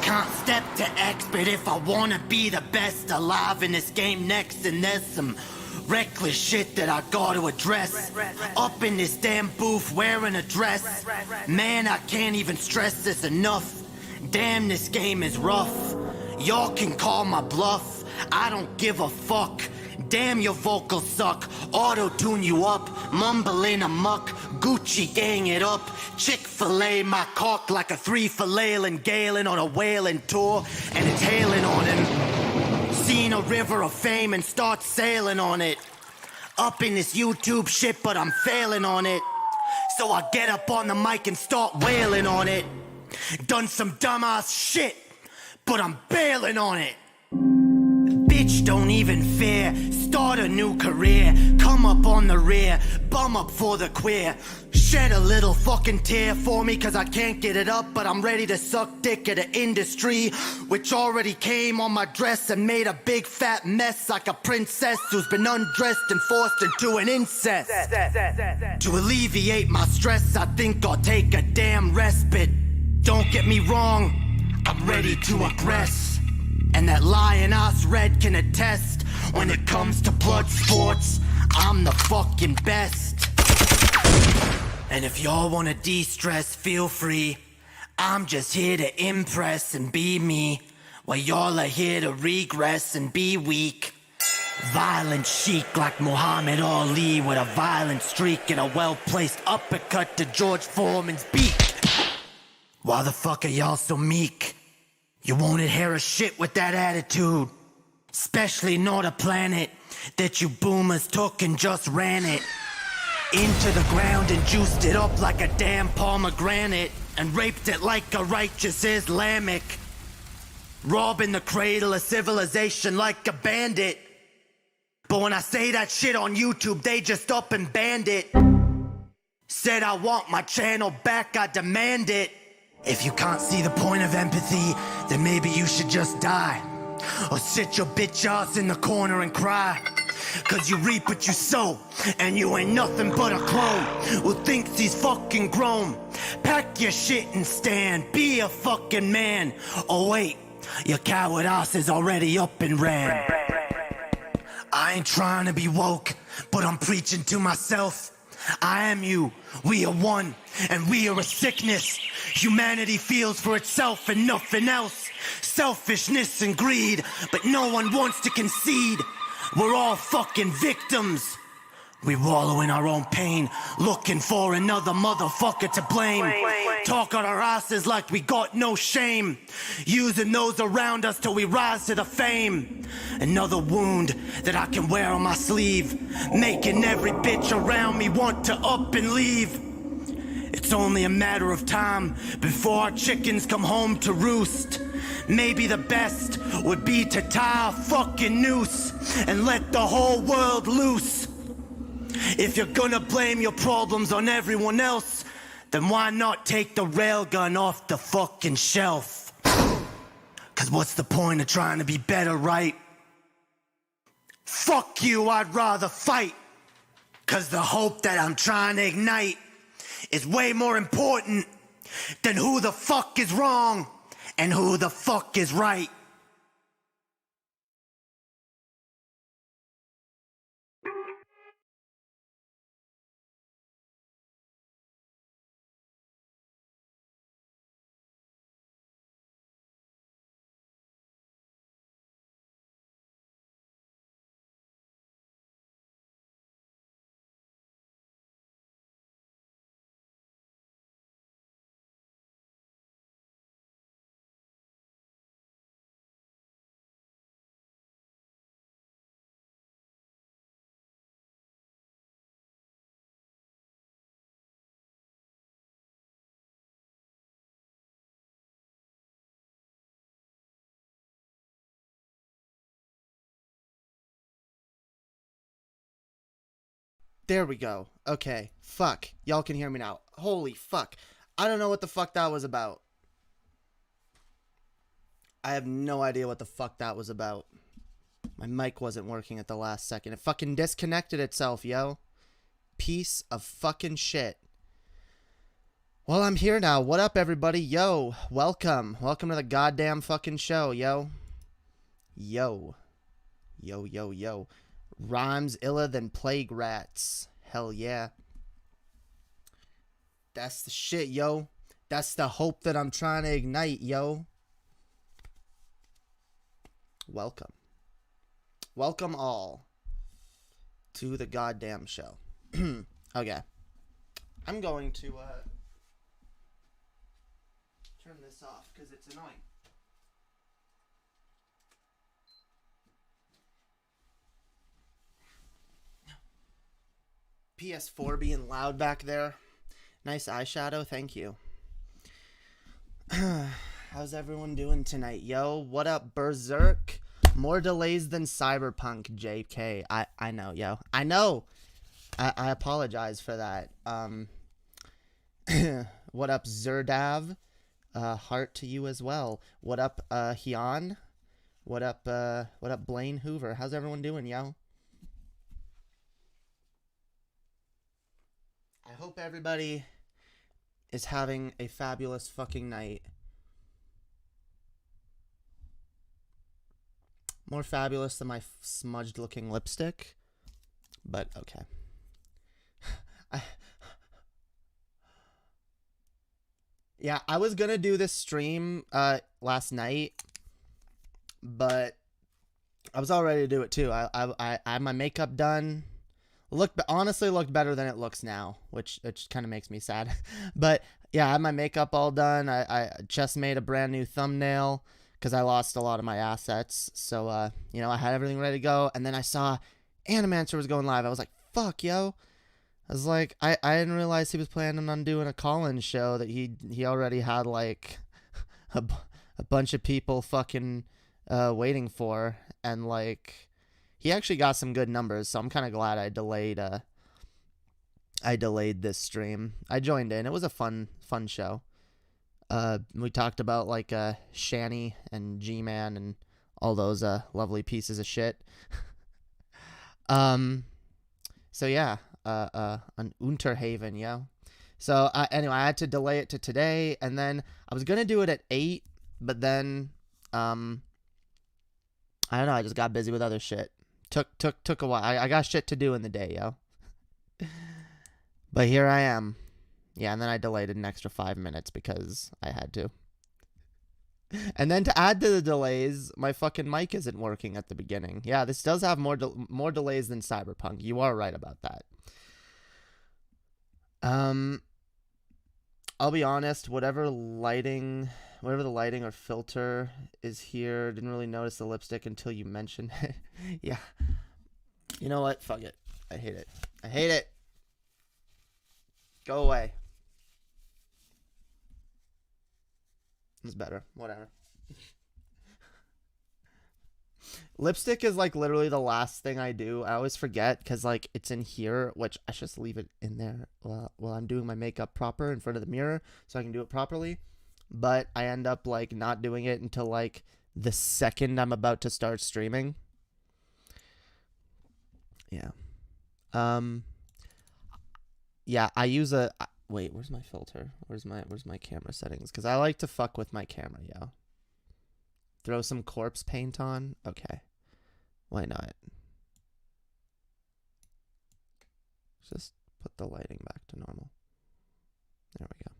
Can't step to X, but if I wanna be the best alive in this game next, and there's some reckless shit that I gotta address. Up in this damn booth wearing a dress. Man, I can't even stress this enough. Damn, this game is rough. Y'all can call my bluff. I don't give a fuck. Damn, your vocals suck. Auto-tune you up. Mumbling amuck. Gucci gang it up. Chick-fil-A my cock like a 3 for Leyland Galen on a whaling tour. And it's hailing on him. Seen a river of fame and start sailing on it. Up in this YouTube shit, but I'm failing on it. So I get up on the mic and start wailing on it. Done some dumbass shit, but I'm bailing on it. Bitch, don't even fear. Start a new career. Come up on the rear. Bum up for the queer. Shed a little fucking tear for me, cause I can't get it up, but I'm ready to suck dick at the industry, which already came on my dress and made a big fat mess like a princess who's been undressed and forced into an incest. To alleviate my stress, I think I'll take a damn respite. Don't get me wrong, I'm ready to aggress. And that lion ass red can attest. When it comes to blood sports, I'm the fucking best. And if y'all wanna de-stress, feel free. I'm just here to impress and be me, while y'all are here to regress and be weak. Violent chic like Muhammad Ali, with a violent streak and a well-placed uppercut to George Foreman's beak. Why the fuck are y'all so meek? You won't hear a shit with that attitude. Especially not a planet that you boomers took and just ran it into the ground and juiced it up like a damn pomegranate and raped it like a righteous Islamic. Robbing the cradle of civilization like a bandit. But when I say that shit on YouTube, they just up and banned it. Said I want my channel back, I demand it. If you can't see the point of empathy, then maybe you should just die. Or sit your bitch ass in the corner and cry. Cause you reap what you sow, and you ain't nothing but a clone who thinks he's fucking grown. Pack your shit and stand, be a fucking man. Oh wait, your coward ass is already up and ran. I ain't trying to be woke, but I'm preaching to myself. I am you, we are one, and we are a sickness. Humanity feels for itself and nothing else. Selfishness and greed, but no one wants to concede. We're all fucking victims. We wallow in our own pain, looking for another motherfucker to blame. Talk on our asses like we got no shame, using those around us till we rise to the fame. Another wound that I can wear on my sleeve, making every bitch around me want to up and leave. It's only a matter of time before our chickens come home to roost. Maybe the best would be to tie a fucking noose and let the whole world loose. If you're gonna blame your problems on everyone else, then why not take the railgun off the fucking shelf? Cause what's the point of trying to be better, right? Fuck you, I'd rather fight. Cause the hope that I'm trying to ignite is way more important than who the fuck is wrong and who the fuck is right. There we go. Okay. Fuck. Y'all can hear me now. Holy fuck. I don't know what the fuck that was about. I have no idea what the fuck that was about. My mic wasn't working at the last second. It fucking disconnected itself, yo. Piece of fucking shit. Well, I'm here now. What up, everybody? Yo, welcome. Welcome to the goddamn fucking show, yo. Yo. Yo, yo, yo. Rhymes iller than plague rats. Hell yeah. That's the shit, yo. That's the hope that I'm trying to ignite, yo. Welcome. Welcome all to the goddamn show. Okay. I'm going to, turn this off because it's annoying. PS4 being loud back there. Nice eyeshadow, thank you. How's everyone doing tonight, yo? What up, Berserk? More delays than Cyberpunk, JK. I know, yo. I know. I apologize for that. What up, Zerdav? Heart to you as well. What up, Hyun? What up, Blaine Hoover? How's everyone doing, yo? I hope everybody is having a fabulous fucking night. More fabulous than my smudged looking lipstick. But okay. Yeah, I was gonna do this stream last night, but I was all ready to do it too. I had my makeup done. Honestly looked better than it looks now, which kind of makes me sad. But yeah, I had my makeup all done. I just made a brand new thumbnail because I lost a lot of my assets. So I had everything ready to go, and then I saw Animancer was going live. I was like, fuck, yo. I was like, I didn't realize he was planning on doing a call-in show, that he already had like a bunch of people fucking waiting for, and like he actually got some good numbers, so I'm kind of glad I delayed this stream. I joined in. It was a fun show. We talked about like Shani and G-Man and all those lovely pieces of shit. So yeah. An Unterhaven, yo. So anyway, I had to delay it to today, and then I was gonna do it at 8, but then I don't know, I just got busy with other shit. Took a while. I got shit to do in the day, yo. But here I am. Yeah, and then I delayed it an extra 5 minutes because I had to. And then to add to the delays, my fucking mic isn't working at the beginning. Yeah, this does have more delays than Cyberpunk. You are right about that. I'll be honest, whatever the lighting or filter is here, didn't really notice the lipstick until you mentioned it. Yeah. You know what? Fuck it. I hate it. Go away. It's better. Whatever. Lipstick is like literally the last thing I do. I always forget because like it's in here, which I should just leave it in there while I'm doing my makeup proper in front of the mirror so I can do it properly. But I end up like not doing it until like the second I'm about to start streaming. Yeah. Yeah, I use a wait, where's my filter? Where's my camera settings? Because I like to fuck with my camera, yo. Throw some corpse paint on? Okay. Why not? Just put the lighting back to normal. There we go.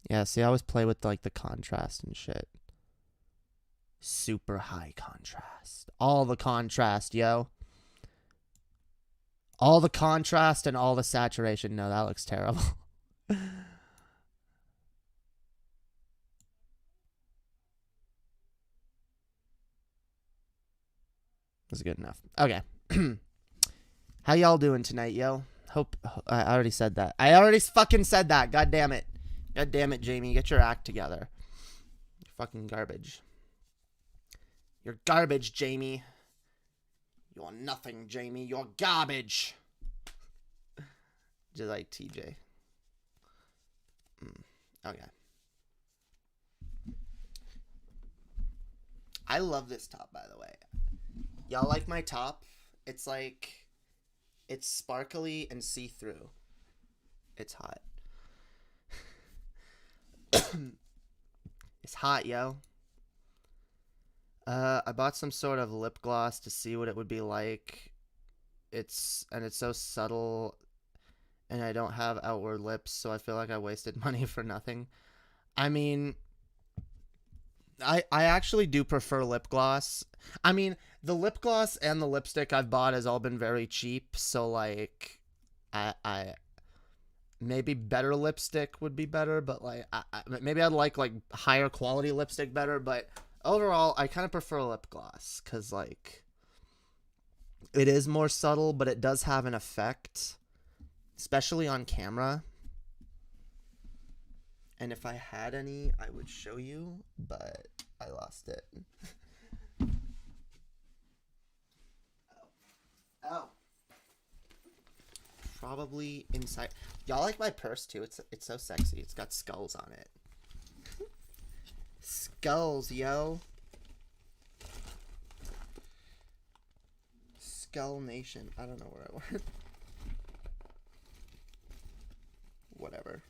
Yeah, see, I always play with like the contrast and shit. Super high contrast. All the contrast, yo. All the contrast and all the saturation. No, that looks terrible. That's good enough. Okay. How y'all doing tonight, yo? Hope I already said that. I already fucking said that. God damn it. God damn it, Jamie. Get your act together. You're fucking garbage. You're garbage, Jamie. You're nothing, Jamie. You're garbage. Just like TJ. Okay. I love this top, by the way. Y'all like my top? It's like, it's sparkly and see-through. It's hot. It's hot, yo. I bought some sort of lip gloss to see what it would be like. It's so subtle, and I don't have outward lips, so I feel like I wasted money for nothing. I mean, I actually do prefer lip gloss. I mean, the lip gloss and the lipstick I've bought has all been very cheap, so like I maybe better lipstick would be better, but like maybe I'd like higher quality lipstick better, but overall I kind of prefer lip gloss cuz like it is more subtle, but it does have an effect, especially on camera. And if I had any, I would show you, but I lost it. Oh. Probably inside. Y'all like my purse too? It's so sexy. It's got skulls on it. Skulls, yo. Skull Nation. I don't know where I went. Whatever.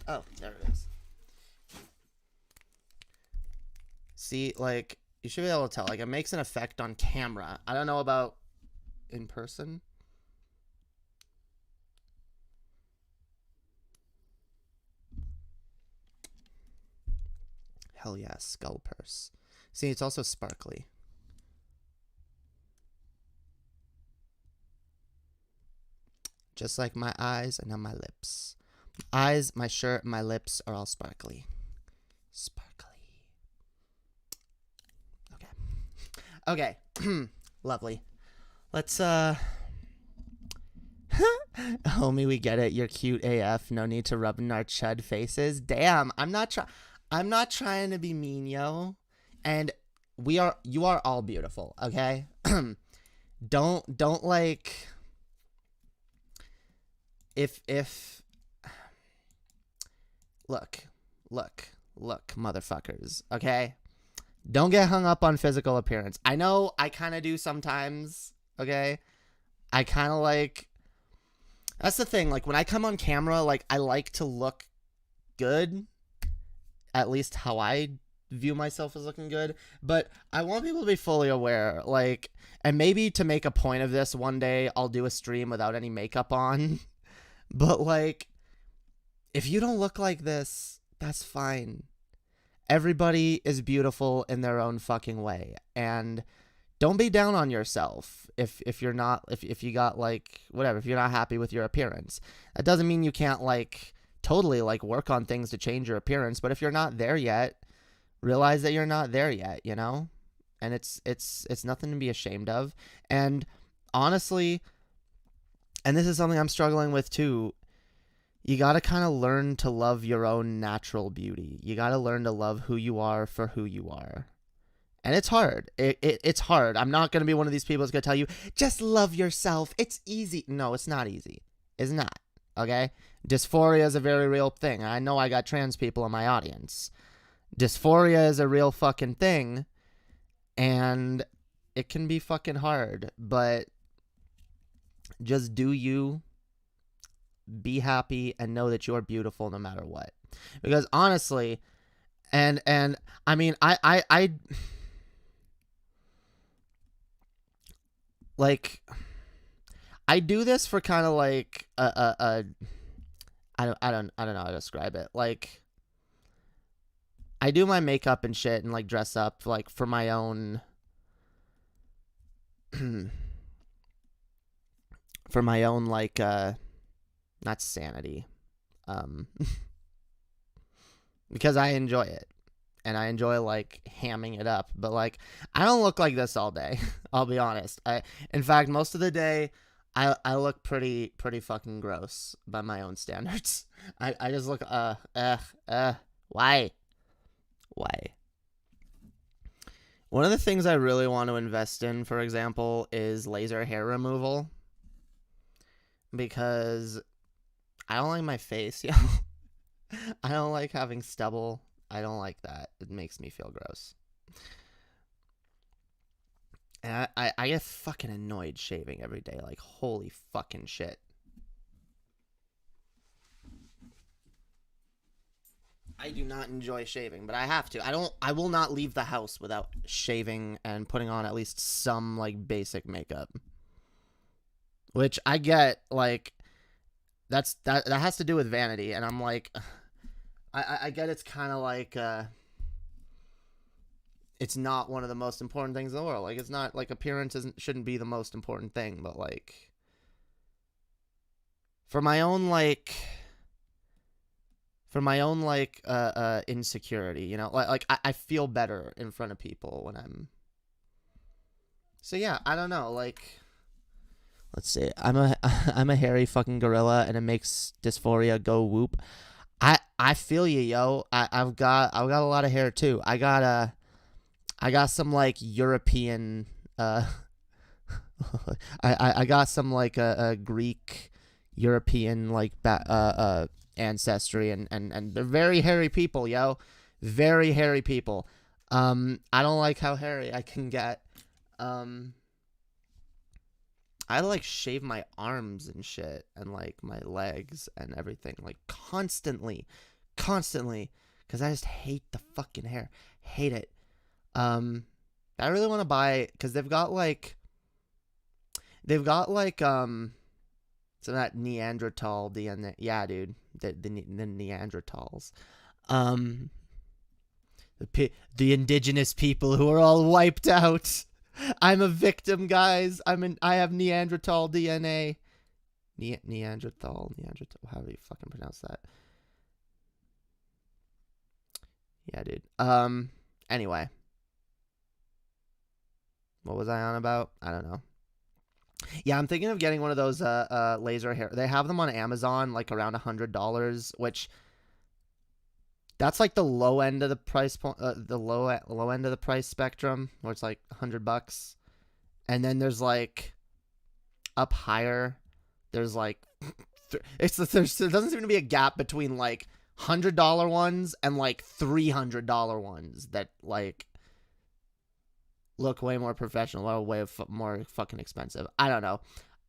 Oh, there it is. See, like, you should be able to tell. Like, it makes an effect on camera. I don't know about in person. Hell yeah, skull purse. See, it's also sparkly. Just like my eyes and now my lips. My eyes, my shirt, my lips are all sparkly. Sparkly. Okay. Okay. Lovely. Let's, homie, we get it. You're cute AF. No need to rub in our chud faces. Damn, I'm not trying to be mean, yo. And you are all beautiful, okay? Don't like, if look, motherfuckers, okay? Don't get hung up on physical appearance. I know I kind of do sometimes, okay? I kind of like, that's the thing, like when I come on camera, like I like to look good, at least how I view myself as looking good, but I want people to be fully aware, like, and maybe to make a point of this one day, I'll do a stream without any makeup on, but like, if you don't look like this, that's fine. Everybody is beautiful in their own fucking way, and don't be down on yourself if you're not, if you got like whatever, if you're not happy with your appearance. That doesn't mean you can't like totally like work on things to change your appearance, but if you're not there yet, realize that you're not there yet, you know? And it's nothing to be ashamed of. And honestly, and this is something I'm struggling with too, you got to kind of learn to love your own natural beauty. You got to learn to love who you are for who you are. And it's hard. It's hard. I'm not going to be one of these people that's going to tell you, just love yourself. It's easy. No, it's not easy. It's not. Okay? Dysphoria is a very real thing. I know I got trans people in my audience. Dysphoria is a real fucking thing. And it can be fucking hard. But just do you. Be happy and know that you're beautiful no matter what. Because honestly, and I mean, I like, I do this for kind of like I don't know how to describe it. Like, I do my makeup and shit and like dress up like for my own for my own like not sanity, because I enjoy it, and I enjoy like hamming it up. But like, I don't look like this all day. I'll be honest. In fact, most of the day, I look pretty fucking gross by my own standards. I just look why? One of the things I really want to invest in, for example, is laser hair removal, because I don't like my face, yo. I don't like having stubble. I don't like that. It makes me feel gross. And I get fucking annoyed shaving every day. Like, holy fucking shit. I do not enjoy shaving, but I have to. I will not leave the house without shaving and putting on at least some, like, basic makeup. Which I get, like, that has to do with vanity, and I'm like, I get it's kind of like, it's not one of the most important things in the world. Like, it's not, like, appearance shouldn't be the most important thing, but, like, for my own, like, insecurity, you know, like I feel better in front of people when I'm, so yeah, I don't know, like, let's see, I'm a hairy fucking gorilla, and it makes dysphoria go whoop. I feel you, yo. I've got a lot of hair too. I got some, like, European, I got some, like, a Greek European, like, ancestry, and they're very hairy people, yo. Very hairy people. I don't like how hairy I can get. I like shave my arms and shit, and, like, my legs and everything, like, constantly, because I just hate the fucking hair. Hate it. I really want to buy, because they've got like some of that Neanderthal DNA. Yeah, dude, the Neanderthals, the indigenous people who are all wiped out. I'm a victim, guys. I have Neanderthal DNA. Neanderthal. How do you fucking pronounce that? Yeah, dude. Anyway. What was I on about? I don't know. Yeah, I'm thinking of getting one of those laser hair. They have them on Amazon, like, around $100, which that's like the low end of the price point, the low end of the price spectrum, where it's like $100. And then there's, like, up higher, there's, like, there doesn't seem to be a gap between, like, $100 ones and, like, $300 ones that, like, look way more professional or way more fucking expensive. I don't know.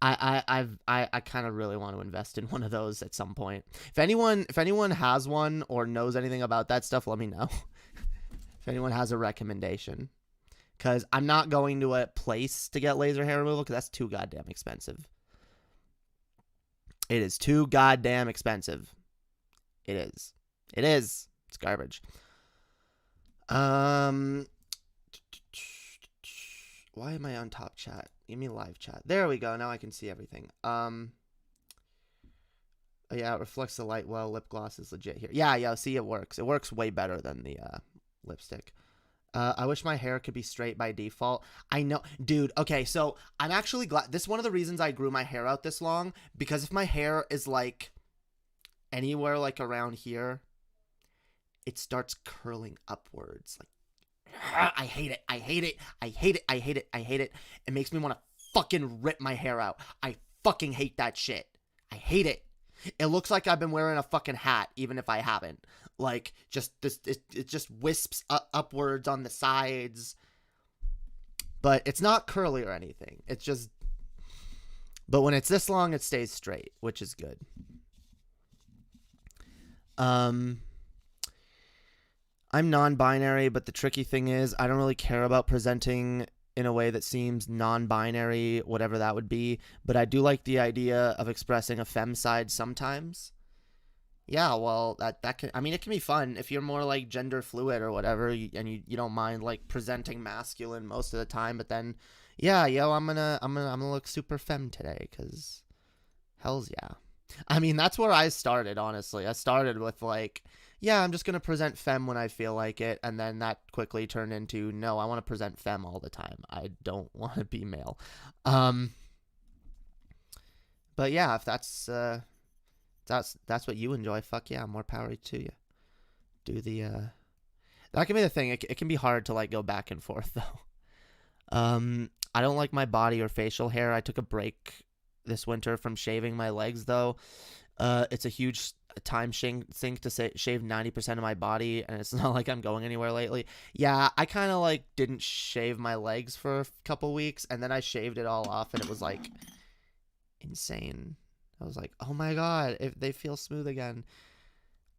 I kind of really want to invest in one of those at some point. If anyone has one or knows anything about that stuff, let me know. If anyone has a recommendation, because I'm not going to a place to get laser hair removal, because that's too goddamn expensive. It is too goddamn expensive. It is. It's garbage. Why am I on top chat? Give me live chat. There we go. Now I can see everything. Oh yeah, it reflects the light well. Lip gloss is legit here. Yeah, see, it works. It works way better than the lipstick. I wish my hair could be straight by default. I know, dude. Okay, so I'm actually glad. This is one of the reasons I grew my hair out this long, because if my hair is, like, anywhere, like, around here, it starts curling upwards, like, I hate it. It makes me want to fucking rip my hair out. I fucking hate that shit. I hate it. It looks like I've been wearing a fucking hat, even if I haven't. Like, just this, it just wisps upwards on the sides. But it's not curly or anything. It's just, but when it's this long, it stays straight, which is good. I'm non-binary, but the tricky thing is I don't really care about presenting in a way that seems non-binary, whatever that would be, but I do like the idea of expressing a femme side sometimes. Yeah, well, that can, I mean, it can be fun if you're more, like, gender fluid or whatever, and you don't mind, like, presenting masculine most of the time, but then, yeah, yo, I'm gonna look super femme today, because hells yeah. I mean, that's where I started, honestly. I started with, like, yeah, I'm just going to present femme when I feel like it, and then that quickly turned into, no, I want to present femme all the time. I don't want to be male. But yeah, if that's what you enjoy, fuck yeah, more power to you. Do the, that can be the thing. It can be hard to, like, go back and forth, though. I don't like my body or facial hair. I took a break this winter from shaving my legs, though. It's a huge time sink to shave 90% of my body, and it's not like I'm going anywhere lately. Yeah, I kind of, like, didn't shave my legs for a couple weeks, and then I shaved it all off, and it was, like, insane. I was like, oh my god, if they feel smooth again.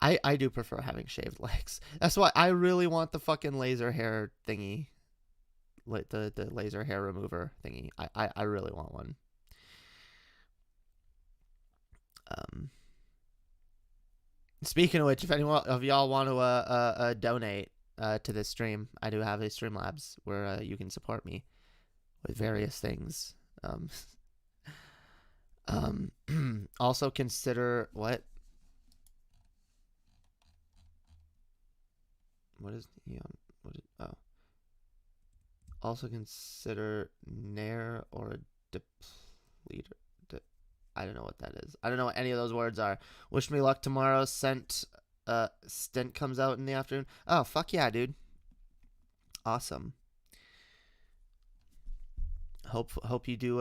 I do prefer having shaved legs. That's why I really want the fucking laser hair thingy. The laser hair remover thingy. I really want one. Speaking of which, if anyone of y'all want to donate to this stream, I do have a Streamlabs where you can support me with various things. Also consider what is also consider Nair or a depleter. I don't know what that is. I don't know what any of those words are. Wish me luck tomorrow. Stint comes out in the afternoon. Oh, fuck yeah, dude. Awesome. Hope you do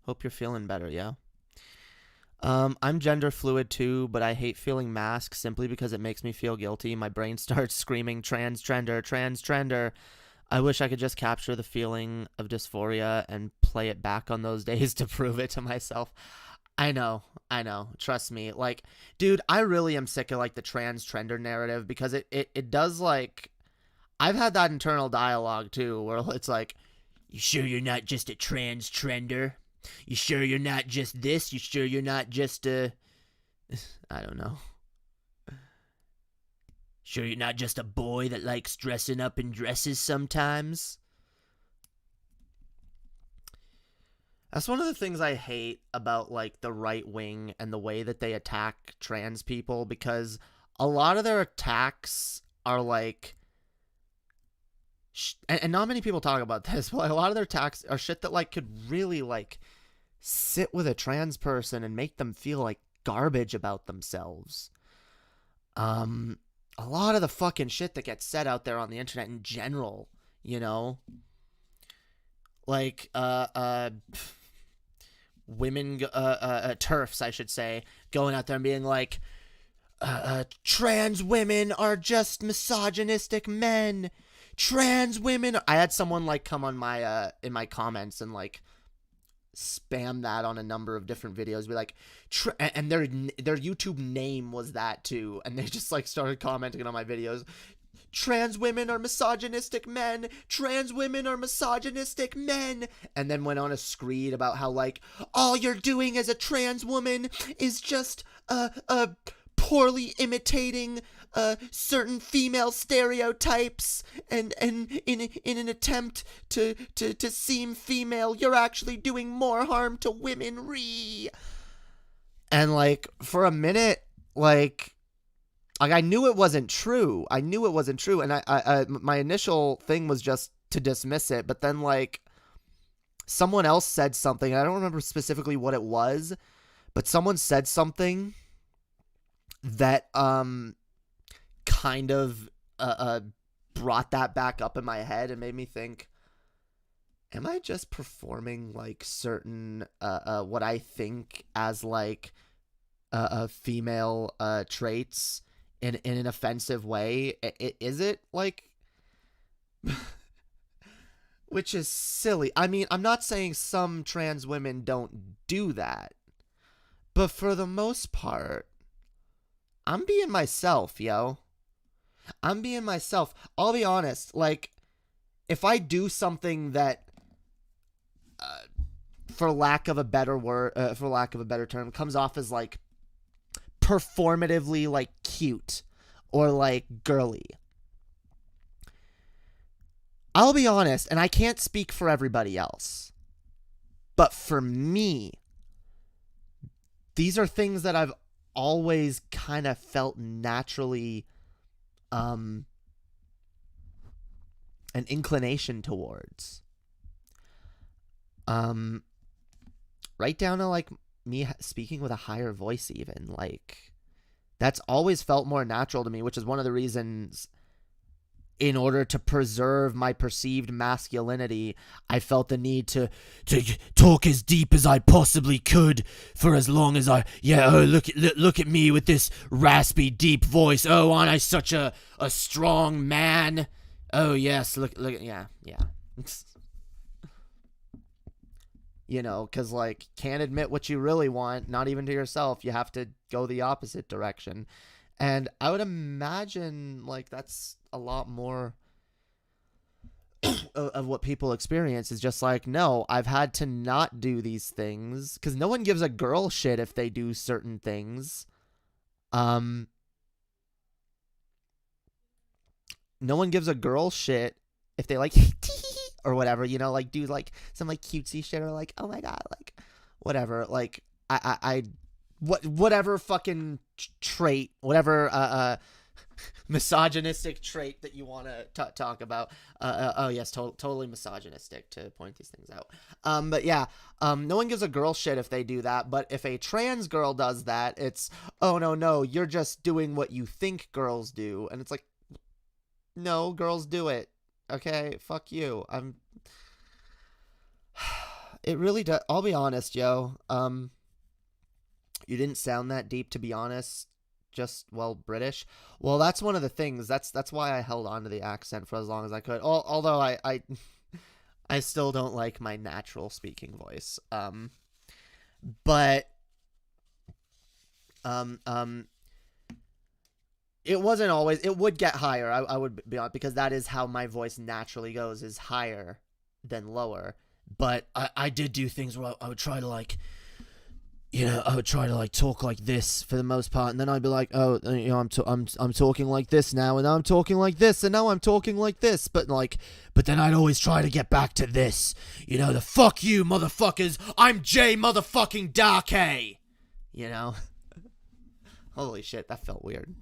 hope you're feeling better, yeah. I'm gender fluid too, but I hate feeling masks simply because it makes me feel guilty. My brain starts screaming trans-trender. I wish I could just capture the feeling of dysphoria and play it back on those days to prove it to myself. I know. Trust me. Like, dude, I really am sick of like the trans-trender narrative because it does like, I've had that internal dialogue too where it's like, you sure you're not just a trans-trender? You sure you're not just this? You sure you're not just I don't know. Sure you're not just a boy that likes dressing up in dresses sometimes? That's one of the things I hate about like the right wing and the way that they attack trans people, because a lot of their attacks are like, and not many people talk about this, but like, a lot of their attacks are shit that like could really like sit with a trans person and make them feel like garbage about themselves. A lot of the fucking shit that gets said out there on the internet in general, you know, like women TERFs, I should say, going out there and being like, trans women are just misogynistic men. Trans women. I had someone like come on my in my comments and like spam that on a number of different videos, be like, and their YouTube name was that too, and they just like started commenting on my videos. Trans women are misogynistic men. Trans women are misogynistic men. And then went on a screed about how like all you're doing as a trans woman is just poorly imitating certain female stereotypes, and in an attempt to seem female, you're actually doing more harm to women. And like for a minute, like I knew it wasn't true. And I my initial thing was just to dismiss it, but then like someone else said something. I don't remember specifically what it was, but someone said something that kind of brought that back up in my head and made me think, am I just performing like certain what I think as like female traits in an offensive way? Is it like which is silly. I mean, I'm not saying some trans women don't do that, but for the most part, I'm being myself, yo. I'm being myself. I'll be honest. Like, if I do something that, for lack of a better word, for lack of a better term, comes off as like performatively like cute or like girly, I'll be honest, and I can't speak for everybody else, but for me, these are things that I've always kind of felt naturally an inclination towards. Right down to like me speaking with a higher voice, even like that's always felt more natural to me, which is one of the reasons, in order to preserve my perceived masculinity, I felt the need to talk as deep as I possibly could for as long as look at me with this raspy deep voice. Oh, aren't I such a strong man? Oh yes, look yeah. You know, because like can't admit what you really want, not even to yourself. You have to go the opposite direction. And I would imagine like that's a lot more of what people experience is just like, no, I've had to not do these things because no one gives a girl shit if they do certain things. No one gives a girl shit if they like or whatever, you know, like do like some like cutesy shit or like, oh my god, like whatever, like whatever fucking trait, whatever misogynistic trait that you want to talk about. Oh yes, totally misogynistic to point these things out. But yeah, no one gives a girl shit if they do that. But if a trans girl does that, it's, oh no, you're just doing what you think girls do, and it's like, no, girls do it. Okay, fuck you. It really does. I'll be honest, yo. You didn't sound that deep, to be honest. Just, well, British. Well, that's one of the things. That's why I held on to the accent for as long as I could. Although I still don't like my natural speaking voice. But it wasn't always. It would get higher. I would be honest, because that is how my voice naturally goes, is higher than lower. But I did do things where I would try to like, you know, I would try to like talk like this for the most part, and then I'd be like, oh, you know, I'm talking like this now, and now I'm talking like this, and now I'm talking like this, but then I'd always try to get back to this, you know, the fuck you motherfuckers, I'm Jae motherfucking Darké, you know. Holy shit, that felt weird.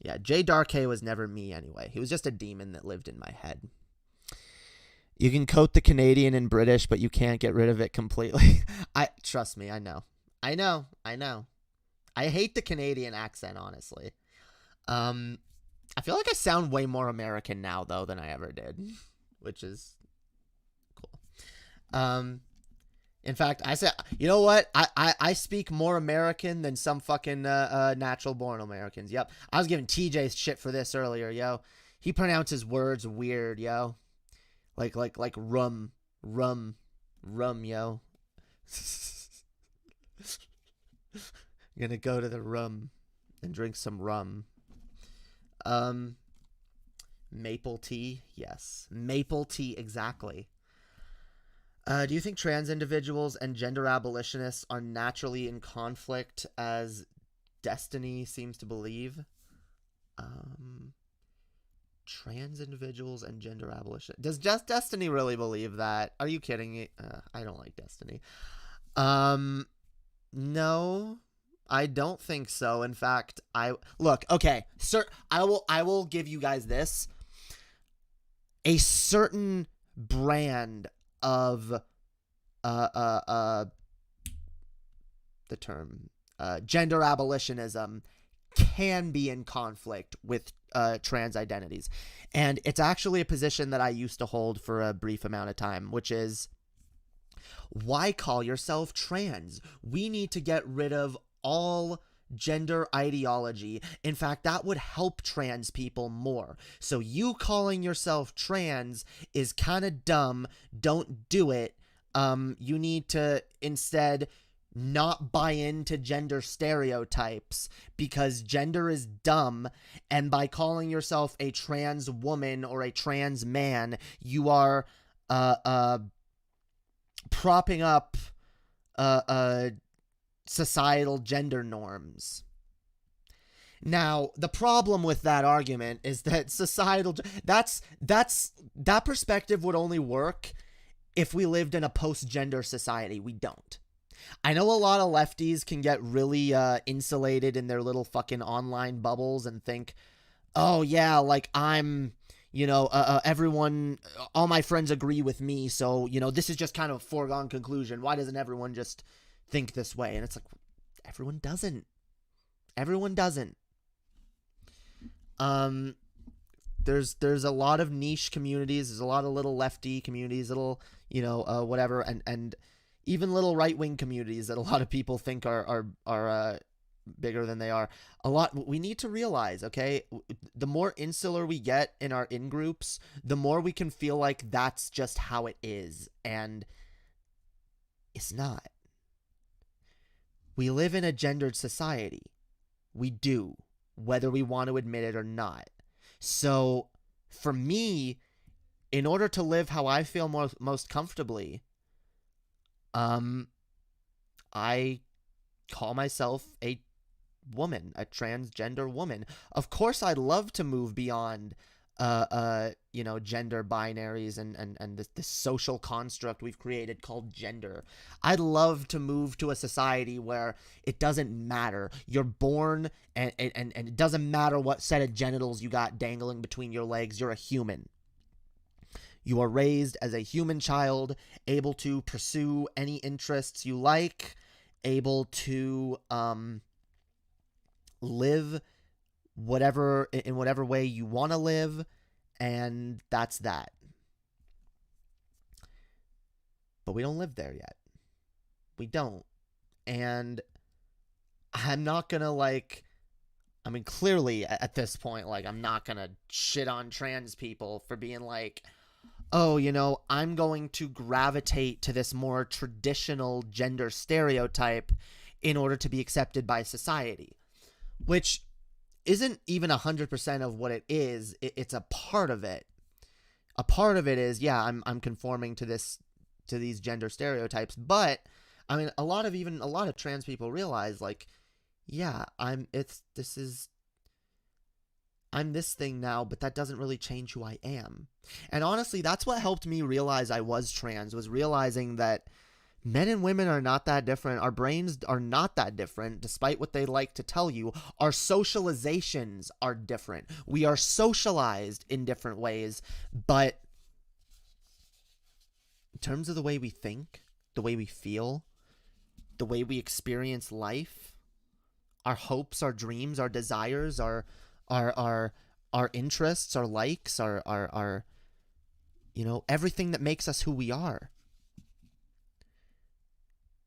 Yeah, Jae Darké was never me anyway. He was just a demon that lived in my head. You can coat the Canadian and British, but you can't get rid of it completely. Trust me, I know. I hate the Canadian accent, honestly. I feel like I sound way more American now, though, than I ever did, which is cool. In fact, I said, you know what? I speak more American than some fucking natural born Americans. Yep. I was giving TJ shit for this earlier, yo. He pronounces words weird, yo. Like rum, yo. Gonna go to the rum and drink some rum. Maple tea, yes. Maple tea, exactly. Do you think trans individuals and gender abolitionists are naturally in conflict, as Destiny seems to believe? Trans individuals and gender abolition. Does just Destiny really believe that? Are you kidding me? I don't like Destiny. No, I don't think so. In fact, okay, sir, I will give you guys this. A certain brand of the term gender abolitionism can be in conflict with trans identities, and it's actually a position that I used to hold for a brief amount of time, which is, why call yourself trans? We need to get rid of all gender ideology. In fact, that would help trans people more. So you calling yourself trans is kind of dumb. Don't do it. You need to instead not buy into gender stereotypes, because gender is dumb, and by calling yourself a trans woman or a trans man, you are propping up societal gender norms. Now, the problem with that argument is that that perspective would only work if we lived in a post-gender society. We don't. I know a lot of lefties can get really insulated in their little fucking online bubbles and think, oh yeah, like I'm, you know, everyone, all my friends agree with me, so, you know, this is just kind of a foregone conclusion. Why doesn't everyone just think this way? And it's like, everyone doesn't. There's a lot of niche communities. There's a lot of little lefty communities, little, you know, whatever, and even little right-wing communities that a lot of people think are bigger than they are. We need to realize, okay, the more insular we get in our in-groups, the more we can feel like that's just how it is, and It's not. We live in a gendered society. We do, whether we want to admit it or not. So, for me, in order to live how I feel most comfortably, I call myself a woman, a transgender woman. Of course, I'd love to move beyond, gender binaries and this social construct we've created called gender. I'd love to move to a society where it doesn't matter. You're born and it doesn't matter what set of genitals you got dangling between your legs. You're a human. You are raised as a human child, able to pursue any interests you like, able to live in whatever way you want to live, and that's that. But we don't live there yet. We don't. And I'm not gonna clearly at this point, I'm not gonna shit on trans people for being like, oh, I'm going to gravitate to this more traditional gender stereotype in order to be accepted by society, which isn't even 100% of what it is. It's a part of it. A part of it is, yeah, I'm conforming to these gender stereotypes, but I mean, a lot of trans people realize, yeah, I'm this thing now, but that doesn't really change who I am. And honestly, that's what helped me realize I was trans, was realizing that men and women are not that different. Our brains are not that different, despite what they like to tell you. Our socializations are different. We are socialized in different ways, but in terms of the way we think, the way we feel, the way we experience life, our hopes, our dreams, our desires, our interests, our likes, our everything that makes us who we are.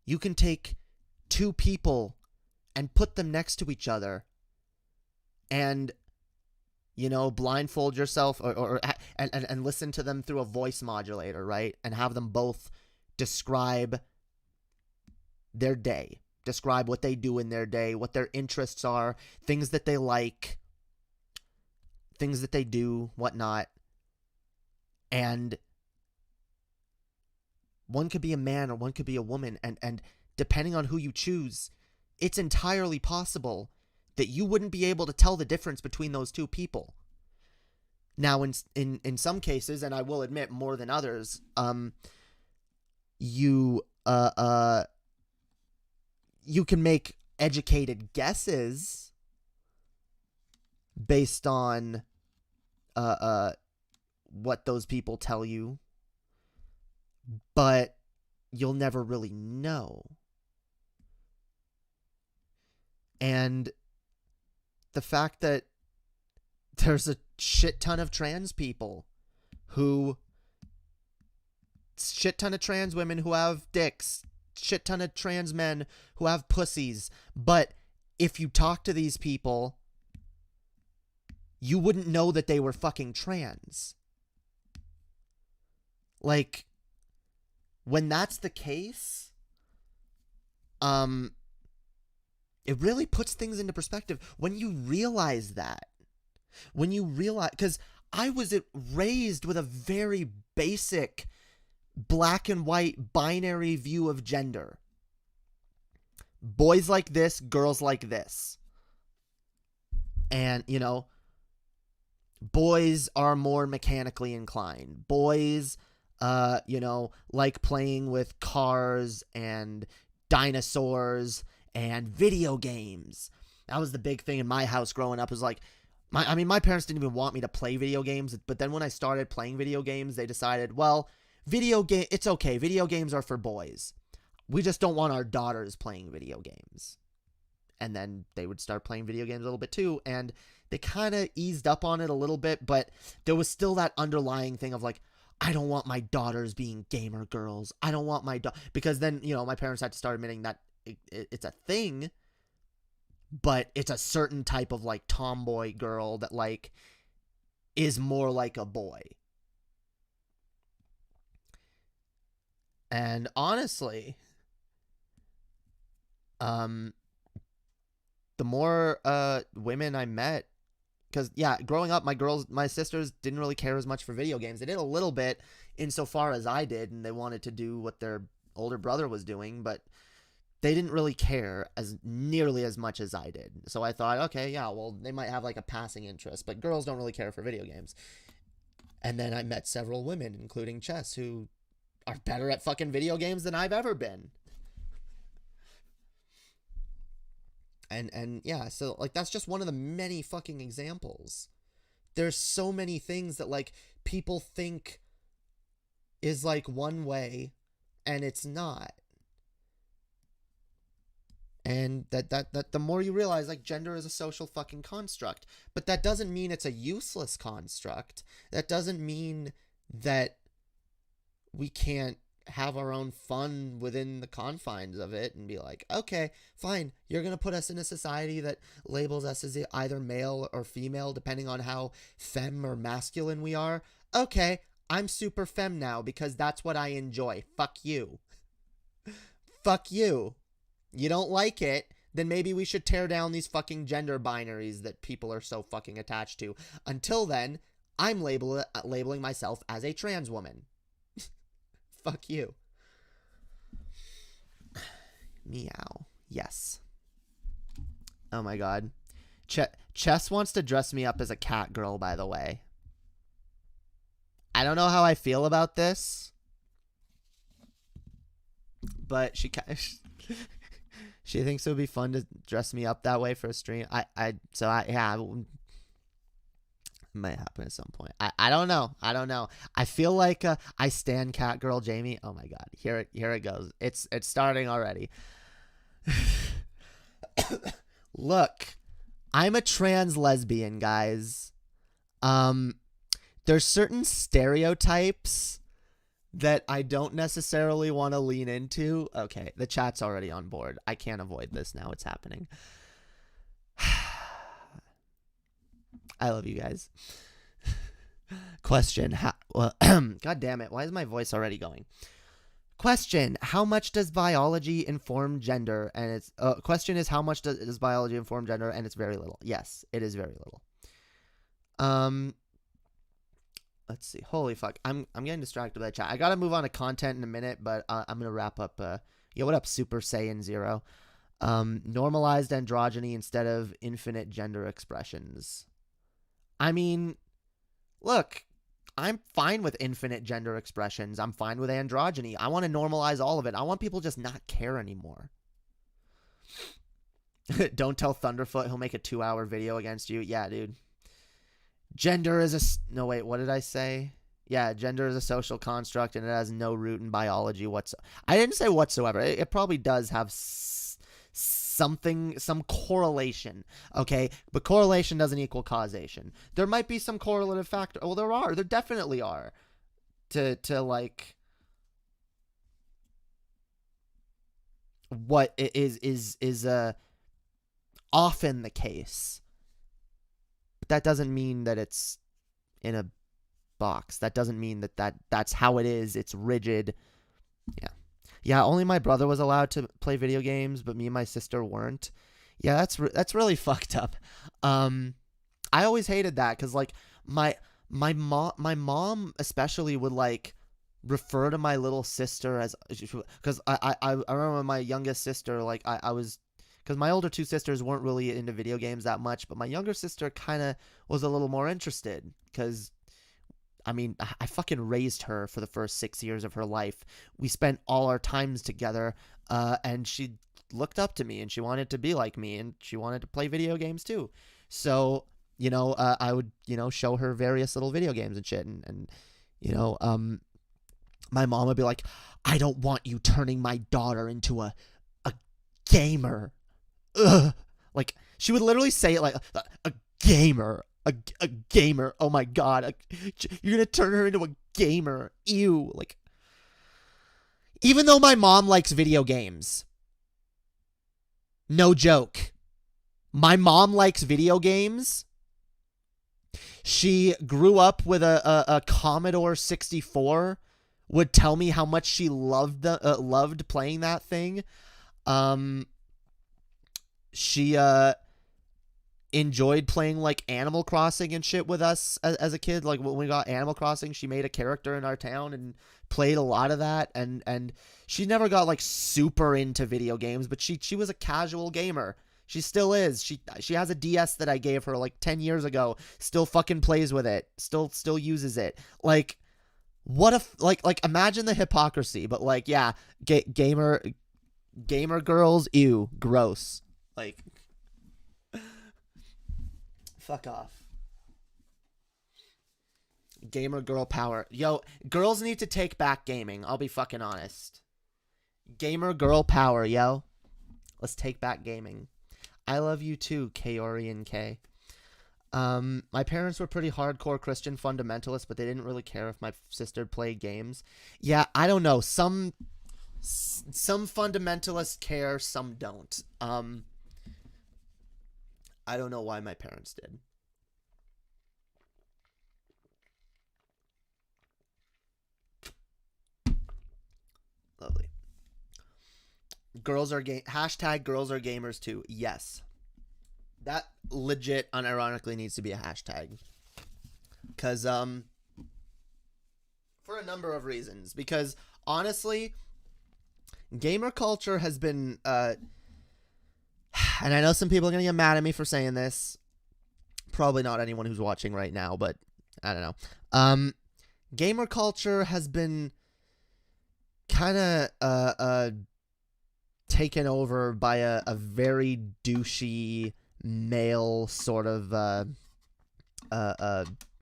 You can take two people and put them next to each other and blindfold yourself and listen to them through a voice modulator, right? And have them both describe their day, describe what they do in their day, what their interests are, things that they like, things that they do, whatnot. And one could be a man or one could be a woman, and depending on who you choose, it's entirely possible that you wouldn't be able to tell the difference between those two people. Now, in some cases, and I will admit more than others, you can make educated guesses based on what those people tell you, but you'll never really know. And the fact that there's a shit ton of trans people shit ton of trans women who have dicks, shit ton of trans men who have pussies, but if you talk to these people, you wouldn't know that they were fucking trans. When that's the case, it really puts things into perspective. When you realize that, because I was raised with a very basic black and white binary view of gender. Boys like this, girls like this. And, boys are more mechanically inclined. Boys, like playing with cars and dinosaurs and video games. That was the big thing in my house growing up. Was my parents didn't even want me to play video games, but then when I started playing video games, they decided, well, it's okay. Video games are for boys. We just don't want our daughters playing video games. And then they would start playing video games a little bit too, and they kind of eased up on it a little bit, but there was still that underlying thing of I don't want my daughters being gamer girls. I don't want because then, my parents had to start admitting that it's a thing, but it's a certain type of tomboy girl that is more like a boy. And honestly, um, the more women I met, because yeah, growing up, my sisters didn't really care as much for video games. They did a little bit insofar as I did, and they wanted to do what their older brother was doing, but they didn't really care as nearly as much as I did. So I thought, okay, yeah, well, they might have like a passing interest, but girls don't really care for video games. And then I met several women, including Chess, who are better at fucking video games than I've ever been. And yeah, so like that's just one of the many fucking examples. There's so many things that like people think is like one way and it's not. And that the more you realize like gender is a social fucking construct, but that doesn't mean it's a useless construct. That doesn't mean that we can't have our own fun within the confines of it and be like, okay, fine, you're going to put us in a society that labels us as either male or female, depending on how femme or masculine we are. Okay, I'm super femme now because that's what I enjoy. Fuck you. Fuck you. You don't like it, then maybe we should tear down these fucking gender binaries that people are so fucking attached to. Until then, I'm labeling myself as a trans woman. Fuck you. Meow. Yes. Oh my god. Chess wants to dress me up as a cat girl, by the way. I don't know how I feel about this, but she she thinks it would be fun to dress me up that way for a stream. Yeah, might happen at some point. I don't know. I feel like I stand cat girl Jamie. Oh my god. Here it goes. It's starting already. Look, I'm a trans lesbian, guys. There's certain stereotypes that I don't necessarily want to lean into. Okay, the chat's already on board. I can't avoid this now. It's happening. I love you guys. Question. God damn it. Why is my voice already going? Question. How much does biology inform gender? And it's question is how much does biology inform gender? And it's very little. Yes, it is very little. Let's see. Holy fuck. I'm getting distracted by the chat. I gotta move on to content in a minute, but I'm gonna wrap up. Yo, what up, Super Saiyan 0? Normalized androgyny instead of infinite gender expressions. I mean, look, I'm fine with infinite gender expressions. I'm fine with androgyny. I want to normalize all of it. I want people just not care anymore. Don't tell Thunderfoot he'll make a 2-hour video against you. Yeah, dude. Gender is a... No, wait, what did I say? Yeah, gender is a social construct and it has no root in biology whatsoever. I didn't say whatsoever. It probably does have some correlation, okay? But correlation doesn't equal causation. There might be some correlative factor. Oh, there definitely are. To like... What is often the case. But that doesn't mean that it's in a box. That doesn't mean that's how it is. It's rigid. Yeah, only my brother was allowed to play video games, but me and my sister weren't. Yeah, that's really fucked up. I always hated that because like my mom especially would like refer to my little sister as, because I remember my youngest sister, like I was, because my older two sisters weren't really into video games that much, but my younger sister kind of was a little more interested because, I mean, I fucking raised her for the first 6 years of her life. We spent all our times together, and she looked up to me, and she wanted to be like me, and she wanted to play video games too. So, you know, I would, you know, show her various little video games and shit, and you know, my mom would be like, I don't want you turning my daughter into a gamer. Ugh. Like, she would literally say it like, a gamer. A gamer. Oh my god. You're gonna turn her into a gamer. Ew. Like, even though my mom likes video games. No joke. My mom likes video games. She grew up with a Commodore 64. Would tell me how much she loved playing that thing. she enjoyed playing like Animal Crossing and shit with us as a kid. Like when we got Animal Crossing, she made a character in our town and played a lot of that. And she never got like super into video games, but she was a casual gamer. She still is. She has a DS that I gave her like 10 years ago. Still fucking plays with it. Still uses it. Like, what if like imagine the hypocrisy, but like, yeah, gamer girls, ew, gross. Like, fuck off. Gamer girl power. Yo, girls need to take back gaming. I'll be fucking honest. Gamer girl power, yo. Let's take back gaming. I love you too, Kaorian K. My parents were pretty hardcore Christian fundamentalists, but they didn't really care if my sister played games. Yeah, I don't know. Some fundamentalists care, some don't. I don't know why my parents did. Lovely. Girls are hashtag girls are gamers too. Yes. That legit unironically needs to be a hashtag. Cause for a number of reasons. Because honestly, gamer culture has been and I know some people are gonna get mad at me for saying this. Probably not anyone who's watching right now, but I don't know. Gamer culture has been kind of taken over by a very douchey male sort of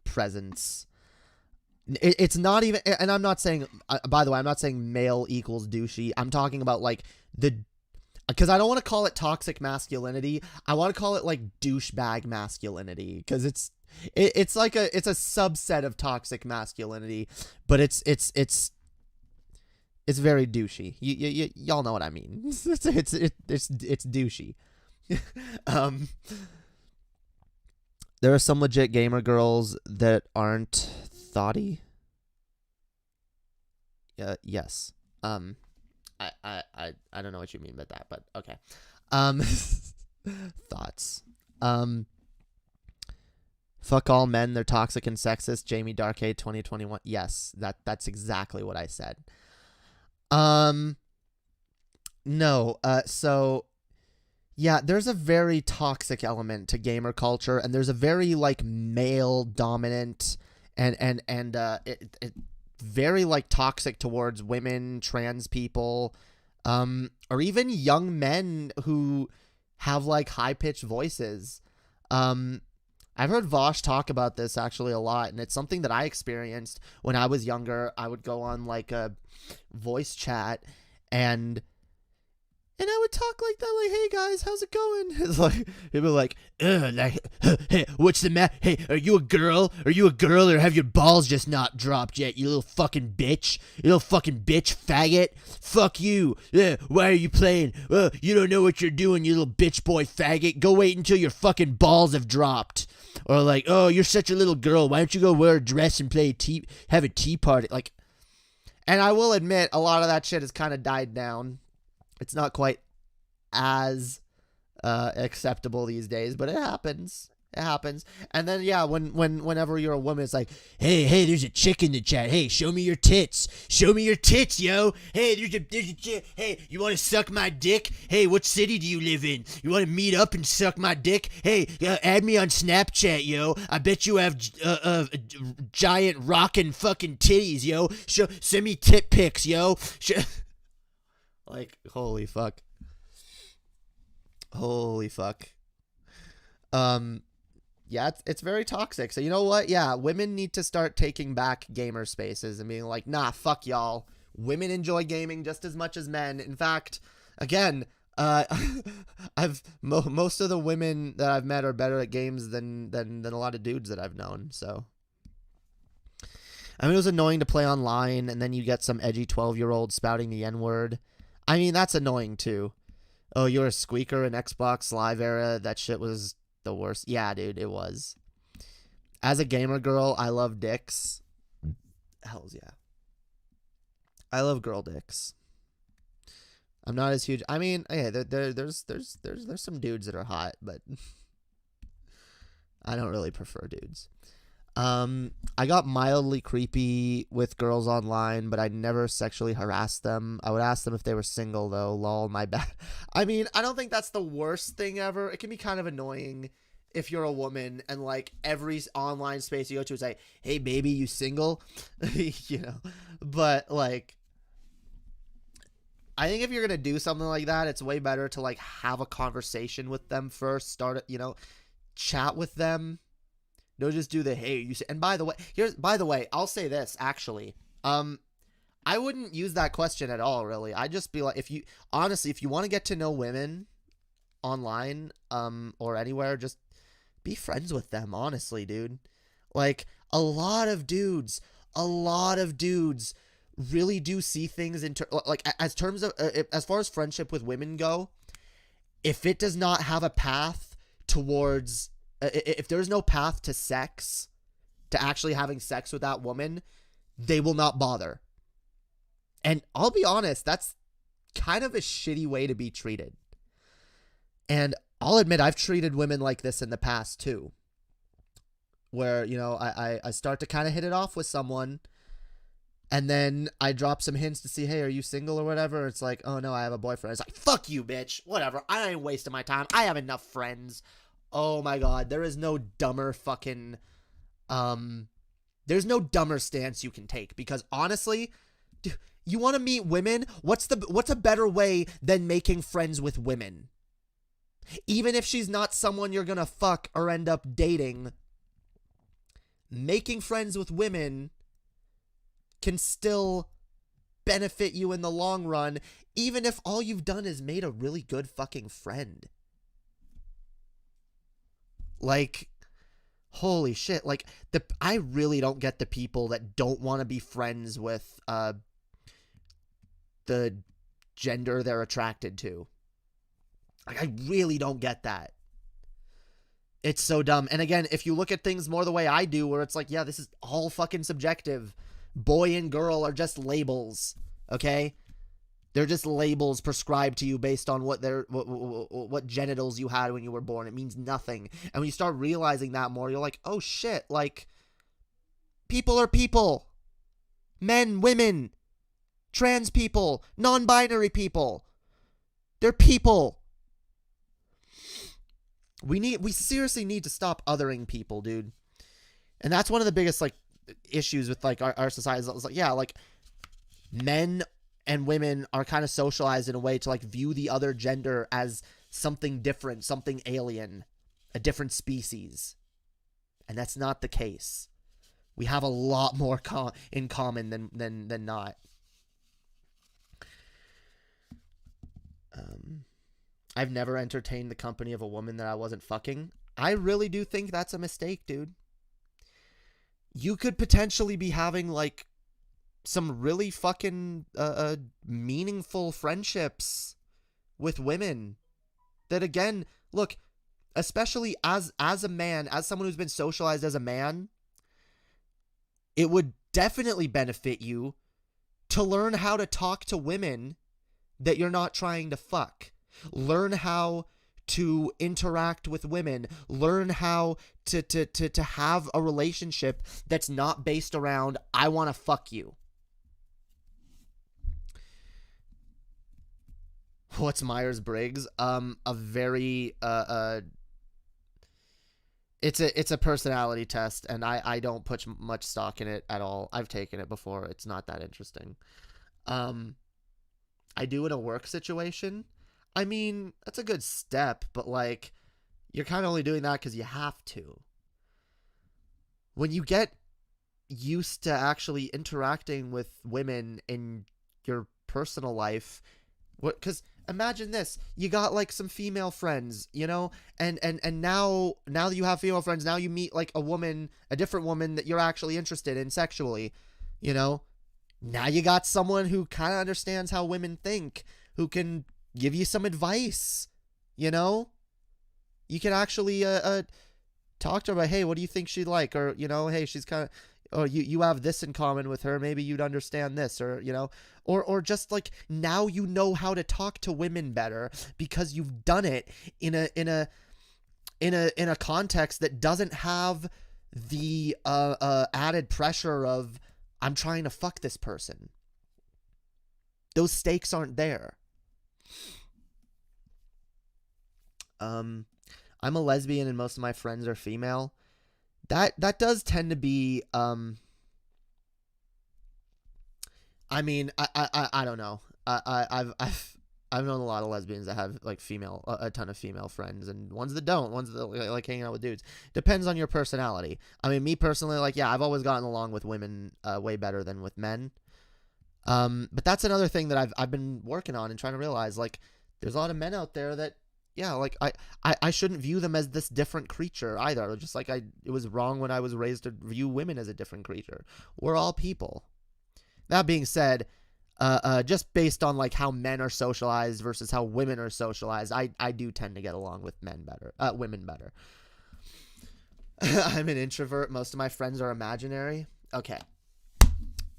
presence. It's not even, and I'm not saying, by the way, I'm not saying male equals douchey. I'm talking about like because I don't want to call it toxic masculinity. I want to call it like douchebag masculinity, because it's like it's a subset of toxic masculinity, but it's very douchey. Y'all know what I mean. It's douchey. There are some legit gamer girls that aren't thoughty. Yes. I don't know what you mean by that, but okay. Thoughts. Fuck all men, they're toxic and sexist. Jae Darké 2021. Yes, that's exactly what I said. No, so yeah, there's a very toxic element to gamer culture, and there's a very like male dominant and it very like toxic towards women, trans people, or even young men who have like high pitched voices. I've heard Vosh talk about this actually a lot, and it's something that I experienced when I was younger. I would go on like a voice chat and I would talk like that, like, "Hey guys, how's it going?" It's like people are like, like, "Hey, what's the matter? Hey, are you a girl? Are you a girl, or have your balls just not dropped yet? You little fucking bitch! You little fucking bitch, faggot! Fuck you! Why are you playing? You don't know what you're doing, you little bitch boy faggot! Go wait until your fucking balls have dropped." Or like, "Oh, you're such a little girl. Why don't you go wear a dress and have a tea party?" Like, and I will admit, a lot of that shit has kind of died down. It's not quite as acceptable these days, but it happens. It happens. And then yeah, whenever you're a woman, it's like, hey, there's a chick in the chat. Hey, show me your tits. Show me your tits, yo. Hey, there's a chick. Hey, you want to suck my dick? Hey, what city do you live in? You want to meet up and suck my dick? Hey, add me on Snapchat, yo. I bet you have giant rockin' fucking titties, yo. Send me tit pics, yo. Like, holy fuck. Holy fuck. Yeah, it's very toxic. So you know what? Yeah, women need to start taking back gamer spaces and being like, nah, fuck y'all. Women enjoy gaming just as much as men. In fact, again, most of the women that I've met are better at games than a lot of dudes that I've known. So I mean, it was annoying to play online, and then you get some edgy 12-year-old spouting the N-word. I mean, that's annoying too. Oh, you're a squeaker in Xbox Live era. That shit was the worst. Yeah, dude, it was. As a gamer girl, I love dicks. Hells yeah. I love girl dicks. I'm not as huge. I mean, yeah, there's some dudes that are hot, but I don't really prefer dudes. I got mildly creepy with girls online, but I never sexually harassed them. I would ask them if they were single, though. Lol, my bad. I mean, I don't think that's the worst thing ever. It can be kind of annoying if you're a woman and like every online space you go to is like, hey, baby, you single? You know, but like, I think if you're going to do something like that, it's way better to like have a conversation with them first, start it, you know, chat with them. Don't just do the, hey, you say, and by the way, I'll say this actually. I wouldn't use that question at all, really. I'd just be like, if you want to get to know women online, or anywhere, just be friends with them, honestly, dude. Like, a lot of dudes really do see things like, as terms of, as far as friendship with women go, if it does not have a path towards, if there's no path to sex, to actually having sex with that woman, they will not bother. And I'll be honest, that's kind of a shitty way to be treated. And I'll admit, I've treated women like this in the past too. Where, you know, I start to kind of hit it off with someone, and then I drop some hints to see, hey, are you single or whatever? It's like, oh no, I have a boyfriend. It's like, fuck you, bitch. Whatever. I ain't wasting my time. I have enough friends. Oh my God. There is no dumber fucking, there's no dumber stance you can take, because honestly, you want to meet women? What's a better way than making friends with women? Even if she's not someone you're gonna fuck or end up dating, making friends with women can still benefit you in the long run, even if all you've done is made a really good fucking friend. Like, holy shit. Like, I really don't get the people that don't want to be friends with the gender they're attracted to. Like, I really don't get that. It's so dumb. And again, if you look at things more the way I do, where it's like, yeah, this is all fucking subjective. Boy and girl are just labels, okay? They're just labels prescribed to you based on what genitals you had when you were born. It means nothing. And when you start realizing that more, you're like, oh shit, like, people are people. Men, women, trans people, non-binary people. They're people. We seriously need to stop othering people, dude. And that's one of the biggest, like, issues with, like, our society. It's like, yeah, like, men and women are kind of socialized in a way to, like, view the other gender as something different, something alien, a different species. And that's not the case. We have a lot more in common than not. I've never entertained the company of a woman that I wasn't fucking. I really do think that's a mistake, dude. You could potentially be having, like, some really fucking meaningful friendships with women that, again, look, especially as a man, as someone who's been socialized as a man, it would definitely benefit you to learn how to talk to women that you're not trying to fuck. Learn how to interact with women. Learn how to have a relationship that's not based around, I want to fuck you. What's Myers-Briggs? A very it's a personality test, and I don't put much stock in it at all. I've taken it before. It's not that interesting. I do in a work situation. I mean, that's a good step, but, like, you're kind of only doing that because you have to. When you get used to actually interacting with women in your personal life, because imagine this, you got, like, some female friends, you know, and now that you have female friends, now you meet, like, a different woman that you're actually interested in sexually, you know. Now you got someone who kind of understands how women think, who can give you some advice, you know? You can actually talk to her about, hey, what do you think she'd like? Or, you know, hey, she's kind of, or you have this in common with her. Maybe you'd understand this, or, you know, or just like now you know how to talk to women better because you've done it in a context that doesn't have the added pressure of I'm trying to fuck this person. Those stakes aren't there. I'm a lesbian and most of my friends are female. That does tend to be I mean, I don't know. I've known a lot of lesbians that have like a ton of female friends, and ones that don't, ones that like hanging out with dudes. Depends on your personality. I mean, me personally, like, yeah, I've always gotten along with women way better than with men. But that's another thing that I've been working on and trying to realize, like, there's a lot of men out there that, yeah, like I shouldn't view them as this different creature either. Just like it was wrong when I was raised to view women as a different creature. We're all people. That being said, just based on like how men are socialized versus how women are socialized, I do tend to get along with women better. I'm an introvert. Most of my friends are imaginary. Okay.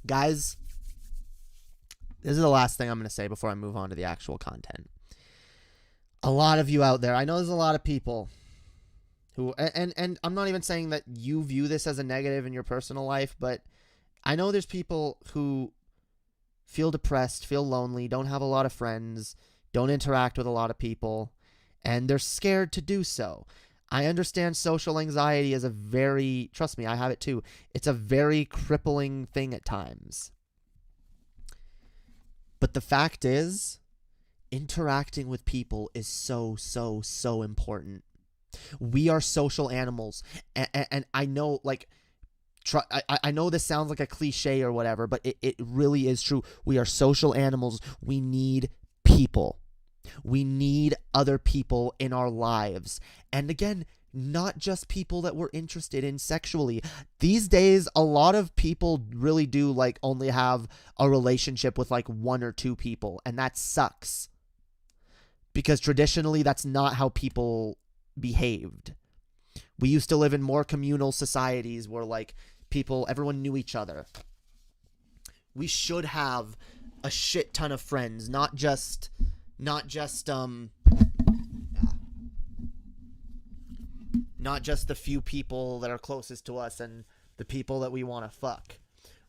Guys, this is the last thing I'm going to say before I move on to the actual content. A lot of you out there, I know there's a lot of people who, and I'm not even saying that you view this as a negative in your personal life, but I know there's people who feel depressed, feel lonely, don't have a lot of friends, don't interact with a lot of people, and they're scared to do so. I understand social anxiety is trust me, I have it too. It's a very crippling thing at times. But the fact is, interacting with people is so, so, so important. We are social animals. And I know, like, I know this sounds like a cliche or whatever, but it really is true. We are social animals. We need people. We need other people in our lives. And again, not just people that we're interested in sexually. These days, a lot of people really do like only have a relationship with like one or two people, and that sucks. Because traditionally, that's not how people behaved. We used to live in more communal societies where like everyone knew each other. We should have a shit ton of friends, not just the few people that are closest to us and the people that we want to fuck.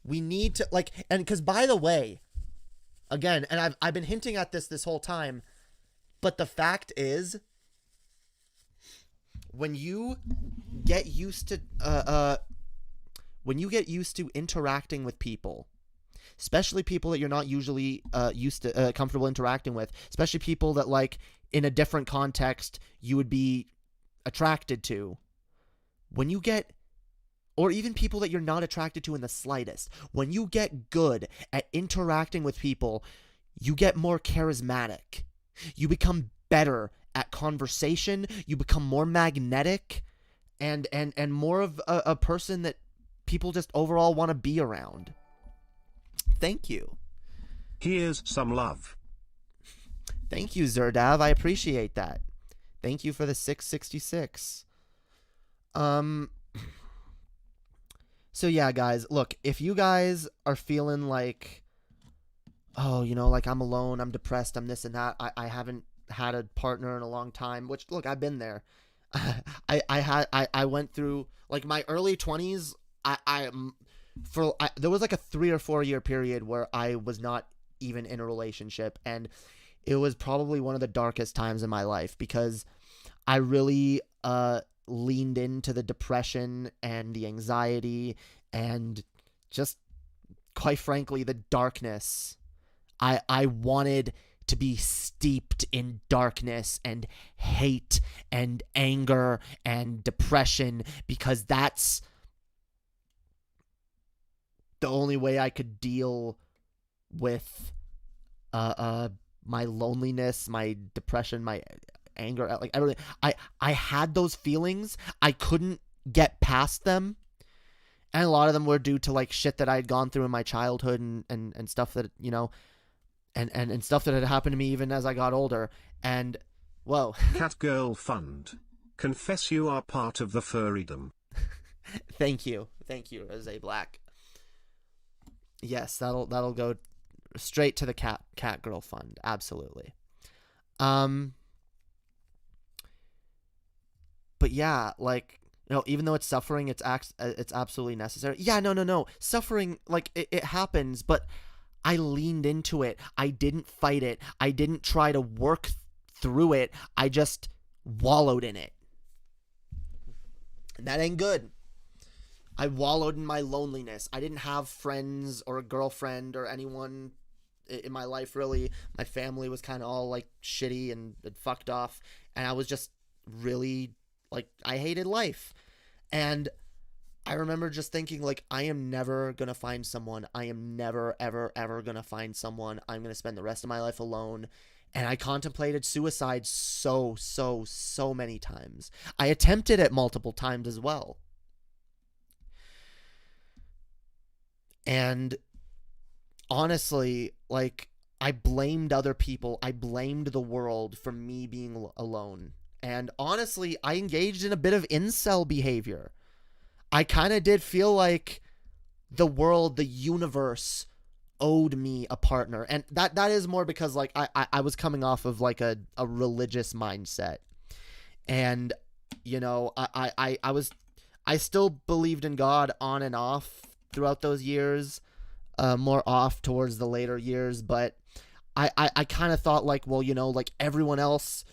We need to like, and because by the way, again, and I've been hinting at this whole time, but the fact is, when you get used to interacting with people, especially people that you're not usually comfortable interacting with, especially people that like in a different context you would be attracted to, or even people that you're not attracted to in the slightest, when you get good at interacting with people, you get more charismatic. You become better at conversation. You become more magnetic and more of a person that people just overall want to be around. Thank you. Here's some love. Thank you, Zerdav. I appreciate that. Thank you for the 666. So yeah, guys, look, if you guys are feeling like, oh, you know, like I'm alone, I'm depressed, I'm this and that, I haven't had a partner in a long time, which, look, I've been there. I went through, like, my early 20s, there was like a 3 or 4 year period where I was not even in a relationship, and it was probably one of the darkest times in my life because I really leaned into the depression and the anxiety and just, quite frankly, the darkness. I wanted to be steeped in darkness and hate and anger and depression because that's the only way I could deal with my loneliness, my depression, my anger. Like, I had those feelings. I couldn't get past them. And a lot of them were due to like shit that I had gone through in my childhood and stuff that, you know, and stuff that had happened to me even as I got older. And whoa. Cat Girl Fund. Confess you are part of the furrydom. Thank you, Rose Black. Yes, that'll go straight to the cat girl fund. Absolutely. But yeah, like, you know, even though it's suffering, it's absolutely necessary. Yeah, no. Suffering, like, it happens, but I leaned into it. I didn't fight it. I didn't try to work through it. I just wallowed in it. And that ain't good. I wallowed in my loneliness. I didn't have friends or a girlfriend or anyone in my life, really. My family was kind of all, like, shitty and fucked off. And I was just really, like, I hated life. And I remember just thinking, like, I am never going to find someone. I am never, ever, ever going to find someone. I'm going to spend the rest of my life alone. And I contemplated suicide so many times. I attempted it multiple times as well. And honestly, like, I blamed other people. I blamed the world for me being alone. And honestly, I engaged in a bit of incel behavior. I kind of did feel like the world, the universe owed me a partner. And that is more because, like, I was coming off of, like, a religious mindset. And, you know, I still believed in God on and off throughout those years, more off towards the later years. But I kind of thought, like, well, you know, like, everyone else,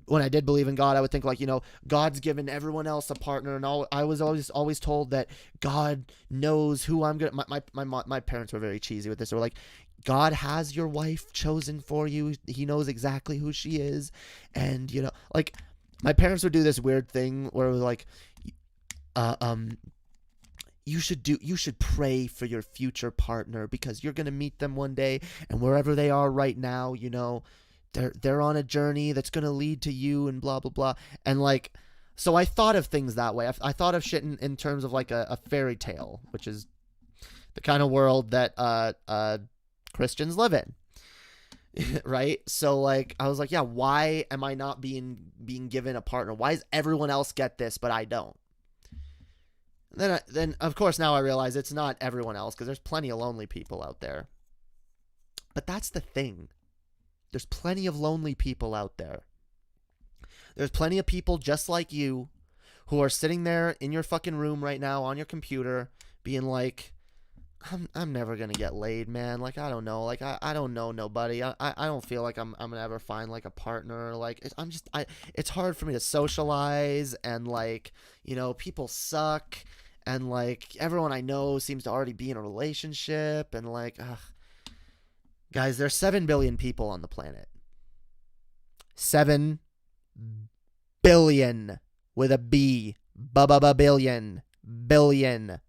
when I did believe in God, I would think, like, you know, God's given everyone else a partner, and I was always told that God knows who I'm gonna. My parents were very cheesy with this. They were like, God has your wife chosen for you. He knows exactly who she is, and, you know, like, my parents would do this weird thing where it was like, you should pray for your future partner because you're gonna meet them one day, and wherever they are right now, you know, they're on a journey that's going to lead to you and blah, blah, blah. And, like, so I thought of things that way. I thought of shit in terms of, like, a fairy tale, which is the kind of world that Christians live in. Right? So, like, I was like, yeah, why am I not being given a partner? Why does everyone else get this, but I don't? Then of course, now I realize it's not everyone else, because there's plenty of lonely people out there. But that's the thing. There's plenty of lonely people out there. There's plenty of people just like you who are sitting there in your fucking room right now on your computer being like, I'm never going to get laid, man. Like, I don't know. Like, I don't know nobody. I don't feel like I'm going to ever find, like, a partner. Like, it's hard for me to socialize, and, like, you know, people suck, and, like, everyone I know seems to already be in a relationship, and, like, ugh. Guys, there's 7 billion people on the planet. 7 billion with a B. Billion. Billion.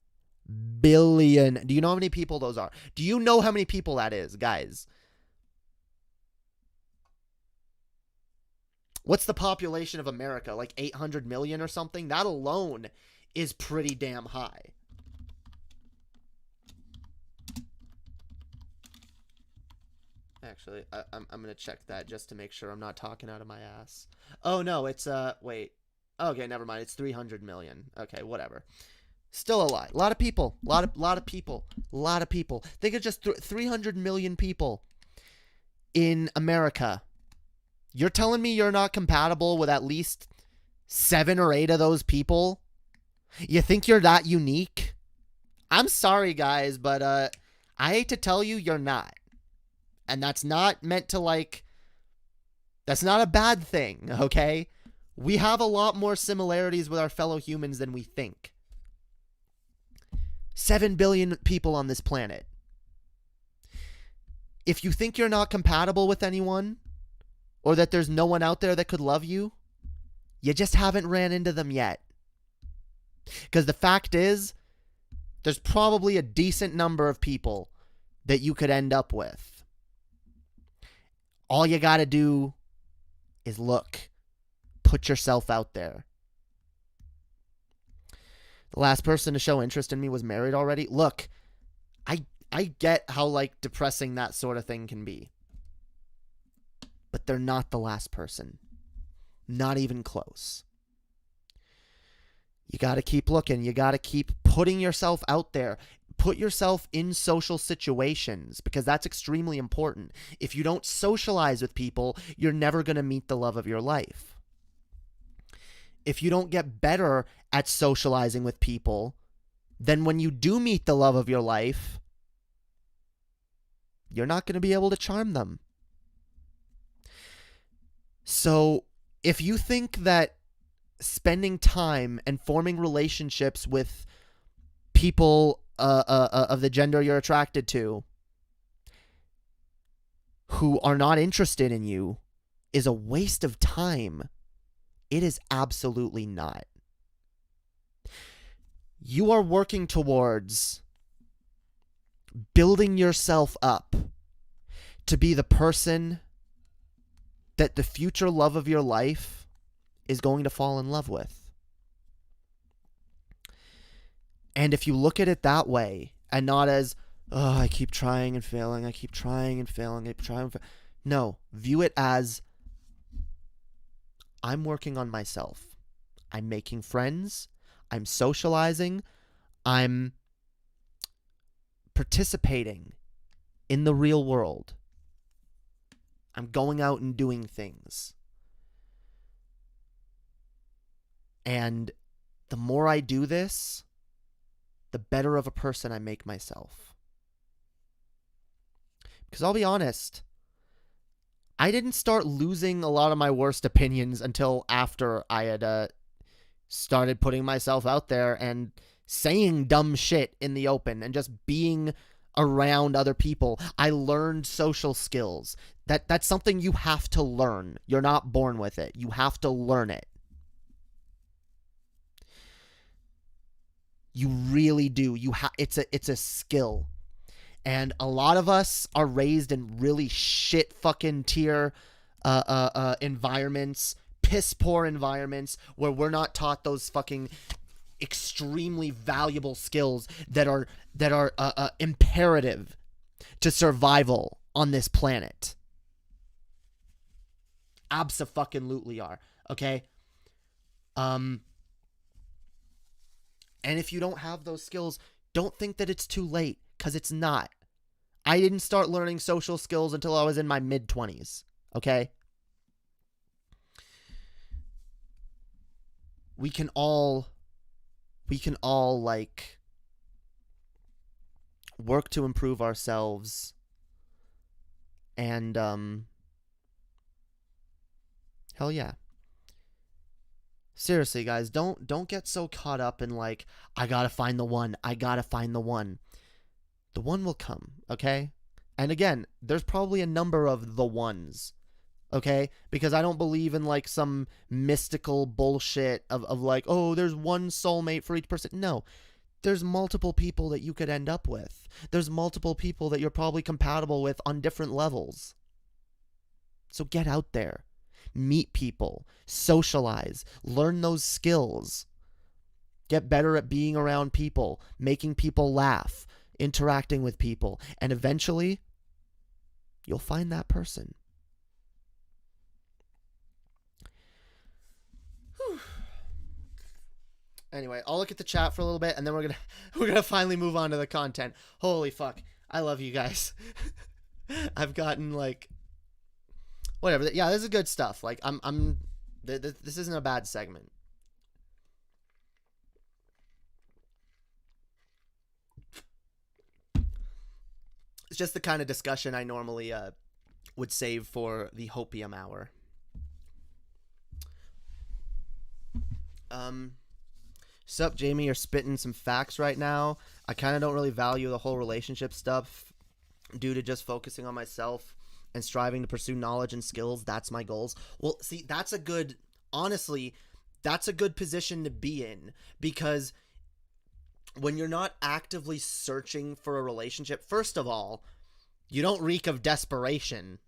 Billion. Do you know how many people those are? Do you know how many people that is, guys? What's the population of America? Like 800 million or something? That alone is pretty damn high. Actually, I'm going to check that just to make sure I'm not talking out of my ass. Oh, no, it's, wait. Okay, never mind. It's 300 million. Okay, whatever. Still a lot. A lot of people. A lot of people. A lot of people. Think of just 300 million people in America. You're telling me you're not compatible with at least 7 or 8 of those people? You think you're that unique? I'm sorry, guys, but, I hate to tell you, you're not. And that's not meant to, like, that's not a bad thing, okay? We have a lot more similarities with our fellow humans than we think. 7 billion people on this planet. If you think you're not compatible with anyone, or that there's no one out there that could love you, you just haven't ran into them yet. Because the fact is, there's probably a decent number of people that you could end up with. All you gotta do is look. Put yourself out there. The last person to show interest in me was married already. Look, I get how, like, depressing that sort of thing can be. But they're not the last person. Not even close. You got to keep looking. You got to keep putting yourself out there. Put yourself in social situations, because that's extremely important. If you don't socialize with people, you're never going to meet the love of your life. If you don't get better at socializing with people, then when you do meet the love of your life, you're not going to be able to charm them. So if you think that spending time and forming relationships with people of the gender you're attracted to who are not interested in you is a waste of time, it is absolutely not. You are working towards building yourself up to be the person that the future love of your life is going to fall in love with. And if you look at it that way, and not as, oh, I keep trying and failing, I keep trying and failing, I keep trying and failing. No, view it as, I'm working on myself. I'm making friends. I'm socializing. I'm participating in the real world. I'm going out and doing things. And the more I do this, the better of a person I make myself. Because I'll be honest, I didn't start losing a lot of my worst opinions until after I had started putting myself out there and saying dumb shit in the open and just being around other people. I learned social skills. That's something you have to learn. You're not born with it. You have to learn it. You really do. It's a skill. And a lot of us are raised in really shit fucking tier environments, piss poor environments, where we're not taught those fucking extremely valuable skills that are imperative to survival on this planet. Abso-fucking-lutely are. Okay? And if you don't have those skills, don't think that it's too late, because it's not. I didn't start learning social skills until I was in my mid-20s, okay? We can all like work to improve ourselves, and hell yeah. Seriously, guys, don't get so caught up in like, I gotta find the one. The one will come, okay? And again, there's probably a number of the ones, okay? Because I don't believe in like some mystical bullshit of like, oh, there's one soulmate for each person. No, there's multiple people that you could end up with. There's multiple people that you're probably compatible with on different levels. So get out there. Meet people, socialize, learn those skills, get better at being around people, making people laugh, interacting with people, and eventually you'll find that person. Whew. Anyway, I'll look at the chat for a little bit, and then we're gonna finally move on to the content. Holy fuck, I love you guys. I've gotten like, whatever. Yeah, this is good stuff. Like, this isn't a bad segment. It's just the kind of discussion I normally would save for the hopium hour. Sup, Jamie? You're spitting some facts right now. I kind of don't really value the whole relationship stuff due to just focusing on myself and striving to pursue knowledge and skills. That's my goals. Well, see, honestly, that's a good position to be in, because when you're not actively searching for a relationship, first of all, you don't reek of desperation.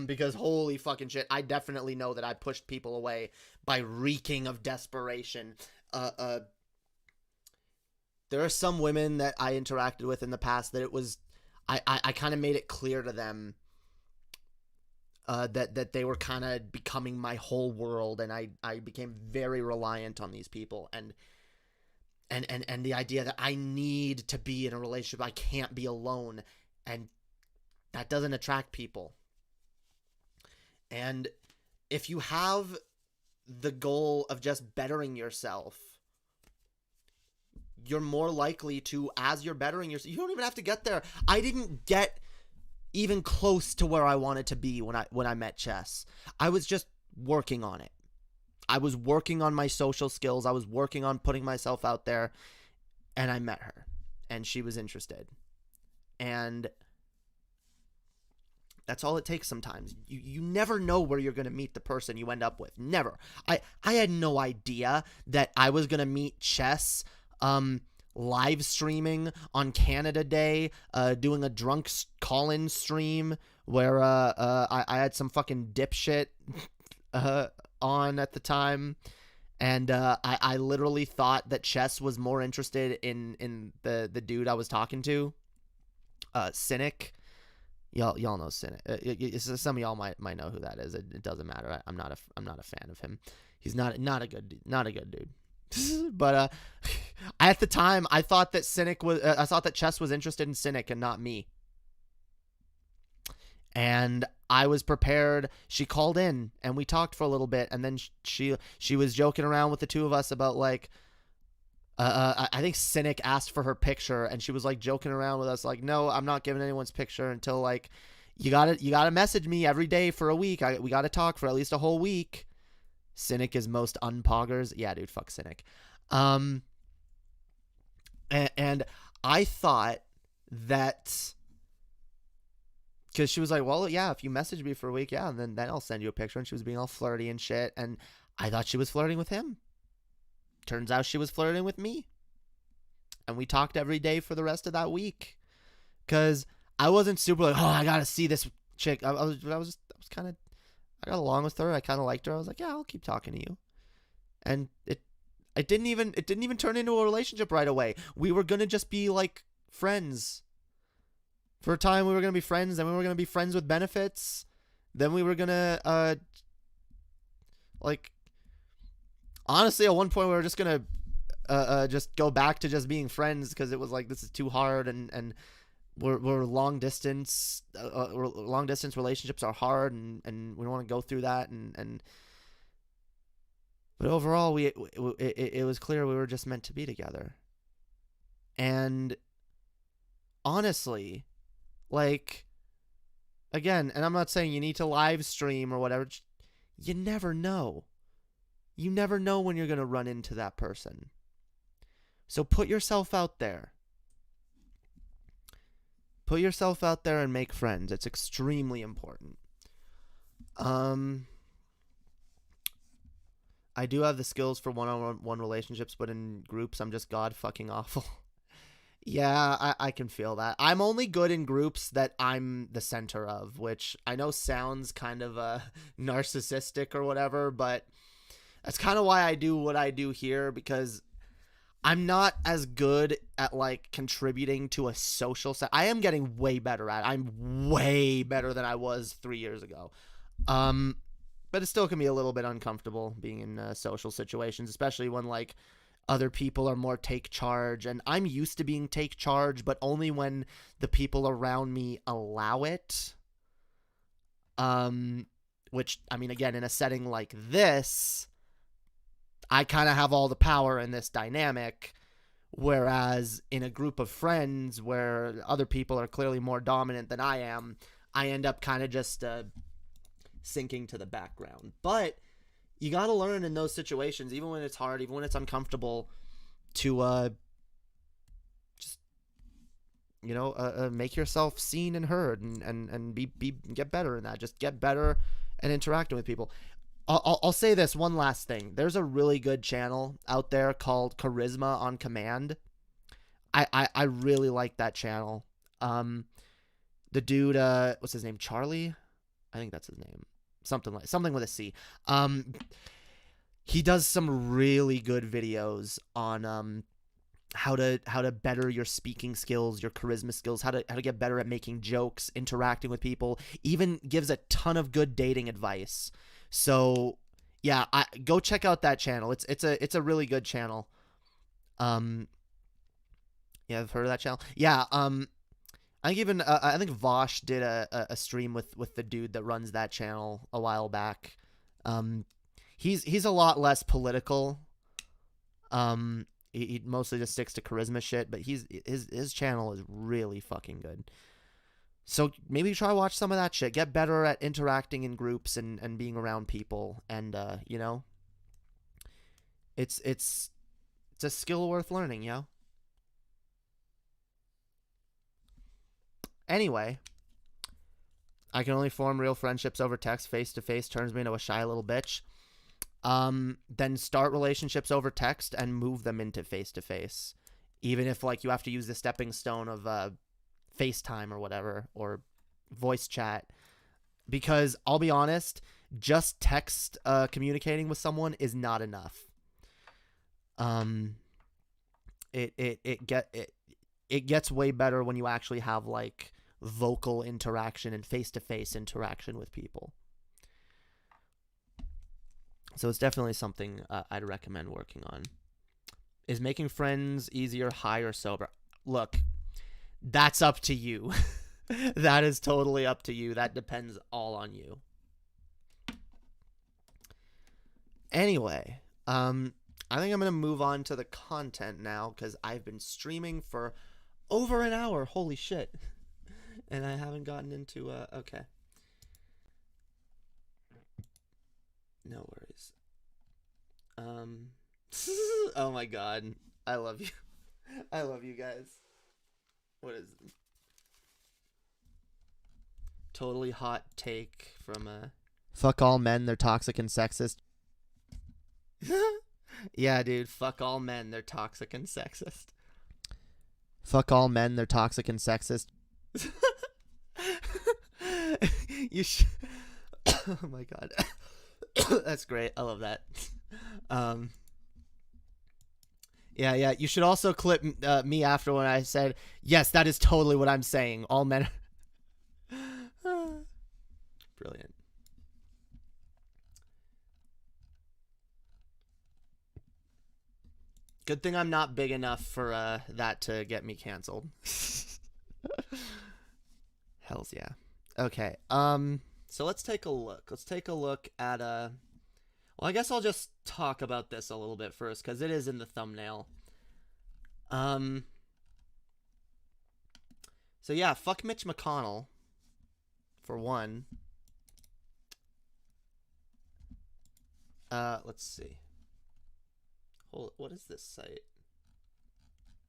Because holy fucking shit, I definitely know that I pushed people away by reeking of desperation. There are some women that I interacted with in the past that it was, I kind of made it clear to them that they were kind of becoming my whole world, and I became very reliant on these people, and the idea that I need to be in a relationship, I can't be alone, and that doesn't attract people. And if you have the goal of just bettering yourself, you're more likely to, as you're bettering yourself, you don't even have to get there. I didn't get even close to where I wanted to be when I met Chess. I was just working on it. I was working on my social skills. I was working on putting myself out there, and I met her, and she was interested. And that's all it takes sometimes. You never know where you're going to meet the person you end up with. Never. I had no idea that I was going to meet Chess live streaming on Canada Day, doing a drunk call-in stream where I had some fucking dipshit on at the time, and I literally thought that Chess was more interested in the dude I was talking to, Cynic. Y'all know Cynic. Some of y'all might know who that is. It doesn't matter. I'm not a fan of him. He's not a good dude. But at the time, I thought that I thought that Chess was interested in Cynic and not me. And I was prepared. She called in and we talked for a little bit, and then she was joking around with the two of us about like, I think Cynic asked for her picture, and she was like joking around with us like, no, I'm not giving anyone's picture until like, you gotta message me every day for a week. We gotta talk for at least a whole week. Cynic is most unpoggers. Yeah, dude, fuck Cynic. And I thought that, because she was like, well, yeah, if you message me for a week, yeah, and then I'll send you a picture. And she was being all flirty and shit, and I thought she was flirting with him. Turns out she was flirting with me. And we talked every day for the rest of that week, because I wasn't super like, oh, I gotta see this chick. I was kind of, I got along with her. I kind of liked her. I was like, yeah, I'll keep talking to you. And it didn't even turn into a relationship right away. We were gonna just be like friends. For a time, we were gonna be friends. Then we were gonna be friends with benefits. Then we were gonna like, honestly, at one point we were just gonna just go back to just being friends, because it was like, this is too hard, and we're long distance relationships are hard, and we don't want to go through that, but overall it was clear we were just meant to be together. And honestly, like, again, and I'm not saying you need to live stream or whatever, you never know. You never know when you're going to run into that person. So put yourself out there. Put yourself out there and make friends. It's extremely important. I do have the skills for one-on-one relationships, but in groups, I'm just god fucking awful. Yeah, I can feel that. I'm only good in groups that I'm the center of, which I know sounds kind of narcissistic or whatever, but that's kind of why I do what I do here, because I'm not as good at like contributing to a social set. I am getting way better at it. I'm way better than I was 3 years ago. But it still can be a little bit uncomfortable being in social situations, especially when like other people are more take charge, and I'm used to being take charge, but only when the people around me allow it. Which, I mean, again, in a setting like this, I kind of have all the power in this dynamic, whereas in a group of friends where other people are clearly more dominant than I am, I end up kind of just sinking to the background. But you got to learn in those situations, even when it's hard, even when it's uncomfortable, to just, you know, make yourself seen and heard, and get better in that. Just get better and interacting with people. I'll say this one last thing. There's a really good channel out there called Charisma on Command. I really like that channel. The dude, what's his name? Charlie? I think that's his name. Something with a C. He does some really good videos on how to better your speaking skills, your charisma skills, how to get better at making jokes, interacting with people. Even gives a ton of good dating advice. So yeah, go check out that channel. It's a really good channel. Yeah, I've heard of that channel. Yeah, I think Vosh did a stream with the dude that runs that channel a while back. He's a lot less political. He mostly just sticks to charisma shit, but his channel is really fucking good. So maybe try watch some of that shit. Get better at interacting in groups and being around people, and you know, it's a skill worth learning, yo. Anyway, I can only form real friendships over text. Face to face turns me into a shy little bitch. Then start relationships over text and move them into face to face, even if like you have to use the stepping stone of FaceTime or whatever, or voice chat. Because I'll be honest, just text communicating with someone is not enough. It gets way better when you actually have like vocal interaction and face-to-face interaction with people. So it's definitely something I'd recommend working on. Is making friends easier high or sober? Look, that's up to you. That is totally up to you. That depends all on you. Anyway, I think I'm going to move on to the content now because I've been streaming for over an hour. Holy shit. And I haven't gotten into, okay. No worries. Oh my god. I love you. I love you guys. What is it? Totally hot take from, fuck all men, they're toxic and sexist. Yeah, dude, fuck all men, they're toxic and sexist. Fuck all men, they're toxic and sexist. You oh my god. That's great. I love that. Yeah. You should also clip me after when I said, yes, that is totally what I'm saying. All men. Brilliant. Good thing I'm not big enough for that to get me canceled. Hells yeah. Okay. So let's take a look. Let's take a look at well, I guess I'll just talk about this a little bit first because it is in the thumbnail. So yeah, fuck Mitch McConnell for one. Let's see. Hold, what is this site?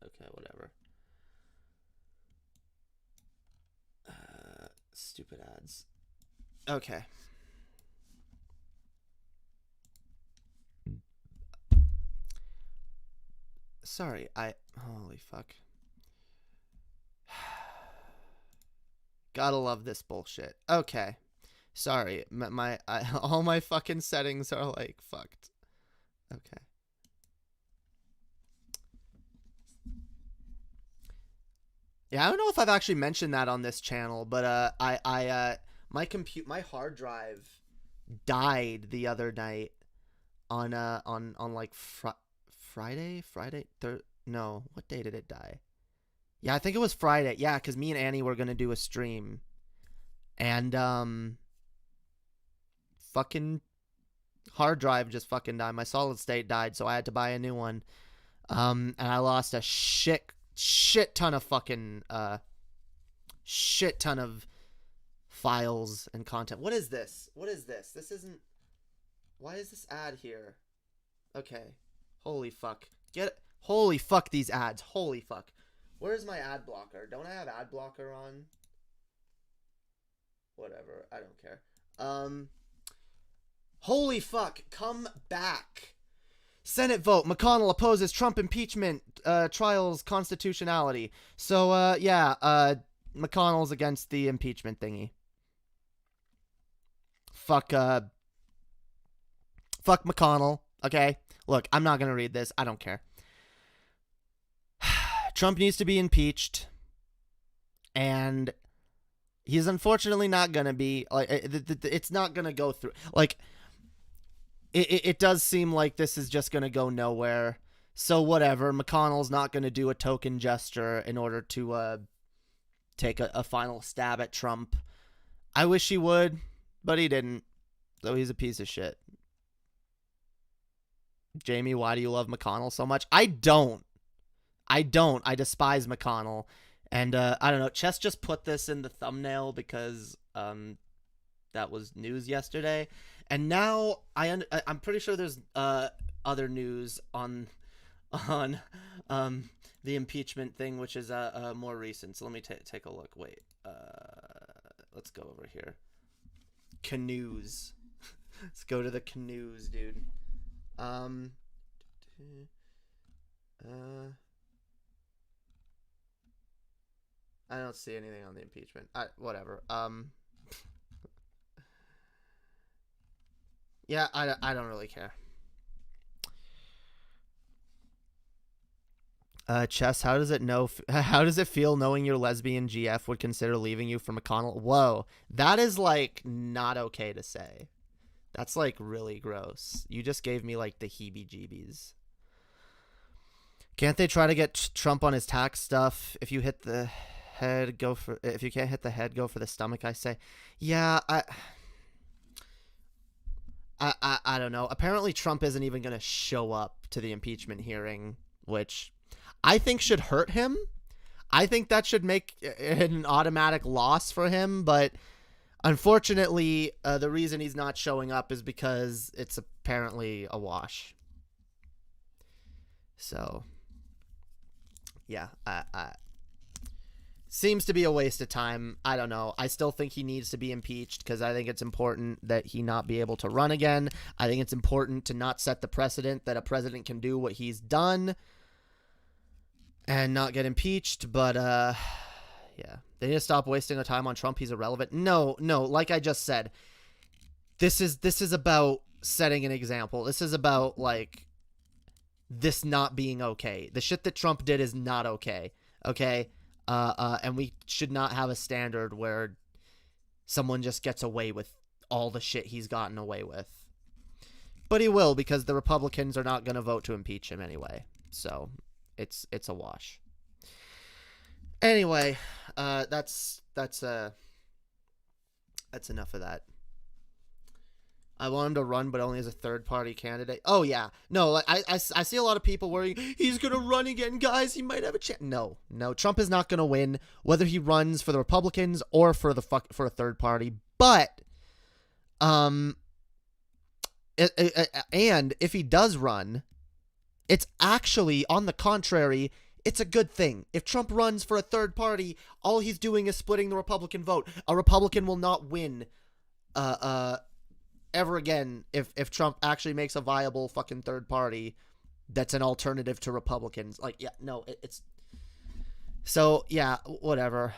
Okay, whatever. Stupid ads. Okay. Sorry, holy fuck. Gotta love this bullshit. Okay. Sorry, all my fucking settings are like fucked. Okay. Yeah, I don't know if I've actually mentioned that on this channel, but my hard drive died the other night on like Friday. No, what day did it die? Yeah, I think it was Friday. Yeah, because me and Annie were gonna do a stream, and fucking hard drive just fucking died. My solid state died, so I had to buy a new one. And I lost a shit ton of fucking shit ton of files and content. What is this? What is this? This isn't. Why is this ad here? Okay. Holy fuck. Holy fuck these ads. Holy fuck. Where's my ad blocker? Don't I have ad blocker on? Whatever. I don't care. Holy fuck. Come back. Senate vote. McConnell opposes Trump impeachment trials constitutionality. So, yeah, McConnell's against the impeachment thingy. Fuck McConnell. Okay? Look, I'm not gonna read this. I don't care. Trump needs to be impeached, and he's unfortunately not gonna be. Like, it's not gonna go through. Like, it does seem like this is just gonna go nowhere. So whatever. McConnell's not gonna do a token gesture in order to take a final stab at Trump. I wish he would, but he didn't. So he's a piece of shit. Jamie, why do you love McConnell so much? I don't. I despise McConnell. And I don't know. Chess just put this in the thumbnail because that was news yesterday. And now I'm pretty sure there's other news on the impeachment thing, which is more recent. So let me take a look. Wait. Let's go over here. Canoes. Let's go to the canoes, dude. I don't see anything on the impeachment. Whatever. Yeah, I don't really care. Chess, how does it feel knowing your lesbian GF would consider leaving you for McConnell? Whoa, that is like not okay to say. That's like really gross. You just gave me like the heebie-jeebies. Can't they try to get Trump on his tax stuff? If you hit the head, if you can't hit the head, go for the stomach, I say. Yeah, I don't know. Apparently Trump isn't even going to show up to the impeachment hearing, which I think should hurt him. I think that should make it an automatic loss for him, but unfortunately, the reason he's not showing up is because it's apparently a wash. So, yeah, seems to be a waste of time. I don't know. I still think he needs to be impeached because I think it's important that he not be able to run again. I think it's important to not set the precedent that a president can do what he's done and not get impeached. But, yeah. They need to stop wasting their time on Trump. He's irrelevant. No. Like I just said, this is about setting an example. This is about, like, this not being okay. The shit that Trump did is not okay. Okay? And we should not have a standard where someone just gets away with all the shit he's gotten away with. But he will, because the Republicans are not going to vote to impeach him anyway. So it's a wash. Anyway, that's enough of that. I want him to run, but only as a third-party candidate. Oh, yeah. No, like, I see a lot of people worrying, he's going to run again, guys. He might have a chance. No. Trump is not going to win, whether he runs for the Republicans or for a third party. But, and if he does run, it's actually, on the contrary, it's a good thing. If Trump runs for a third party, all he's doing is splitting the Republican vote. A Republican will not win, ever again if Trump actually makes a viable fucking third party that's an alternative to Republicans. Like, yeah, no, it's so, yeah, whatever.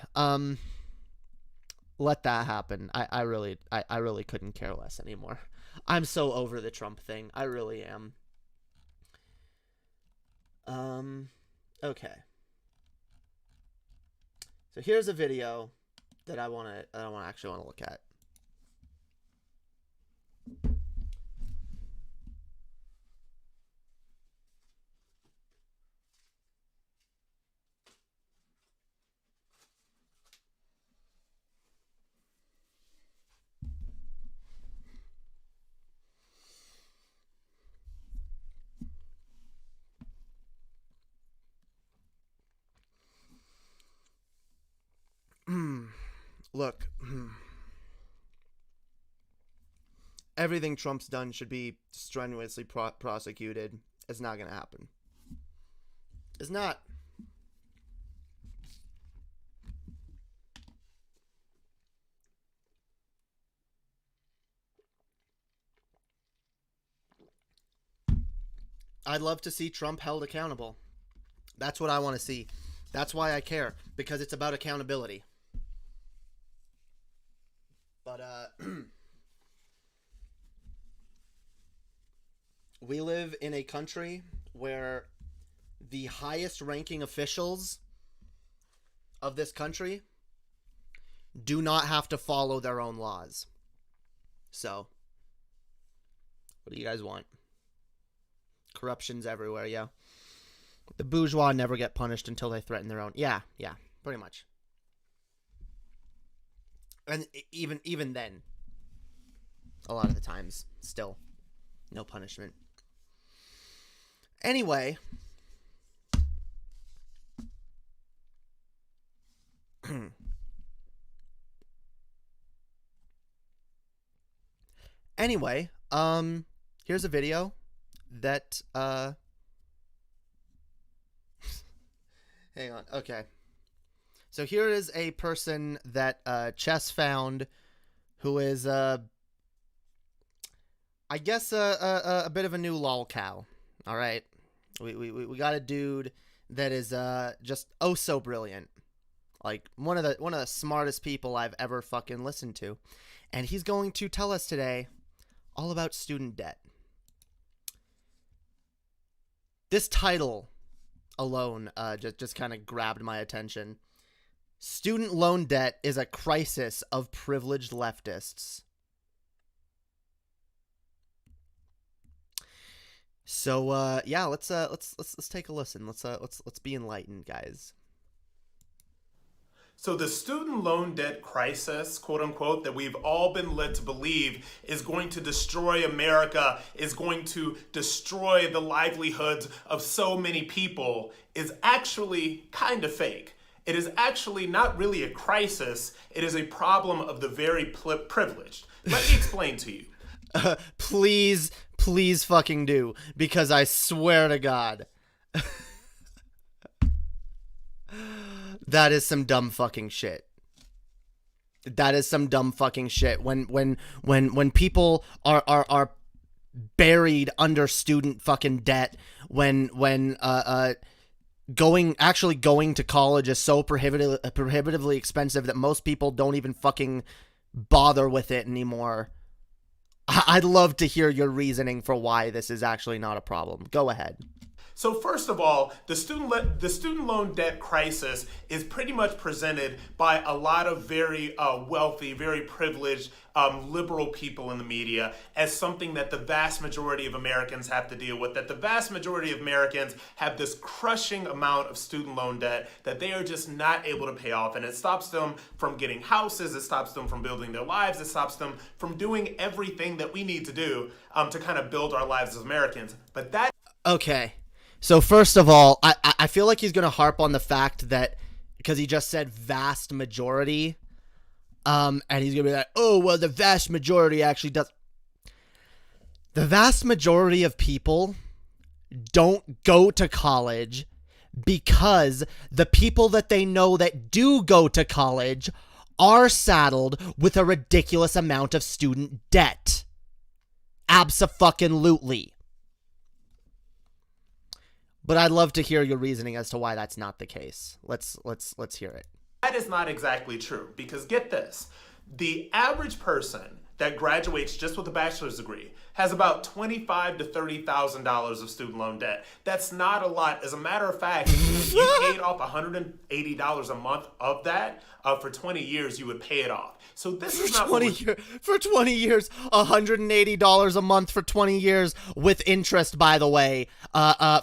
Let that happen. I really couldn't care less anymore. I'm so over the Trump thing. I really am. Okay. So here's a video that I actually want to look at. Look, everything Trump's done should be strenuously prosecuted. It's not going to happen. It's not. I'd love to see Trump held accountable. That's what I want to see. That's why I care, because it's about accountability. But, we live in a country where the highest ranking officials of this country do not have to follow their own laws. So, what do you guys want? Corruption's everywhere, yeah. The bourgeois never get punished until they threaten their own. Yeah, pretty much. And even then, a lot of the times, still, no punishment. Anyway. Here's a video that, hang on, okay. So here is a person that, Chess found, who is, I guess, a bit of a new lol cow, alright? We got a dude that is, just oh so brilliant. Like, one of the smartest people I've ever fucking listened to. And he's going to tell us today all about student debt. This title alone just kind of grabbed my attention. Student loan debt is a crisis of privileged leftists. So yeah, let's take a listen. Let's be enlightened, guys. So the student loan debt crisis, quote unquote, that we've all been led to believe is going to destroy America, is going to destroy the livelihoods of so many people, is actually kind of fake. It is actually not really a crisis. It is a problem of the very privileged. Let me explain to you. Please fucking do, because I swear to God. That is some dumb fucking shit. That is some dumb fucking shit. When people are buried under student fucking debt, when going to college is so prohibitively expensive that most people don't even fucking bother with it anymore. I'd love to hear your reasoning for why this is actually not a problem. Go ahead. So first of all, the student loan debt crisis is pretty much presented by a lot of very wealthy, very privileged, liberal people in the media as something that the vast majority of Americans have to deal with, that the vast majority of Americans have this crushing amount of student loan debt that they are just not able to pay off. And it stops them from getting houses, it stops them from building their lives, it stops them from doing everything that we need to do to kind of build our lives as Americans. But that... Okay. So first of all, I feel like he's going to harp on the fact that, because he just said vast majority, and he's going to be like, oh, well, the vast majority actually does. The vast majority of people don't go to college because the people that they know that do go to college are saddled with a ridiculous amount of student debt. Abso-fucking-lutely. But I'd love to hear your reasoning as to why that's not the case. Let's hear it. That is not exactly true, because get this, the average person that graduates just with a bachelor's degree has about $25,000 to $30,000 of student loan debt. That's not a lot. As a matter of fact, if you paid off $180 a month of that, for 20 years, you would pay it off. So this is not for 20 years, $180 a month for 20 years with interest, by the way.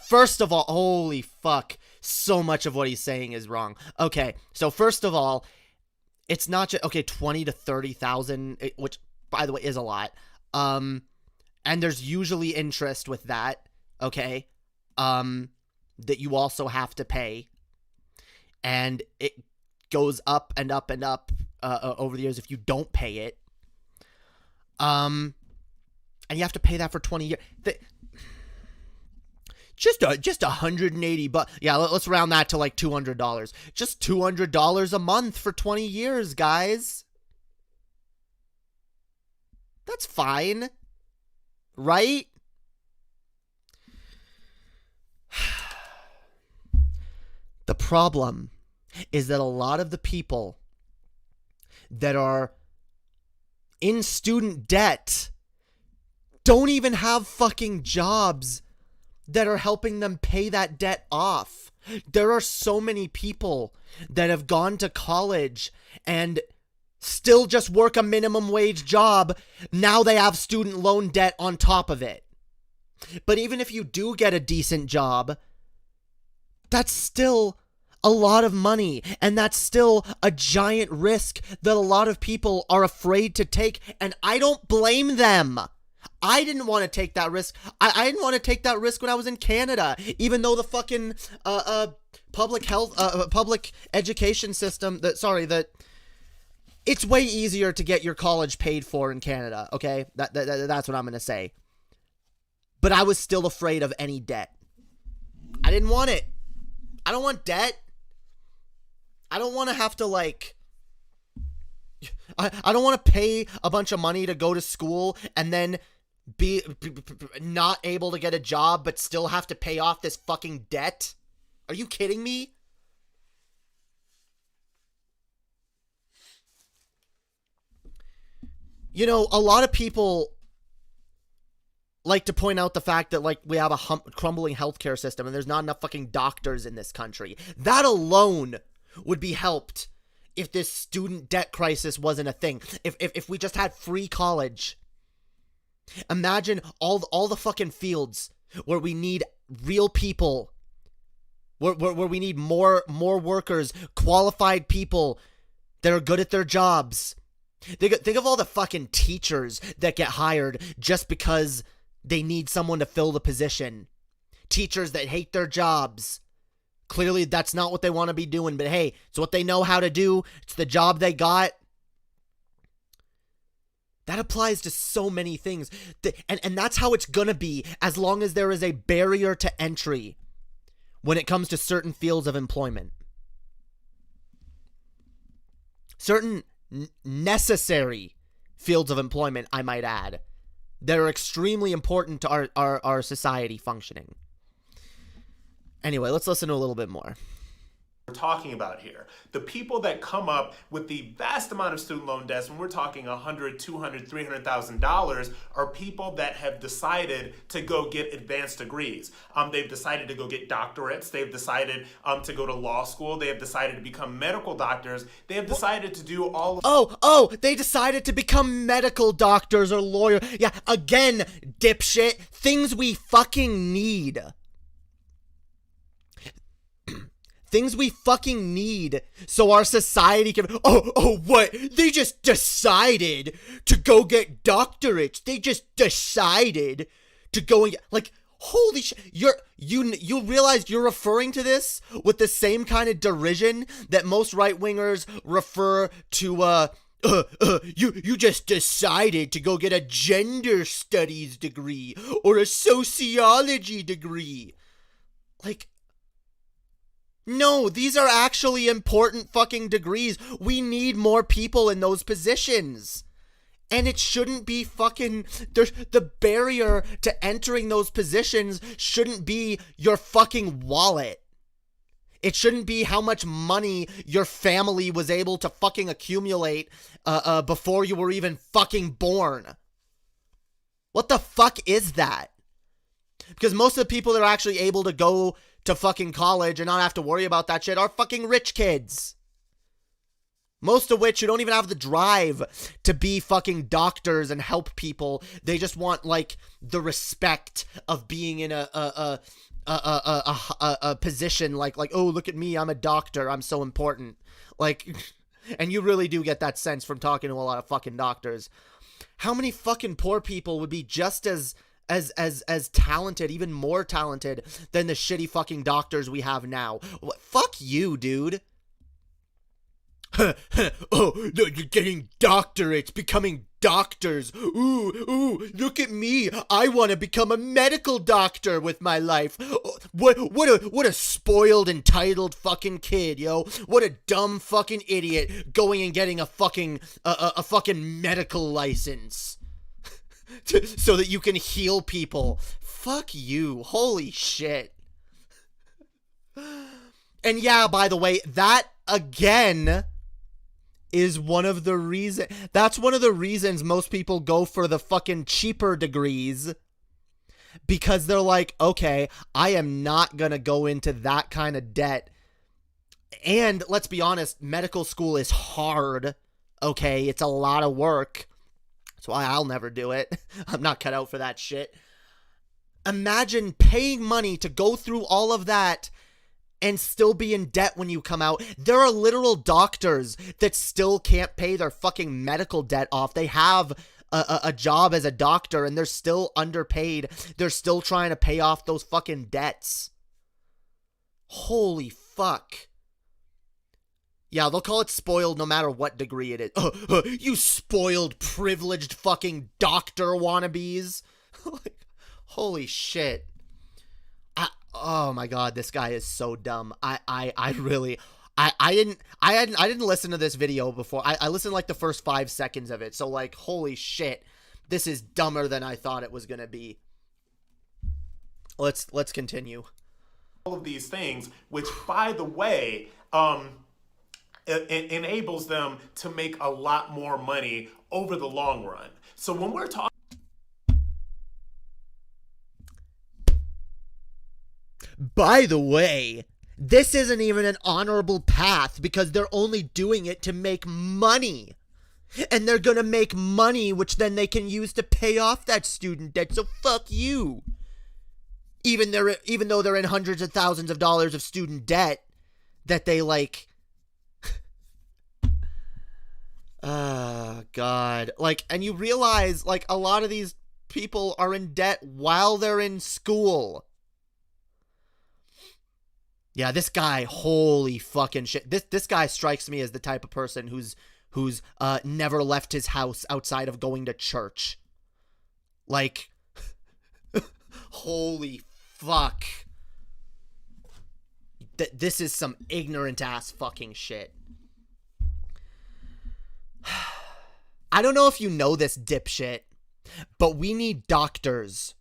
First of all, holy fuck, so much of what he's saying is wrong. Okay, so first of all, it's not just, okay, 20 to 30,000, which, by the way, is a lot. And there's usually interest with that, okay, that you also have to pay. And it goes up and up and up over the years if you don't pay it. And you have to pay that for 20 years. Just $180. Yeah, let's round that to like $200. Just $200 a month for 20 years, guys. That's fine. Right? The problem is that a lot of the people that are in student debt don't even have fucking jobs that are helping them pay that debt off. There are so many people that have gone to college and still just work a minimum wage job. Now they have student loan debt on top of it. But even if you do get a decent job, that's still a lot of money, and that's still a giant risk that a lot of people are afraid to take, and I don't blame them. I didn't want to take that risk. I didn't want to take that risk when I was in Canada, even though the fucking public education system, that it's way easier to get your college paid for in Canada, okay? That's what I'm going to say. But I was still afraid of any debt. I didn't want it. I don't want debt. I don't want to have to, like... I don't want to pay a bunch of money to go to school and then be not able to get a job but still have to pay off this fucking debt. Are you kidding me? You know, a lot of people like to point out the fact that, like, we have a crumbling healthcare system and there's not enough fucking doctors in this country. That alone would be helped if this student debt crisis wasn't a thing. If we just had free college. Imagine all the fucking fields where we need real people, where we need more workers, qualified people that are good at their jobs. Think of all the fucking teachers that get hired just because they need someone to fill the position. Teachers that hate their jobs. Clearly, that's not what they want to be doing, but hey, it's what they know how to do. It's the job they got. That applies to so many things. And that's how it's gonna be as long as there is a barrier to entry when it comes to certain fields of employment. Certain necessary fields of employment, I might add, that are extremely important to our society functioning. Anyway, let's listen to a little bit more. We're talking about here. The people that come up with the vast amount of student loan debts, when we're talking $100,000, $200,000, $300,000, are people that have decided to go get advanced degrees. They've decided to go get doctorates. They've decided to go to law school. They have decided to become medical doctors. They have decided to do all of... They decided to become medical doctors or lawyers. Yeah, again, dipshit. Things we fucking need. Things we fucking need so our society can... What? They just decided to go get doctorates. They just decided to go and get... Like, holy shit. You realize you're referring to this with the same kind of derision that most right-wingers refer to, you just decided to go get a gender studies degree or a sociology degree. Like... No, these are actually important fucking degrees. We need more people in those positions. And it shouldn't be fucking... The barrier to entering those positions shouldn't be your fucking wallet. It shouldn't be how much money your family was able to fucking accumulate before you were even fucking born. What the fuck is that? Because most of the people that are actually able to go to fucking college and not have to worry about that shit are fucking rich kids. Most of which who don't even have the drive to be fucking doctors and help people. They just want, like, the respect of being in a position like, oh, look at me, I'm a doctor, I'm so important. Like, and you really do get that sense from talking to a lot of fucking doctors. How many fucking poor people would be just as talented, even more talented than the shitty fucking doctors we have now? Fuck you, dude. Oh, you're getting doctorates, becoming doctors. Ooh, look at me. I want to become a medical doctor with my life. What a spoiled, entitled fucking kid, yo. What a dumb fucking idiot going and getting a fucking medical license. So that you can heal people. Fuck you. Holy shit. And yeah, by the way, that again is one of the reasons. That's one of the reasons most people go for the fucking cheaper degrees. because they're like, okay, I am not going to go into that kind of debt. And let's be honest, medical school is hard. Okay, it's a lot of work. That's why I'll never do it. I'm not cut out for that shit. Imagine paying money to go through all of that and still be in debt when you come out. There are literal doctors that still can't pay their fucking medical debt off. They have a job as a doctor and they're still underpaid. They're still trying to pay off those fucking debts. Holy fuck. Yeah, they'll call it spoiled no matter what degree it is. You spoiled, privileged fucking doctor wannabes. Like, holy shit. Oh my god, this guy is so dumb. I didn't listen to this video before. I listened like the first 5 seconds of it. So like, holy shit. This is dumber than I thought it was going to be. Let's continue. All of these things, which by the way, it enables them to make a lot more money over the long run. So when we're talking, by the way, this isn't even an honorable path because they're only doing it to make money. And they're gonna make money, which then they can use to pay off that student debt. So fuck you. Even though they're in hundreds of thousands of dollars of student debt that they like. God. Like, and you realize like a lot of these people are in debt while they're in school. Yeah, this guy, holy fucking shit. This guy strikes me as the type of person who's never left his house outside of going to church. Like, holy fuck. This is some ignorant ass fucking shit. I don't know if you know this, dipshit, but we need doctors.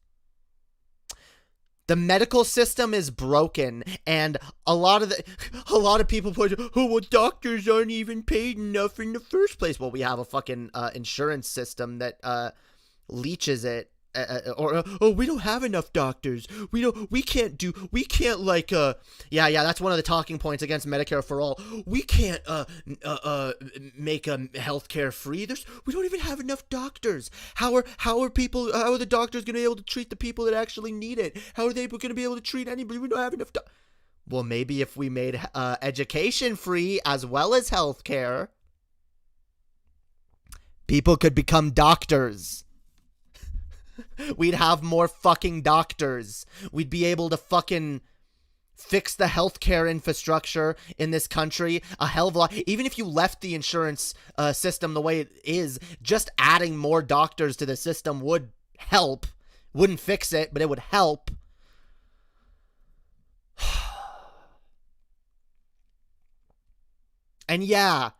The medical system is broken, and a lot of people point to, oh, well, doctors aren't even paid enough in the first place. Well, we have a fucking insurance system that leeches it, or we don't have enough doctors. We can't like that's one of the talking points against Medicare for all. We can't make healthcare free. We don't even have enough doctors. How are the doctors going to be able to treat the people that actually need it? How are they going to be able to treat anybody? We don't have enough Well, maybe if we made education free as well as healthcare, people could become doctors. We'd have more fucking doctors. We'd be able to fucking fix the healthcare infrastructure in this country a hell of a lot. Even if you left the insurance system the way it is, just adding more doctors to the system would help. Wouldn't fix it, but it would help. And yeah,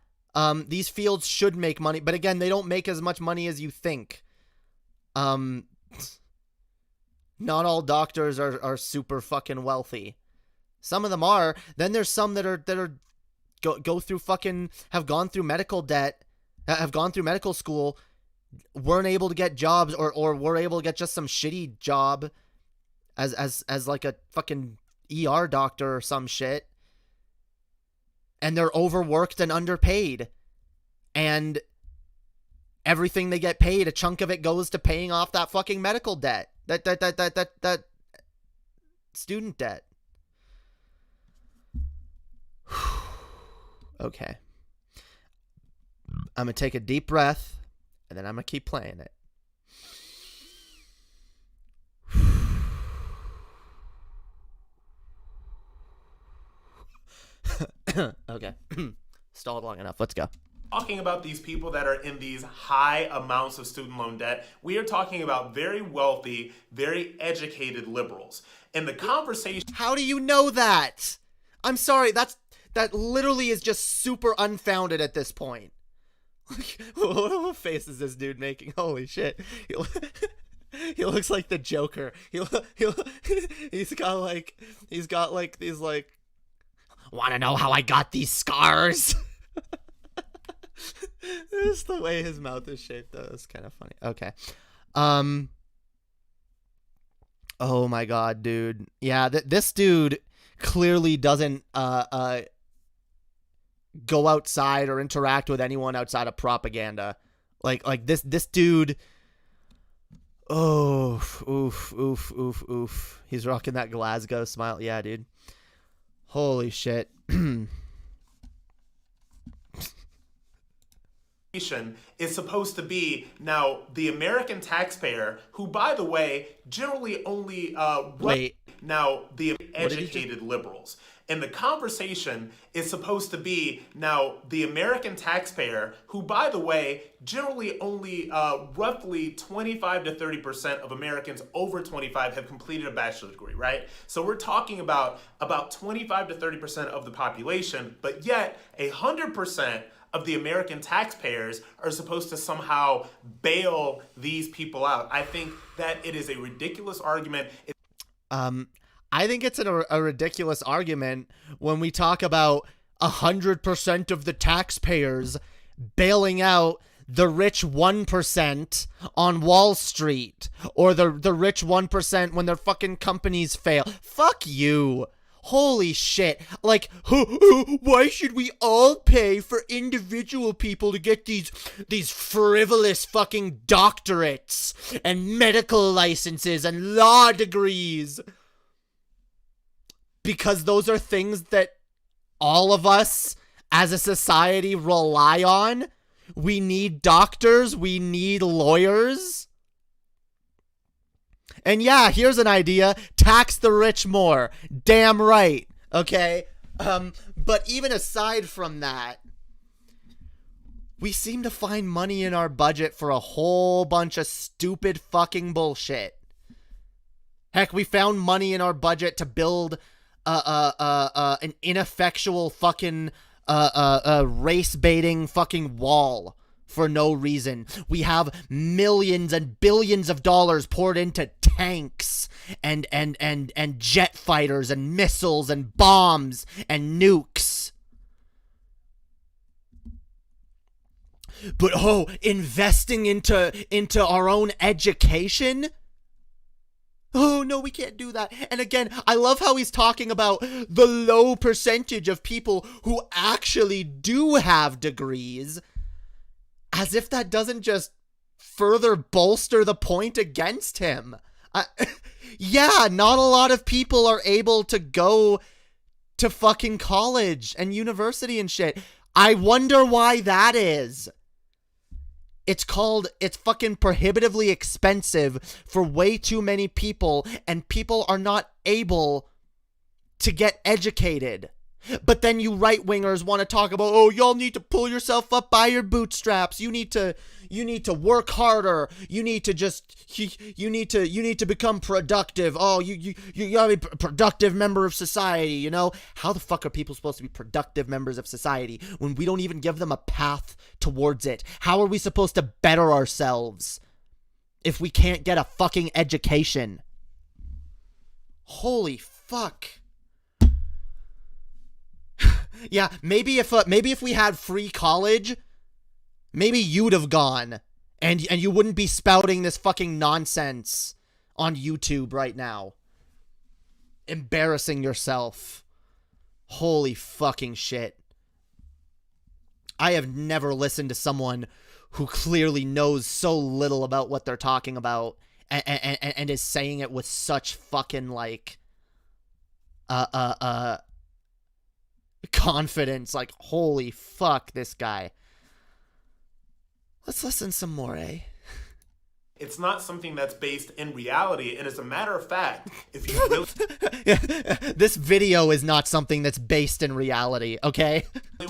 these fields should make money, but again, they don't make as much money as you think. Not all doctors are super fucking wealthy. Some of them are. Then there's some that are go through fucking, have gone through medical debt, have gone through medical school, weren't able to get jobs, or were able to get just some shitty job as like a fucking ER doctor or some shit. And they're overworked and underpaid. And everything they get paid, a chunk of it goes to paying off that fucking medical debt. That student debt. Okay. I'm going to take a deep breath, and then I'm going to keep playing it. Okay. Stalled long enough. Let's go. Talking about these people that are in these high amounts of student loan debt, we are talking about very wealthy, very educated liberals. And the conversation... How do you know that? I'm sorry, that literally is just super unfounded at this point. Like, what face is this dude making? Holy shit. He looks like the Joker. He's got like these like, wanna know how I got these scars? Just the way his mouth is shaped, though, is kind of funny. Okay. Oh my god, dude. Yeah, this dude clearly doesn't go outside or interact with anyone outside of propaganda. Like this dude. Oh, oof. He's rocking that Glasgow smile. Yeah, dude. Holy shit. Is supposed to be now the American taxpayer, who, by the way, generally only Wait. now the educated liberals. And the conversation is supposed to be now the American taxpayer, who, by the way, generally only roughly 25 to 30% of Americans over 25 have completed a bachelor's degree, right? So we're talking about 25 to 30% of the population, but yet 100% of the American taxpayers are supposed to somehow bail these people out. I think that it is a ridiculous argument. I think it's a ridiculous argument when we talk about 100% of the taxpayers bailing out the rich 1% on Wall Street, or the rich 1% when their fucking companies fail. Fuck you. Holy shit. Like, why should we all pay for individual people to get these frivolous fucking doctorates and medical licenses and law degrees? Because those are things that all of us as a society rely on. We need doctors. We need lawyers. And yeah, here's an idea. Tax the rich more. Damn right. Okay? But even aside from that, we seem to find money in our budget for a whole bunch of stupid fucking bullshit. Heck, we found money in our budget to build an ineffectual fucking race baiting fucking wall for no reason. We have millions and billions of dollars poured into tanks and jet fighters and missiles and bombs and nukes. But investing into our own education? Oh, no, we can't do that. And again, I love how he's talking about the low percentage of people who actually do have degrees, as if that doesn't just further bolster the point against him. Yeah, not a lot of people are able to go to fucking college and university and shit. I wonder why that is. It's fucking prohibitively expensive for way too many people, and people are not able to get educated. But then you right-wingers want to talk about, oh, y'all need to pull yourself up by your bootstraps. You need to work harder. You need to become productive. Oh, you gotta be a productive member of society, you know? How the fuck are people supposed to be productive members of society when we don't even give them a path towards it? How are we supposed to better ourselves if we can't get a fucking education? Holy fuck. Yeah, maybe if we had free college, maybe you'd have gone, and you wouldn't be spouting this fucking nonsense on YouTube right now. Embarrassing yourself. Holy fucking shit. I have never listened to someone who clearly knows so little about what they're talking about and is saying it with such fucking like confidence. Like, holy fuck, this guy. Let's listen some more, eh? It's not something that's based in reality, and as a matter of fact, if you really this video is not something that's based in reality, okay?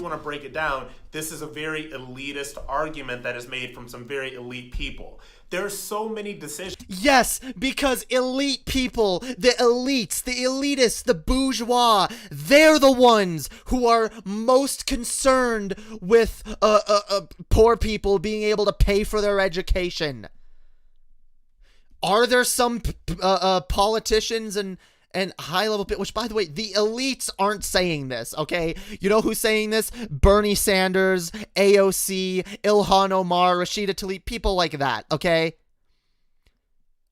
want to break it down, this is a very elitist argument that is made from some very elite people. There are so many decisions. Yes, because elite people, the elites, the elitists, the bourgeois, they're the ones who are most concerned with poor people being able to pay for their education. Are there some politicians and high-level people, which, by the way, the elites aren't saying this, okay? You know who's saying this? Bernie Sanders, AOC, Ilhan Omar, Rashida Tlaib, people like that, okay?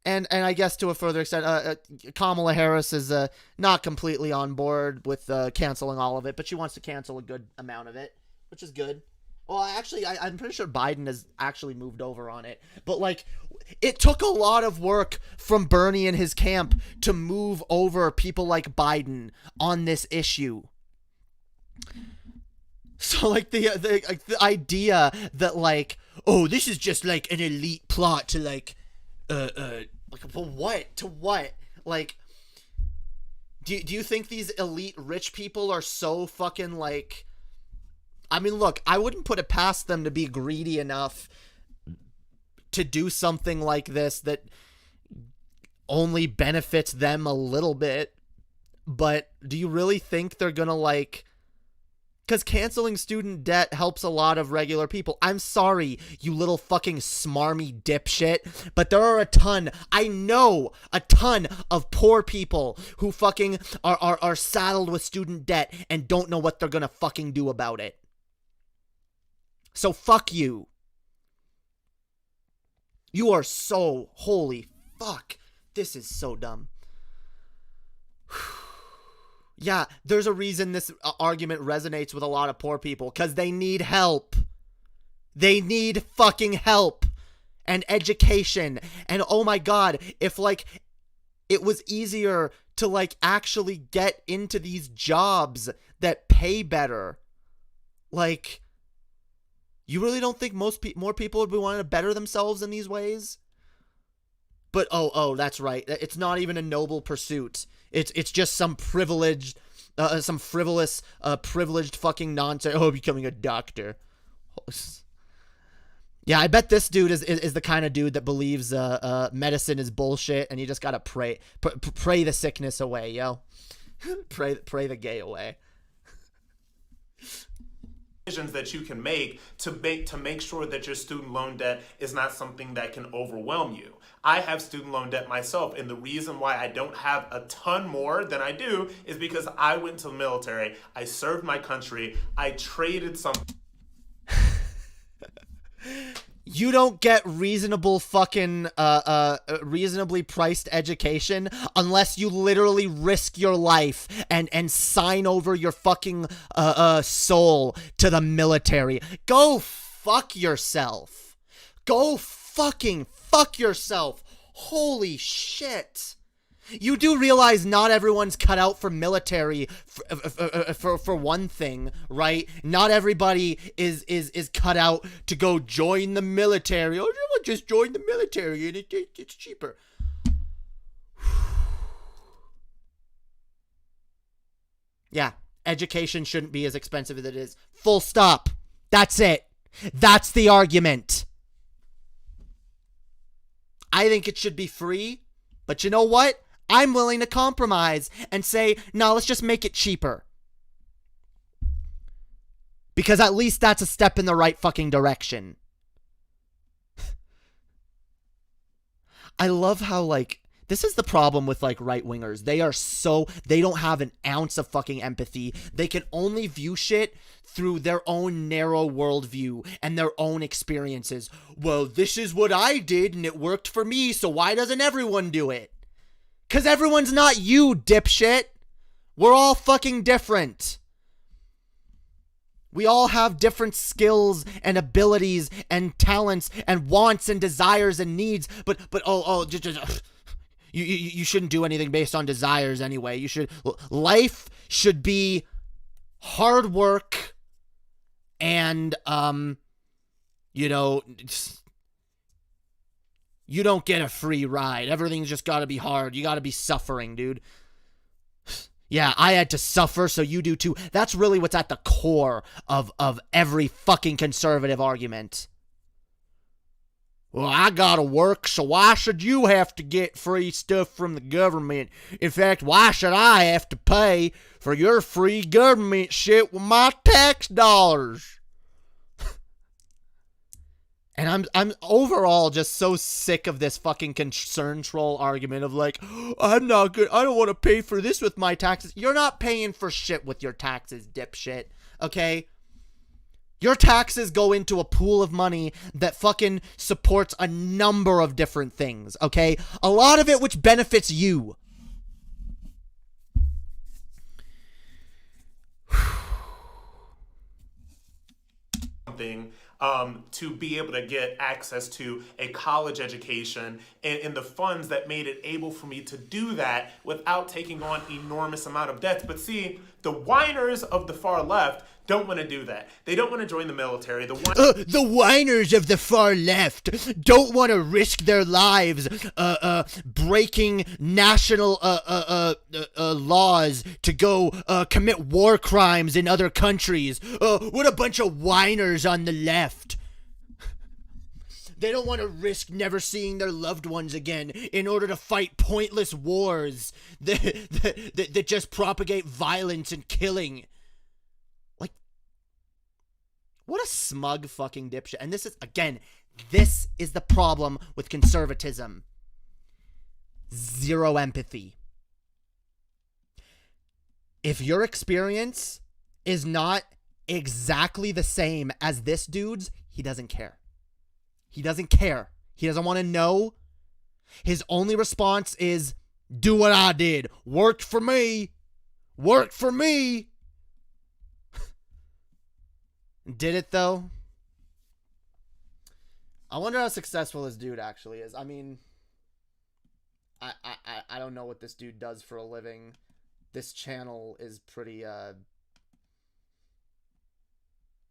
And I guess to a further extent, Kamala Harris is not completely on board with canceling all of it, but she wants to cancel a good amount of it, which is good. Well, actually, I'm pretty sure Biden has actually moved over on it. But, like, it took a lot of work from Bernie and his camp to move over people like Biden on this issue. So, like, the idea that, like, oh, this is just, like, an elite plot to, like, for what? To what? Like, do you think these elite rich people are so fucking, like... I mean, look, I wouldn't put it past them to be greedy enough to do something like this that only benefits them a little bit. But do you really think they're gonna, like... Because canceling student debt helps a lot of regular people. I'm sorry, you little fucking smarmy dipshit, but there are I know a ton of poor people who fucking are saddled with student debt and don't know what they're gonna fucking do about it. So fuck you. You are so, holy fuck. This is so dumb. Yeah, there's a reason this argument resonates with a lot of poor people, because they need help. They need fucking help and education. And oh my god, if like it was easier to like actually get into these jobs that pay better, like, you really don't think more people would be wanting to better themselves in these ways? But oh, that's right. It's not even a noble pursuit. It's just some privileged, some frivolous, privileged fucking nonsense. Oh, becoming a doctor. Yeah, I bet this dude is the kind of dude that believes medicine is bullshit, and you just gotta pray the sickness away, yo. pray the gay away. Decisions that you can make to make sure that your student loan debt is not something that can overwhelm you. I have student loan debt myself, and the reason why I don't have a ton more than I do is because I went to the military, I served my country, I traded some... You don't get reasonable fucking, reasonably priced education unless you literally risk your life and sign over your fucking, soul to the military. Go fuck yourself. Go fucking fuck yourself. Holy shit. You do realize not everyone's cut out for military for one thing, right? Not everybody is cut out to go join the military. Oh, just join the military and it's cheaper. Yeah, education shouldn't be as expensive as it is. Full stop. That's it. That's the argument. I think it should be free, but you know what? I'm willing to compromise and say, no, let's just make it cheaper. Because at least that's a step in the right fucking direction. I love how, like, this is the problem with, like, right-wingers. They don't have an ounce of fucking empathy. They can only view shit through their own narrow worldview and their own experiences. Well, this is what I did and it worked for me, so why doesn't everyone do it? Because everyone's not you, dipshit. We're all fucking different. We all have different skills and abilities and talents and wants and desires and needs. But you shouldn't do anything based on desires anyway. Life should be hard work and, you don't get a free ride. Everything's just gotta be hard. You gotta be suffering, dude. Yeah, I had to suffer, so you do too. That's really what's at the core of every fucking conservative argument. Well, I gotta work, so why should you have to get free stuff from the government? In fact, why should I have to pay for your free government shit with my tax dollars? And I'm overall just so sick of this fucking concern troll argument of like, I'm not good. I don't want to pay for this with my taxes. You're not paying for shit with your taxes, dipshit. Okay? Your taxes go into a pool of money that fucking supports a number of different things, okay? A lot of it which benefits you. To be able to get access to a college education and the funds that made it able for me to do that without taking on enormous amount of debts. But see, the whiners of the far left don't want to do that. They don't want to join the military. The whiners of the far left don't want to risk their lives breaking national laws to go commit war crimes in other countries. What a bunch of whiners on the left. They don't want to risk never seeing their loved ones again in order to fight pointless wars that just propagate violence and killing. Like, what a smug fucking dipshit. And this is the problem with conservatism. Zero empathy. If your experience is not exactly the same as this dude's, he doesn't care. He doesn't care. He doesn't want to know. His only response is, do what I did. Worked for me. Worked for me. Did it, though? I wonder how successful this dude actually is. I mean, I don't know what this dude does for a living. This channel is pretty,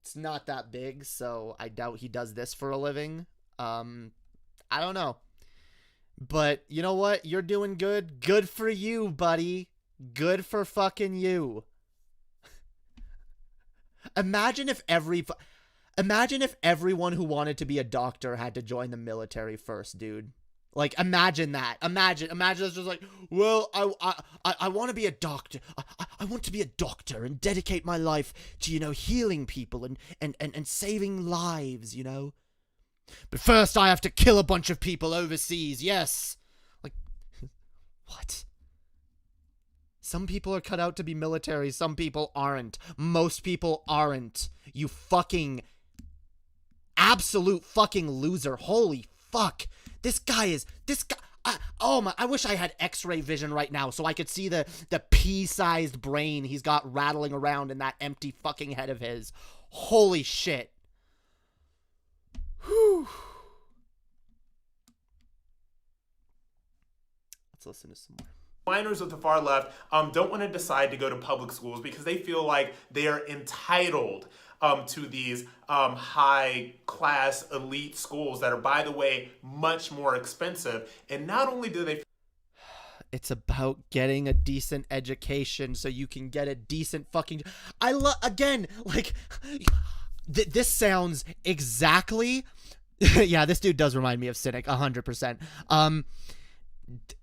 it's not that big, so I doubt he does this for a living. I don't know. But you know what? You're doing good. Good for you, buddy. Good for fucking you. Imagine if everyone who wanted to be a doctor had to join the military first, dude. Like, imagine that. Imagine it's just like, well, I want to be a doctor. I want to be a doctor and dedicate my life to, you know, healing people and saving lives, you know. But first I have to kill a bunch of people overseas, yes. Like, what? Some people are cut out to be military, some people aren't. Most people aren't. You fucking absolute fucking loser. Holy fuck. This guy, I wish I had x-ray vision right now so I could see the pea-sized brain he's got rattling around in that empty fucking head of his. Holy shit. Whew. Let's listen to some more. Whiners of the far left don't want to decide to go to public schools because they feel like they are entitled to these high-class elite schools that are, by the way, much more expensive. And not only do they... It's about getting a decent education so you can get a decent fucking... Again, like... This sounds exactly... Yeah, this dude does remind me of Cynic, 100%.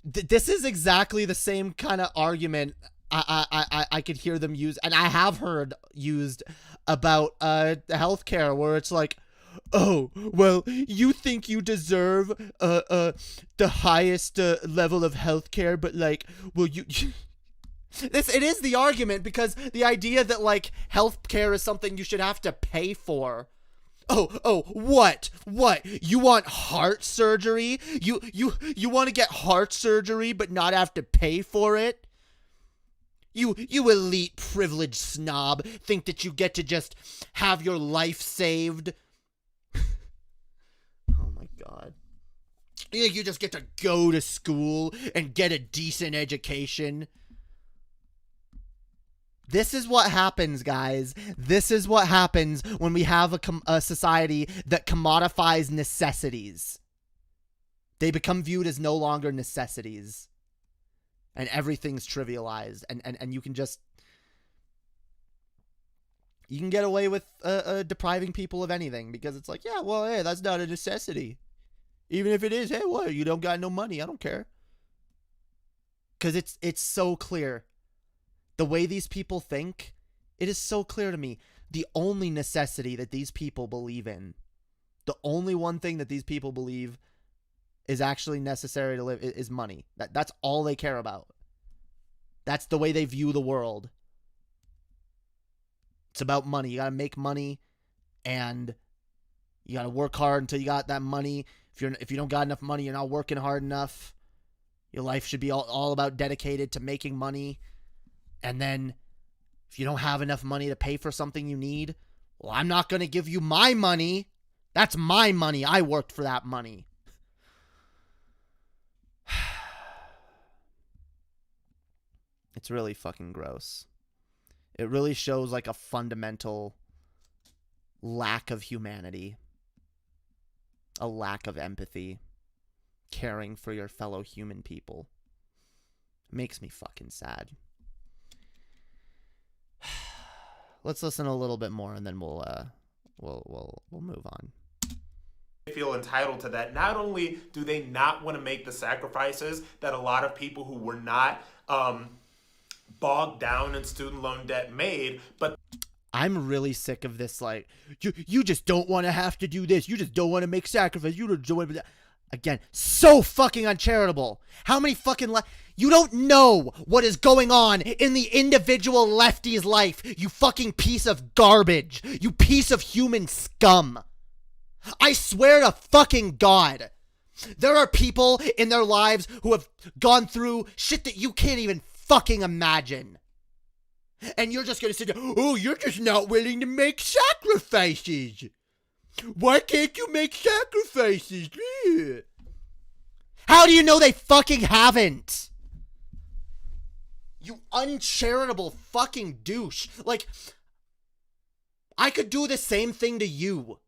This is exactly the same kind of argument I could hear them use, and I have heard used about healthcare, where it's like, oh, well, you think you deserve the highest level of healthcare, but like, well, you it is the argument, because the idea that like healthcare is something you should have to pay for. Oh, what? You want heart surgery? You want to get heart surgery but not have to pay for it? You elite privileged snob think that you get to just have your life saved? Oh my god. You think you just get to go to school and get a decent education? This is what happens, guys. This is what happens when we have a society that commodifies necessities. They become viewed as no longer necessities. And everything's trivialized. And you can just... You can get away with depriving people of anything. Because it's like, yeah, well, hey, that's not a necessity. Even if it is, hey, what? You don't got no money. I don't care. Because it's so clear. The way these people think, it is so clear to me. The only necessity that these people believe in, the only one thing that these people believe is actually necessary to live is money. That's all they care about. That's the way they view the world. It's about money. You gotta make money. and you got to work hard until you got that money. If you don't got enough money, you're not working hard enough. Your life should be all about dedicated to making money. And then if you don't have enough money to pay for something you need, well, I'm not going to give you my money. That's my money. I worked for that money. It's really fucking gross. It really shows like a fundamental lack of humanity, a lack of empathy, caring for your fellow human people. It makes me fucking sad. Let's listen a little bit more and then we'll move on. Feel entitled to that. Not only do they not want to make the sacrifices that a lot of people who were not bogged down in student loan debt made, but I'm really sick of this. Like, you just don't want to have to do this. You just don't want to make sacrifices. You don't want to. Again, so fucking uncharitable. How many fucking you don't know what is going on in the individual lefty's life. You fucking piece of garbage. You piece of human scum. I swear to fucking God, there are people in their lives who have gone through shit that you can't even fucking imagine. And you're just gonna sit there, oh, you're just not willing to make sacrifices. Why can't you make sacrifices? How do you know they fucking haven't? You uncharitable fucking douche. Like, I could do the same thing to you.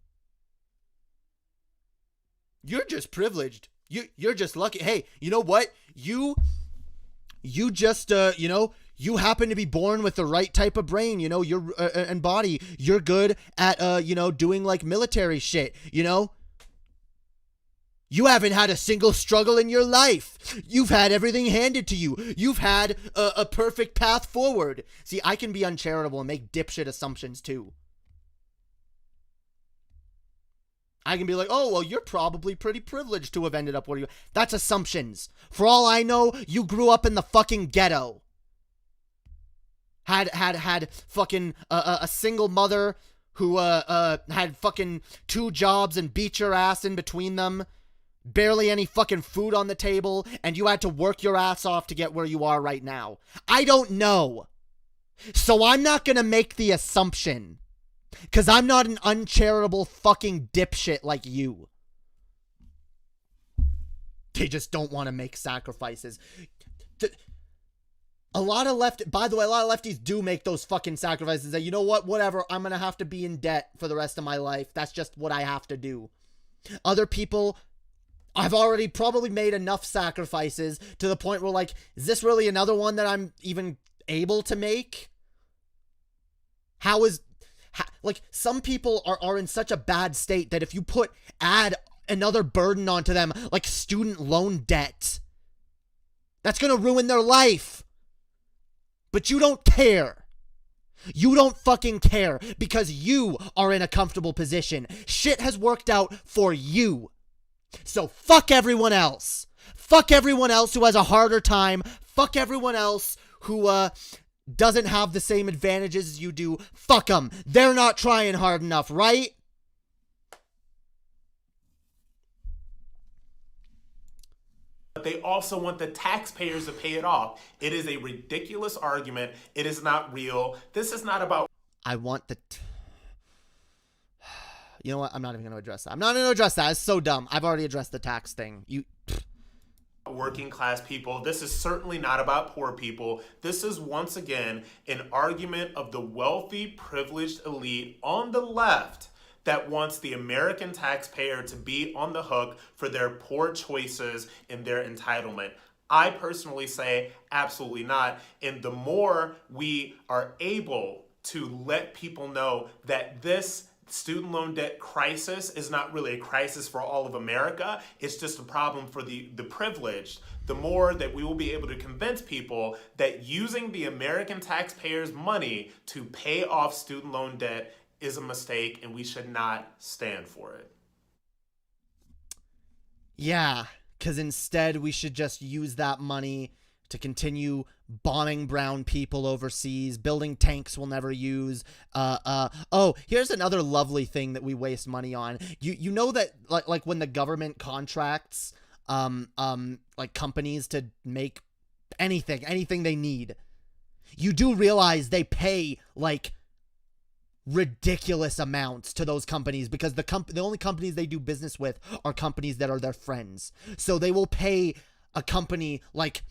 You're just privileged. You're just lucky. Hey, you know what? You just, you happen to be born with the right type of brain, you're, and body. You're good at, doing like military shit, You haven't had a single struggle in your life. You've had everything handed to you. You've had a perfect path forward. See, I can be uncharitable and make dipshit assumptions too. I can be like, oh, well, you're probably pretty privileged to have ended up where you... That's assumptions. For all I know, you grew up in the fucking ghetto. Had fucking a single mother who had fucking 2 jobs and beat your ass in between them. Barely any fucking food on the table, and you had to work your ass off to get where you are right now. I don't know. So I'm not gonna make the assumption. Because I'm not an uncharitable fucking dipshit like you. They just don't want to make sacrifices. A lot of lefties do make those fucking sacrifices that, you know what, whatever, I'm going to have to be in debt for the rest of my life. That's just what I have to do. Other people, I've already probably made enough sacrifices to the point where, like, is this really another one that I'm even able to make? Like, some people are in such a bad state that if you add another burden onto them, like student loan debt, that's gonna ruin their life. But you don't care. You don't fucking care because you are in a comfortable position. Shit has worked out for you. So fuck everyone else. Fuck everyone else who has a harder time. Fuck everyone else who, doesn't have the same advantages as you do. Fuck them. They're not trying hard enough, right? But they also want the taxpayers to pay it off. It is a ridiculous argument. It is not real. This is not about... I want the... You know what? I'm not even going to address that. I'm not going to address that. It's so dumb. I've already addressed the tax thing. Working class people. This is certainly not about poor people. This is once again an argument of the wealthy, privileged elite on the left that wants the American taxpayer to be on the hook for their poor choices and their entitlement. I personally say absolutely not. And the more we are able to let people know that this student loan debt crisis is not really a crisis for all of America. It's just a problem for the privileged. The more that we will be able to convince people that using the American taxpayers' money to pay off student loan debt is a mistake and we should not stand for it. Yeah, because instead we should just use that money to continue bombing brown people overseas, building tanks we'll never use. Oh, here's another lovely thing that we waste money on. You know that like when the government contracts like companies to make anything they need, you do realize they pay like ridiculous amounts to those companies because the only companies they do business with are companies that are their friends. So they will pay a company like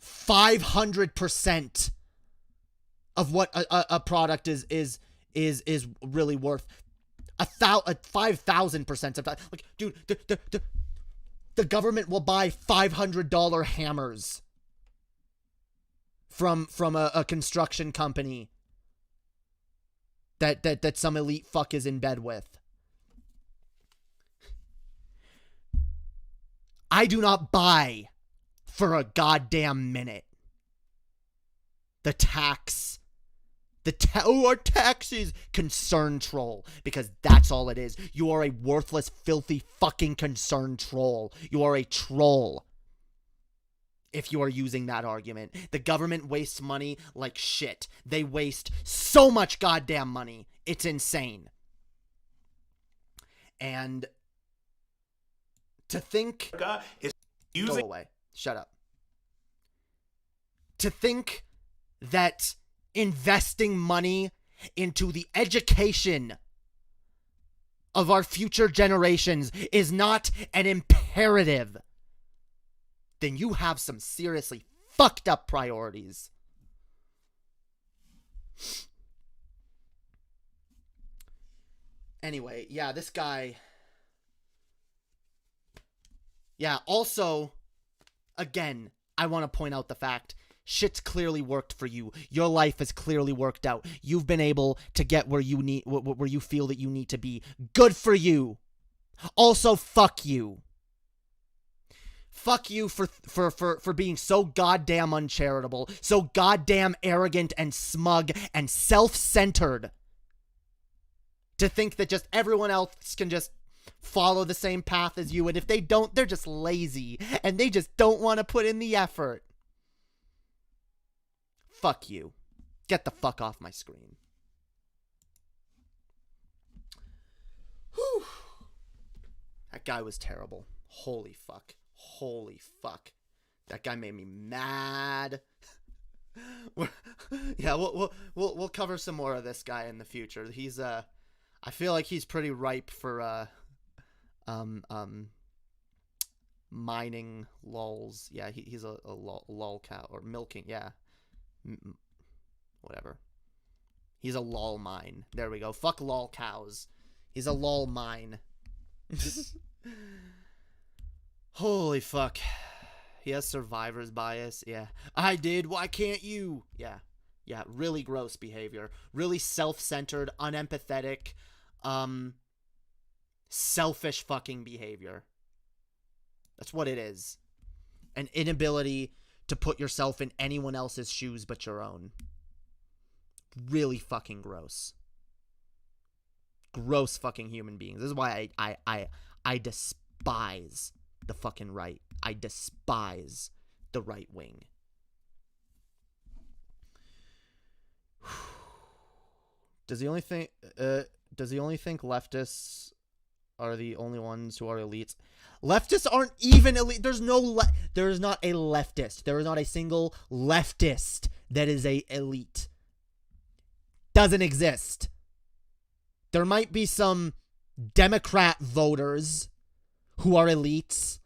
500% of what a product is really worth. 5,000% sometimes. Like, dude, the government will buy $500 hammers from a construction company that some elite fuck is in bed with. I do not buy for a goddamn minute the our taxes concern troll, because that's all it is. You are a worthless, filthy fucking concern troll. You are a troll if you are using that argument. The government wastes money like shit. They waste so much goddamn money. It's insane. And to think... Go away. Shut up. To think that investing money into the education of our future generations is not an imperative, then you have some seriously fucked up priorities. Anyway, yeah, this guy... Yeah, also, again, I want to point out the fact, shit's clearly worked for you. Your life has clearly worked out. You've been able to get where you need, where you feel that you need to be. Good for you. Also, fuck you. Fuck you for being so goddamn uncharitable, so goddamn arrogant and smug and self-centered, to think that just everyone else can just follow the same path as you, and if they don't, they're just lazy, and they just don't want to put in the effort. Fuck you. Get the fuck off my screen. Whew. That guy was terrible. Holy fuck. Holy fuck. That guy made me mad. Yeah, we'll cover some more of this guy in the future. He's I feel like he's pretty ripe for mining lulls. Yeah, he's a lol cow, or milking, yeah. Whatever. He's a lol mine. There we go. Fuck lol cows. He's a lol mine. Holy fuck. He has survivor's bias. Yeah. I did. Why can't you? Yeah. Yeah. Really gross behavior. Really self-centered, unempathetic, selfish fucking behavior. That's what it is. An inability to put yourself in anyone else's shoes but your own. Really fucking gross. Gross fucking human beings. This is why I despise the fucking right. I despise the right wing. Does he only think leftists are the only ones who are elites? Leftists aren't even elite. There is not a leftist. There is not a single leftist that is a elite. Doesn't exist. There might be some Democrat voters who are elites.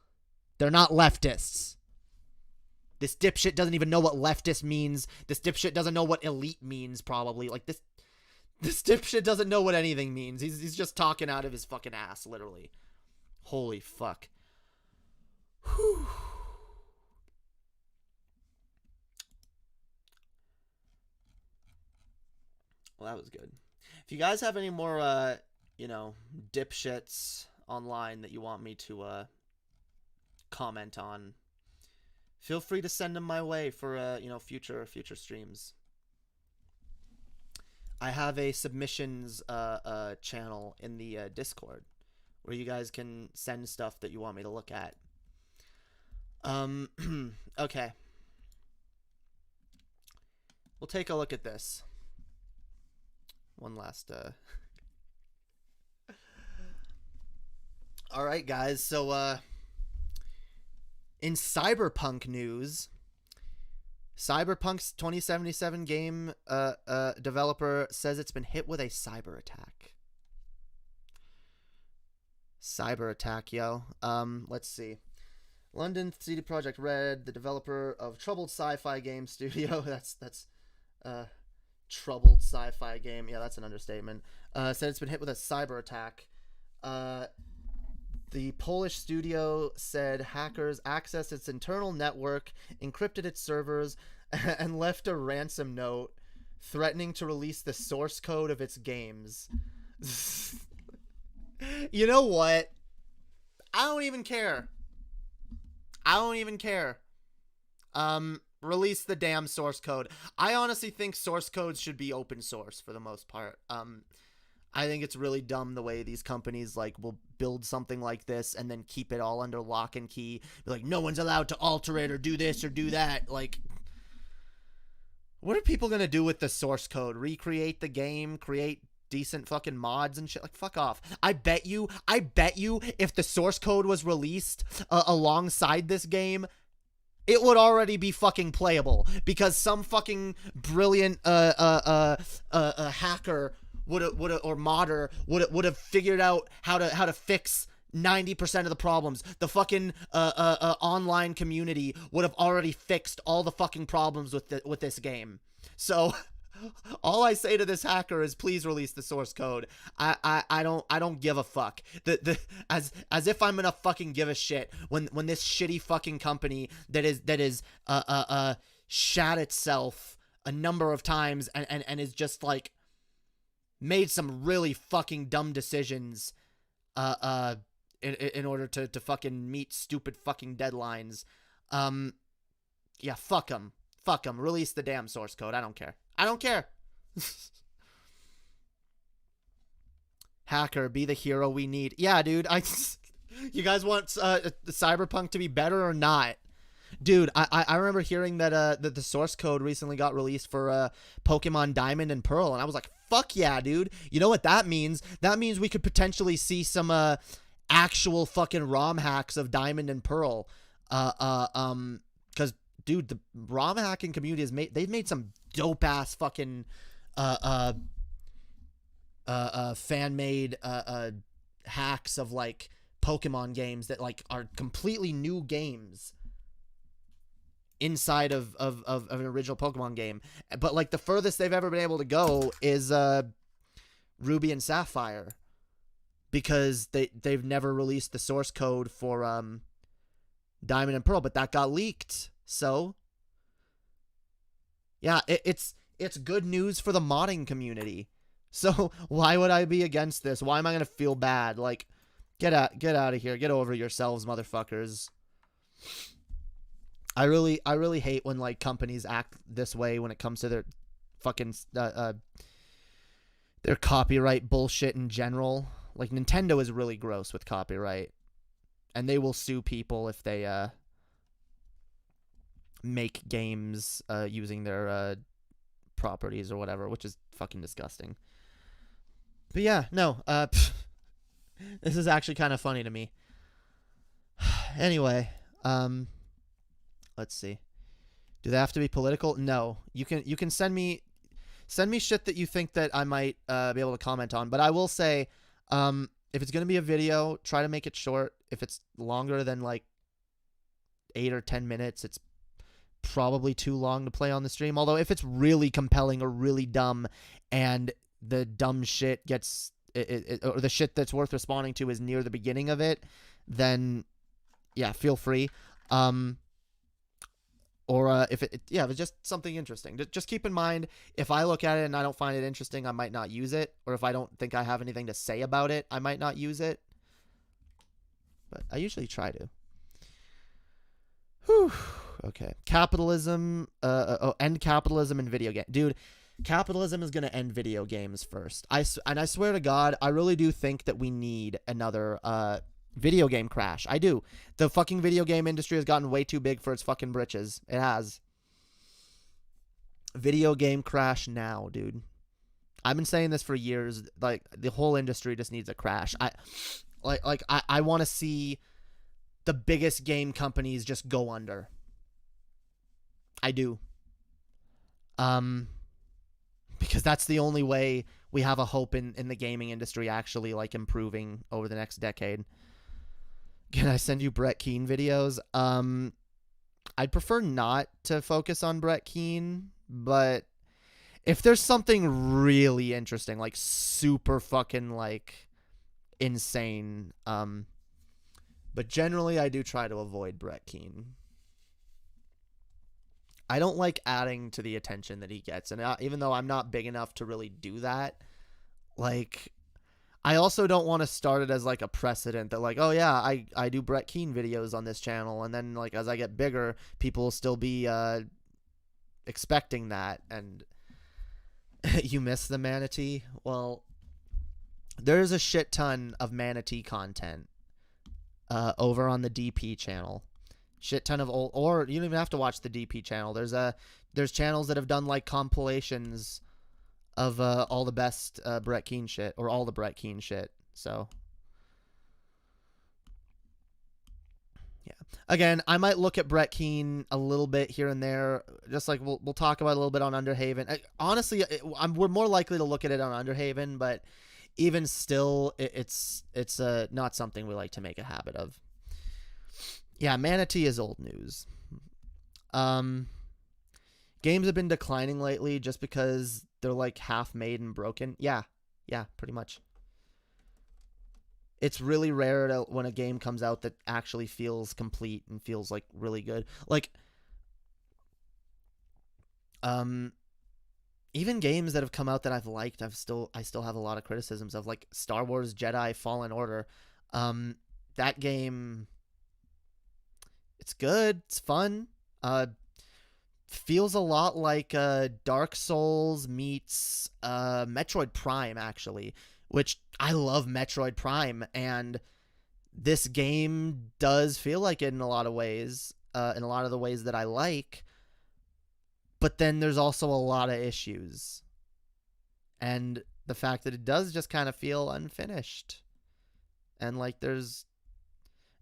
They're not leftists. This dipshit doesn't even know what leftist means. This dipshit doesn't know what elite means, probably. Like, this dipshit doesn't know what anything means. He's just talking out of his fucking ass, literally. Holy fuck. Whew. Well, that was good. If you guys have any more, dipshits online that you want me to, comment on, feel free to send them my way for, future streams. I have a submissions, channel in the, Discord, where you guys can send stuff that you want me to look at. Okay. we'll take a look at this. One last All right, guys. So in cyberpunk news, Cyberpunk's 2077 game developer says it's been hit with a cyber attack. Cyber attack, yo. Let's see. London CD Projekt Red, the developer of troubled sci-fi game studio. That's troubled sci-fi game. Yeah, that's an understatement. Said it's been hit with a cyber attack. The Polish studio said hackers accessed its internal network, encrypted its servers, and left a ransom note threatening to release the source code of its games. You know what? I don't even care. Release the damn source code. I honestly think source codes should be open source for the most part. I think it's really dumb the way these companies like will build something like this and then keep it all under lock and key. Be like, no one's allowed to alter it or do this or do that. Like, what are people gonna do with the source code? Recreate the game, create decent fucking mods and shit? Like, fuck off. I bet you if the source code was released alongside this game, it would already be fucking playable because some fucking brilliant hacker or modder would have figured out how to fix 90% of the problems. The fucking online community would have already fixed all the fucking problems with this game. So all I say to this hacker is please release the source code. I don't give a fuck. As if I'm gonna fucking give a shit when this shitty fucking company that is shat itself a number of times and is just like made some really fucking dumb decisions in order to fucking meet stupid fucking deadlines. Yeah, fuck them. Release the damn source code. I don't care. Hacker, be the hero we need. Yeah, dude. You guys want Cyberpunk to be better or not? Dude, I remember hearing that the source code recently got released for Pokemon Diamond and Pearl, and I was like, fuck yeah, dude. You know what that means? That means we could potentially see some actual fucking ROM hacks of Diamond and Pearl. Because, dude, the ROM hacking community they've made some dope ass fucking fan made hacks of like Pokemon games that like are completely new games inside of an original Pokemon game. But like the furthest they've ever been able to go is Ruby and Sapphire, because they've never released the source code for Diamond and Pearl, but that got leaked. So yeah, it's good news for the modding community. So why would I be against this? Why am I gonna feel bad? Like, get out of here. Get over yourselves, motherfuckers. I really hate when like companies act this way when it comes to their fucking their copyright bullshit in general. Like, Nintendo is really gross with copyright, and they will sue people if they make games using their properties or whatever, which is fucking disgusting. But yeah, no, this is actually kind of funny to me. Anyway, let's see. Do they have to be political? No. You can send me shit that you think that I might be able to comment on. But I will say, if it's gonna be a video, try to make it short. If it's longer than like 8 or 10 minutes, it's probably too long to play on the stream. Although if it's really compelling or really dumb, and the dumb shit gets or the shit that's worth responding to is near the beginning of it, then yeah, feel free. Or if it's just something interesting. Just keep in mind, if I look at it and I don't find it interesting, I might not use it. Or if I don't think I have anything to say about it, I might not use it. But I usually try to. Whew. Okay. Capitalism. End capitalism in video game. Dude, capitalism is going to end video games first. I swear to God, I really do think that we need another video game crash. I do. The fucking video game industry has gotten way too big for its fucking britches. It has. Video game crash now, dude. I've been saying this for years. Like, the whole industry just needs a crash. I want to see the biggest game companies just go under. I do. Because that's the only way we have a hope in the gaming industry actually, like, improving over the next decade. Can I send you Brett Keane videos? I'd prefer not to focus on Brett Keane, but if there's something really interesting, like super fucking like insane, but generally I do try to avoid Brett Keane. I don't like adding to the attention that he gets, and even though I'm not big enough to really do that, like, I also don't want to start it as like a precedent that, like, oh yeah, I do Brett Keane videos on this channel, and then, like, as I get bigger, people will still be expecting that. And you miss the Manatee? Well, there's a shit ton of Manatee content over on the DP channel. Shit ton of old, or you don't even have to watch the DP channel. There's channels that have done like compilations of all the best Brett Keane shit, or all the Brett Keane shit. So yeah, again, I might look at Brett Keane a little bit here and there, just like we'll talk about a little bit on Underhaven. Honestly, we're more likely to look at it on Underhaven, but even still, it's not something we like to make a habit of. Yeah, Manatee is old news. Games have been declining lately just because they're like half made and broken. Yeah, pretty much. It's really rare when a game comes out that actually feels complete and feels like really good. Like, even games that have come out that I've liked, I still have a lot of criticisms of, like Star Wars Jedi Fallen Order. That game, it's good, it's fun. Feels a lot like Dark Souls meets Metroid Prime, actually, which I love Metroid Prime, and this game does feel like it in a lot of ways, in a lot of the ways that I like, but then there's also a lot of issues, and the fact that it does just kind of feel unfinished, and like there's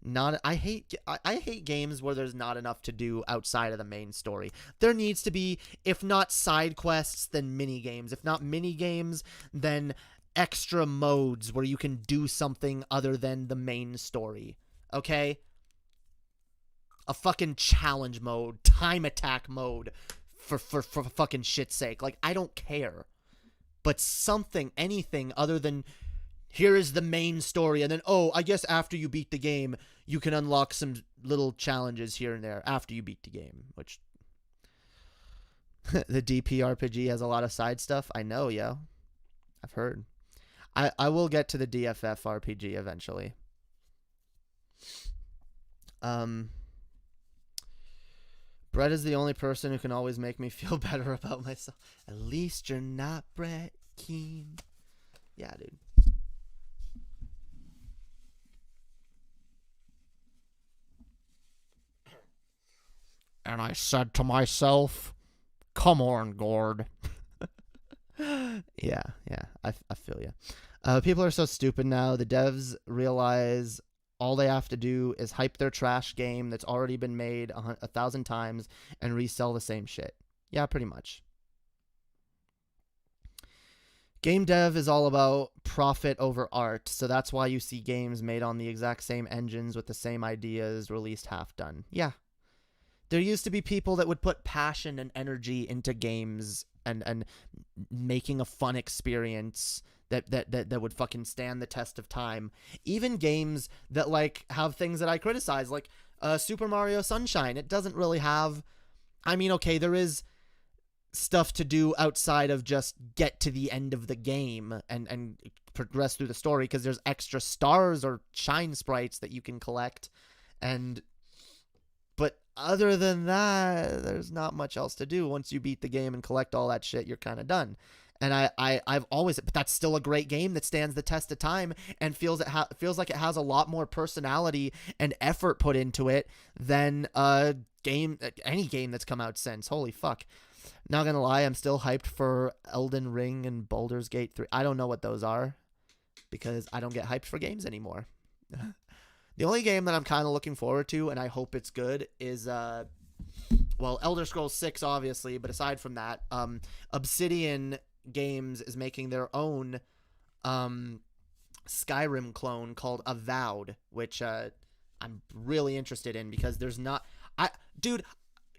not, I hate games where there's not enough to do outside of the main story. There needs to be, if not side quests, then mini games. If not mini games, then extra modes where you can do something other than the main story. Okay? A fucking challenge mode, time attack mode, for fucking shit's sake. Like, I don't care. But something, anything other than, here is the main story, and then, oh, I guess after you beat the game, you can unlock some little challenges here and there after you beat the game, which the DP RPG has a lot of side stuff. I know, yo. I've heard. I will get to the DFF RPG eventually. Brett is the only person who can always make me feel better about myself. At least you're not Brett Keane. Yeah, dude. And I said to myself, come on, Gord. Yeah, I feel you. People are so stupid now. The devs realize all they have to do is hype their trash game that's already been made 1,000 times and resell the same shit. Yeah, pretty much. Game dev is all about profit over art, so that's why you see games made on the exact same engines with the same ideas released half done. Yeah. There used to be people that would put passion and energy into games and making a fun experience that would fucking stand the test of time. Even games that, like, have things that I criticize, like Super Mario Sunshine. It doesn't really have, I mean, okay, there is stuff to do outside of just get to the end of the game and progress through the story, because there's extra stars or shine sprites that you can collect, but other than that, there's not much else to do. Once you beat the game and collect all that shit, you're kind of done. And I've always, but that's still a great game that stands the test of time and feels like it has a lot more personality and effort put into it than any game that's come out since. Holy fuck. Not gonna lie, I'm still hyped for Elden Ring and Baldur's Gate 3. I don't know what those are because I don't get hyped for games anymore. The only game that I'm kind of looking forward to, and I hope it's good, is Elder Scrolls 6, obviously. But aside from that, Obsidian Games is making their own Skyrim clone called Avowed, which I'm really interested in because there's not...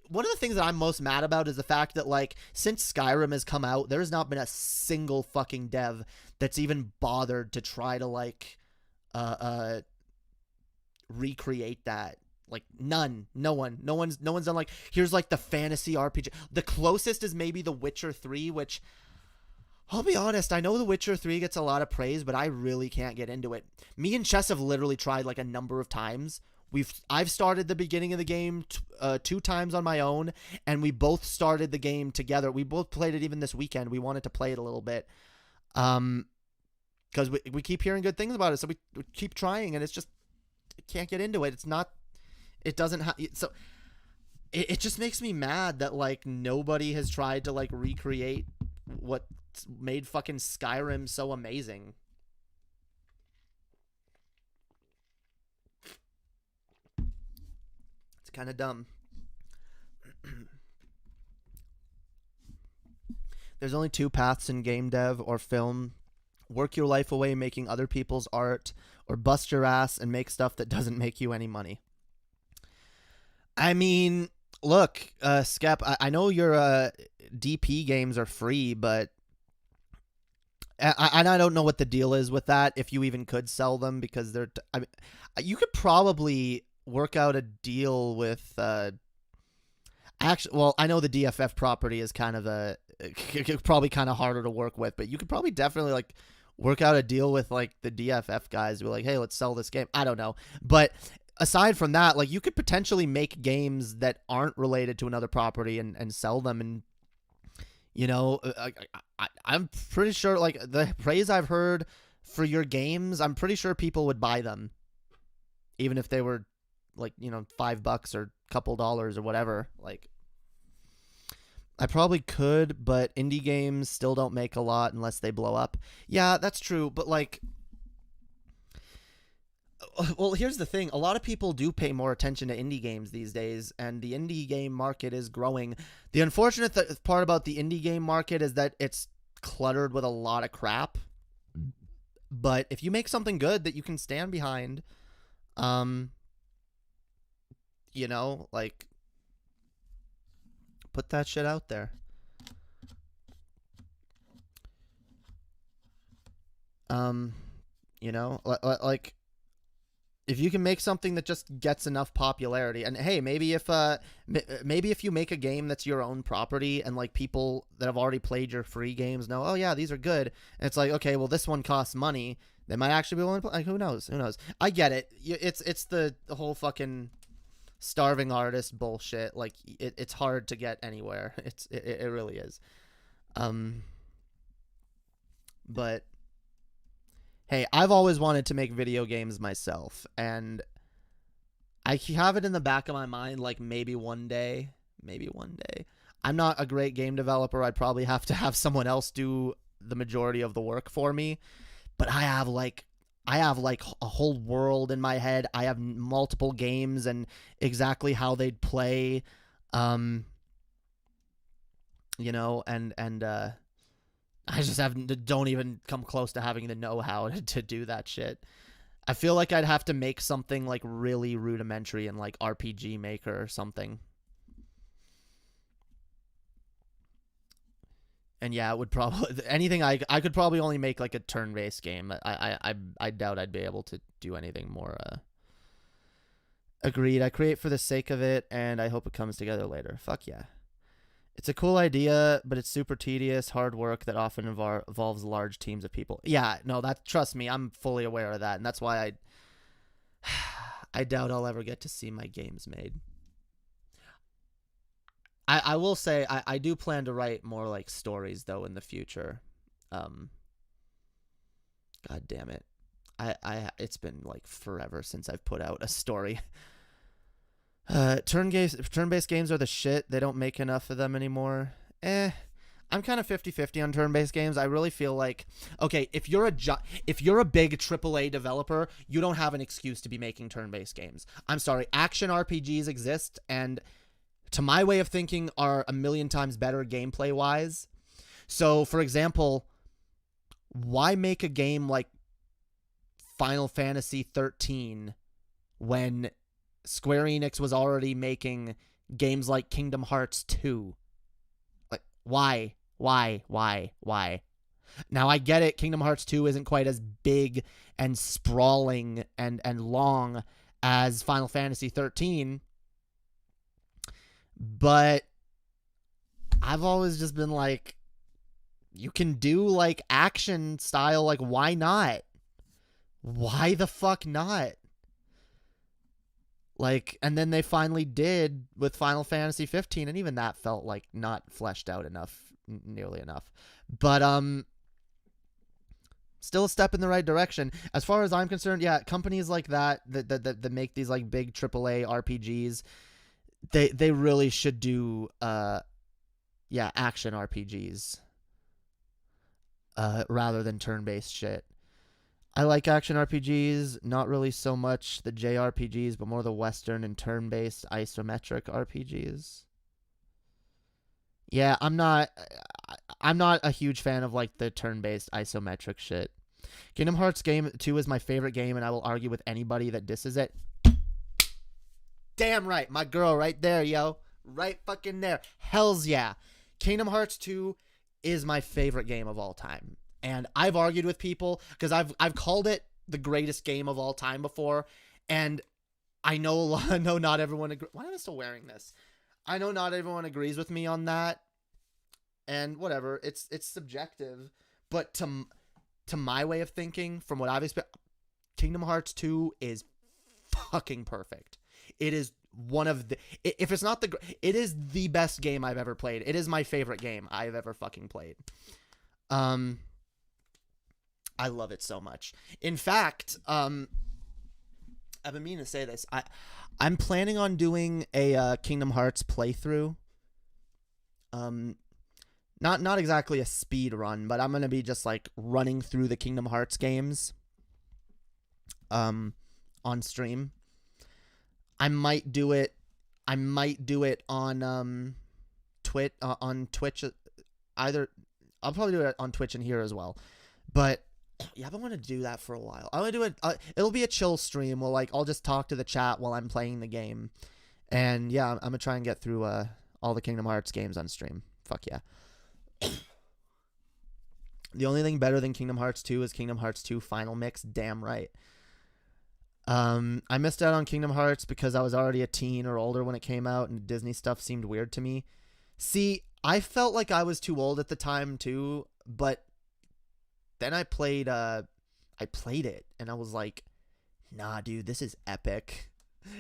one of the things that I'm most mad about is the fact that, like, since Skyrim has come out, there's not been a single fucking dev that's even bothered to try to, like, recreate that. Like, none. No one's done, like, here's, like, the fantasy RPG. The closest is maybe The Witcher 3, which, I'll be honest, I know The Witcher 3 gets a lot of praise, but I really can't get into it. Me and Chess have literally tried, like, a number of times. I've started the beginning of the game 2 times on my own, and we both started the game together. We both played it even this weekend. We wanted to play it a little bit, because we keep hearing good things about it, so we keep trying, and it's just, I can't get into it. It's not, it doesn't have, so it just makes me mad that, like, nobody has tried to, like, recreate what made fucking Skyrim so amazing. Kind of dumb. There's only 2 paths in game dev or film: work your life away making other people's art, or bust your ass and make stuff that doesn't make you any money. I mean, look, Skep, I know your DP games are free, but I don't know what the deal is with that, if you even could sell them, because you could probably work out a deal with actually, I know the DFF property is kind of probably kind of harder to work with, but you could probably definitely, like, work out a deal with, like, the DFF guys, be like, hey, let's sell this game. I don't know, but aside from that, like, you could potentially make games that aren't related to another property and sell them, and, you know, I'm pretty sure, like, the praise I've heard for your games, I'm pretty sure people would buy them, even if they were, like, you know, $5 or a couple dollars or whatever. Like, I probably could, but indie games still don't make a lot unless they blow up. Yeah, that's true, but, like, well, here's the thing. A lot of people do pay more attention to indie games these days, and the indie game market is growing. The unfortunate part about the indie game market is that it's cluttered with a lot of crap. But if you make something good that you can stand behind, you know, like, put that shit out there. You know, like, if you can make something that just gets enough popularity, and hey, maybe if you make a game that's your own property, and, like, people that have already played your free games know, oh yeah, these are good, and it's like, okay, well, this one costs money, they might actually be willing to play. Like, who knows? I get it. It's the whole fucking starving artist bullshit. Like, it's hard to get anywhere. It really is. But hey, I've always wanted to make video games myself, and I have it in the back of my mind, like, maybe one day. I'm not a great game developer. I'd probably have to have someone else do the majority of the work for me, but I have like a whole world in my head. I have multiple games and exactly how they'd play, you know, and I just don't even come close to having the know-how to do that shit. I feel like I'd have to make something, like, really rudimentary in, like, RPG Maker or something. And yeah, it would probably, anything I could probably only make, like, a turn-based game. I doubt I'd be able to do anything more. Agreed. I create for the sake of it, and I hope it comes together later. Fuck yeah. It's a cool idea, but it's super tedious, hard work that often involves large teams of people. Yeah, no, trust me, I'm fully aware of that, and that's why I doubt I'll ever get to see my games made. I will say I do plan to write more, like, stories, though, in the future. God damn it. It's been, like, forever since I've put out a story. Turn-based games are the shit. They don't make enough of them anymore. I'm kind of 50-50 on turn-based games. I really feel like, okay, if you're a big AAA developer, you don't have an excuse to be making turn-based games. I'm sorry, action RPGs exist, and to my way of thinking, are a million times better gameplay-wise. So, for example, why make a game like Final Fantasy 13 when Square Enix was already making games like Kingdom Hearts 2? Like, why? Now, I get it. Kingdom Hearts 2 isn't quite as big and sprawling and long as Final Fantasy 13, but I've always just been like, you can do like action style, like why not? Why the fuck not? Like, and then they finally did with Final Fantasy 15, and even that felt like not fleshed out enough, nearly enough. But still a step in the right direction. As far as I'm concerned, yeah, companies like that make these like big AAA RPGs, they really should do action RPGs rather than turn-based shit. I like action RPGs, not really so much the JRPGs, but more the Western and turn-based isometric RPGs. Yeah, I'm not a huge fan of like the turn-based isometric shit. Kingdom Hearts 2 is my favorite game, and I will argue with anybody that disses it. Damn right, my girl right there, yo. Right fucking there. Hells yeah. Kingdom Hearts 2 is my favorite game of all time. And I've argued with people because I've called it the greatest game of all time before, and I know not everyone agrees. Why am I still wearing this? I know not everyone agrees with me on that, and whatever. It's subjective, but to my way of thinking, from what I've experienced, Kingdom Hearts 2 is fucking perfect. It is one of the, if it's not the, it is the best game I've ever played. It is my favorite game I've ever fucking played. I love it so much. In fact, I've been meaning to say this. I'm planning on doing a Kingdom Hearts playthrough. Not exactly a speed run, but I'm gonna be just like running through the Kingdom Hearts games. On stream. I might do it on Twitch. Either I'll probably do it on Twitch and here as well. But yeah, I've been wanting to do that for a while. I want to do it. It'll be a chill stream. I'll just talk to the chat while I'm playing the game. And yeah, I'm gonna try and get through all the Kingdom Hearts games on stream. Fuck yeah. The only thing better than Kingdom Hearts 2 is Kingdom Hearts 2 Final Mix. Damn right. I missed out on Kingdom Hearts because I was already a teen or older when it came out, and Disney stuff seemed weird to me. See, I felt like I was too old at the time too, but then I played it, and I was like, nah, dude, this is epic.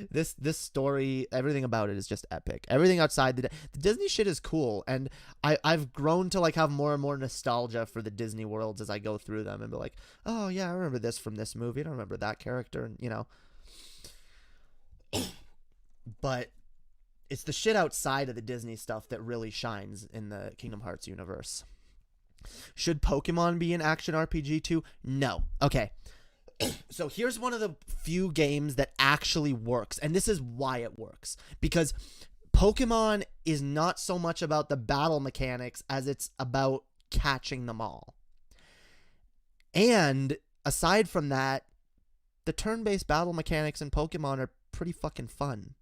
This story, everything about it is just epic. Everything outside the Disney shit is cool, and I've grown to like have more and more nostalgia for the Disney worlds as I go through them and be like, oh yeah, I remember this from this movie. I don't remember that character, and you know. But it's the shit outside of the Disney stuff that really shines in the Kingdom Hearts universe. Should Pokemon be an action RPG too? No. Okay. So here's one of the few games that actually works, and this is why it works. Because Pokemon is not so much about the battle mechanics as it's about catching them all. And aside from that, the turn-based battle mechanics in Pokemon are pretty fucking fun.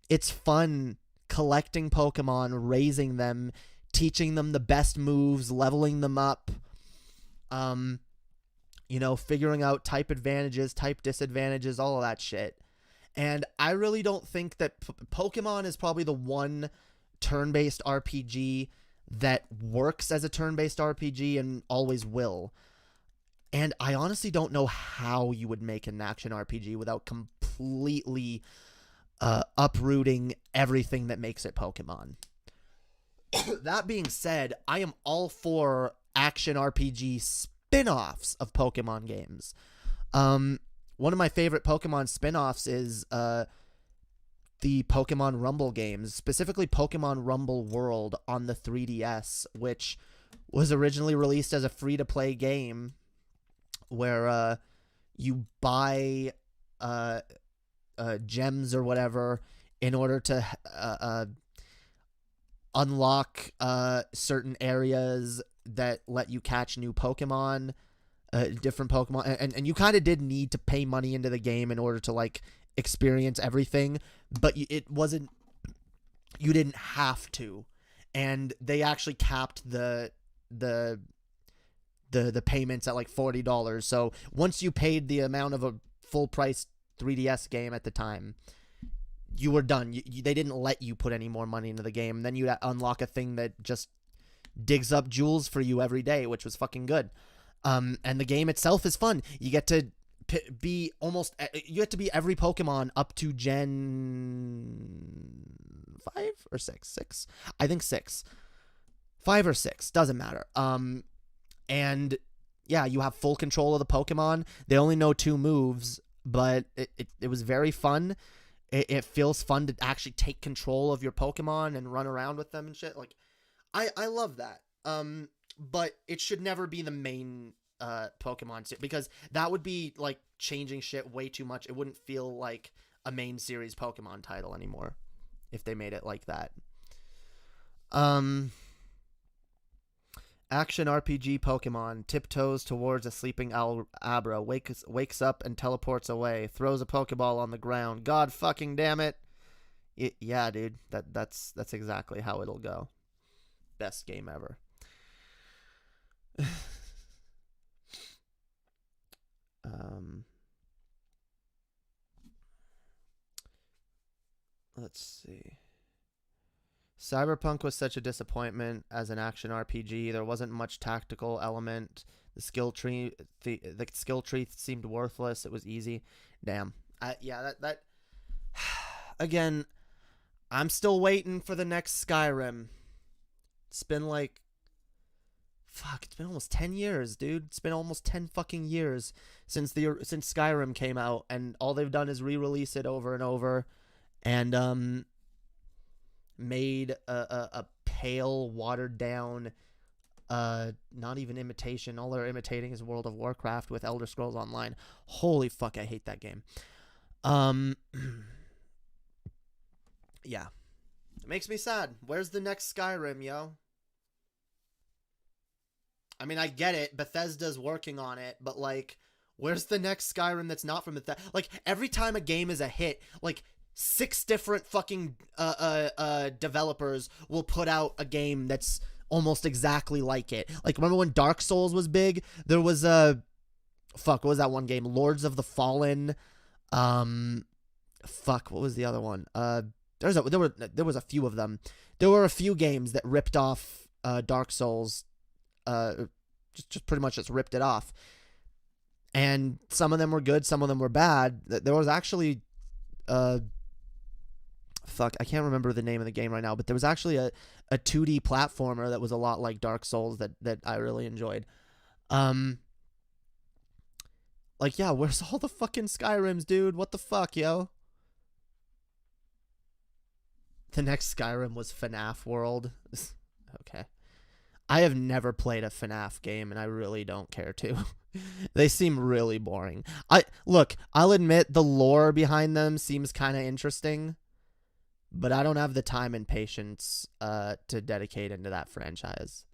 It's fun collecting Pokemon, raising them, teaching them the best moves, leveling them up, figuring out type advantages, type disadvantages, all of that shit. And I really don't think that Pokemon is probably the one turn-based RPG that works as a turn-based RPG and always will. And I honestly don't know how you would make an action RPG without completely uprooting everything that makes it Pokemon. That being said, I am all for action RPG spin-offs of Pokemon games. One of my favorite Pokemon spin-offs is the Pokemon Rumble games, specifically Pokemon Rumble World on the 3DS, which was originally released as a free-to-play game where you buy gems or whatever in order to unlock certain areas that let you catch new Pokemon, different Pokemon, and you kind of did need to pay money into the game in order to like experience everything, but it wasn't, you didn't have to, and they actually capped the payments at like $40. So once you paid the amount of a full price 3DS game at the time, you were done. They didn't let you put any more money into the game. Then you unlock a thing that just digs up jewels for you every day, which was fucking good. And the game itself is fun. You get to be every Pokemon up to Gen 5 or 6. I think 6. 5 or 6, doesn't matter. And yeah, you have full control of the Pokemon. They only know 2 moves, but it was very fun. It feels fun to actually take control of your Pokemon and run around with them and shit. Like, I love that. But it should never be the main Pokemon because that would be like changing shit way too much. It wouldn't feel like a main series Pokemon title anymore if they made it like that. Action RPG Pokemon tiptoes towards a sleeping Abra, wakes up and teleports away, throws a Pokeball on the ground. God fucking damn it. Yeah, dude, that's exactly how it'll go. Best game ever. Let's see. Cyberpunk was such a disappointment as an action RPG. There wasn't much tactical element. The skill tree seemed worthless. It was easy. Damn. That again, I'm still waiting for the next Skyrim. It's been like it's been almost 10 years, dude. It's been almost 10 fucking years since Skyrim came out, and all they've done is re-release it over and over and made a pale, watered down, not even imitation. All they're imitating is World of Warcraft with Elder Scrolls Online. Holy fuck, I hate that game. Yeah. It makes me sad. Where's the next Skyrim, yo? I mean, I get it. Bethesda's working on it, but like, where's the next Skyrim that's not from Bethesda? Like, every time a game is a hit, like 6 different fucking developers will put out a game that's almost exactly like it. Like, remember when Dark Souls was big? There was what was that one game? Lords of the Fallen. What was the other one? There was a few of them. There were a few games that ripped off Dark Souls. Just pretty much just ripped it off. And some of them were good, some of them were bad. There was actually I can't remember the name of the game right now, but there was actually a 2D platformer that was a lot like Dark Souls that I really enjoyed. Like, yeah, where's all the fucking Skyrims, dude? What the fuck, yo? The next Skyrim was FNAF World. Okay. I have never played a FNAF game, and I really don't care to. They seem really boring. I'll admit the lore behind them seems kind of interesting, but I don't have the time and patience to dedicate into that franchise.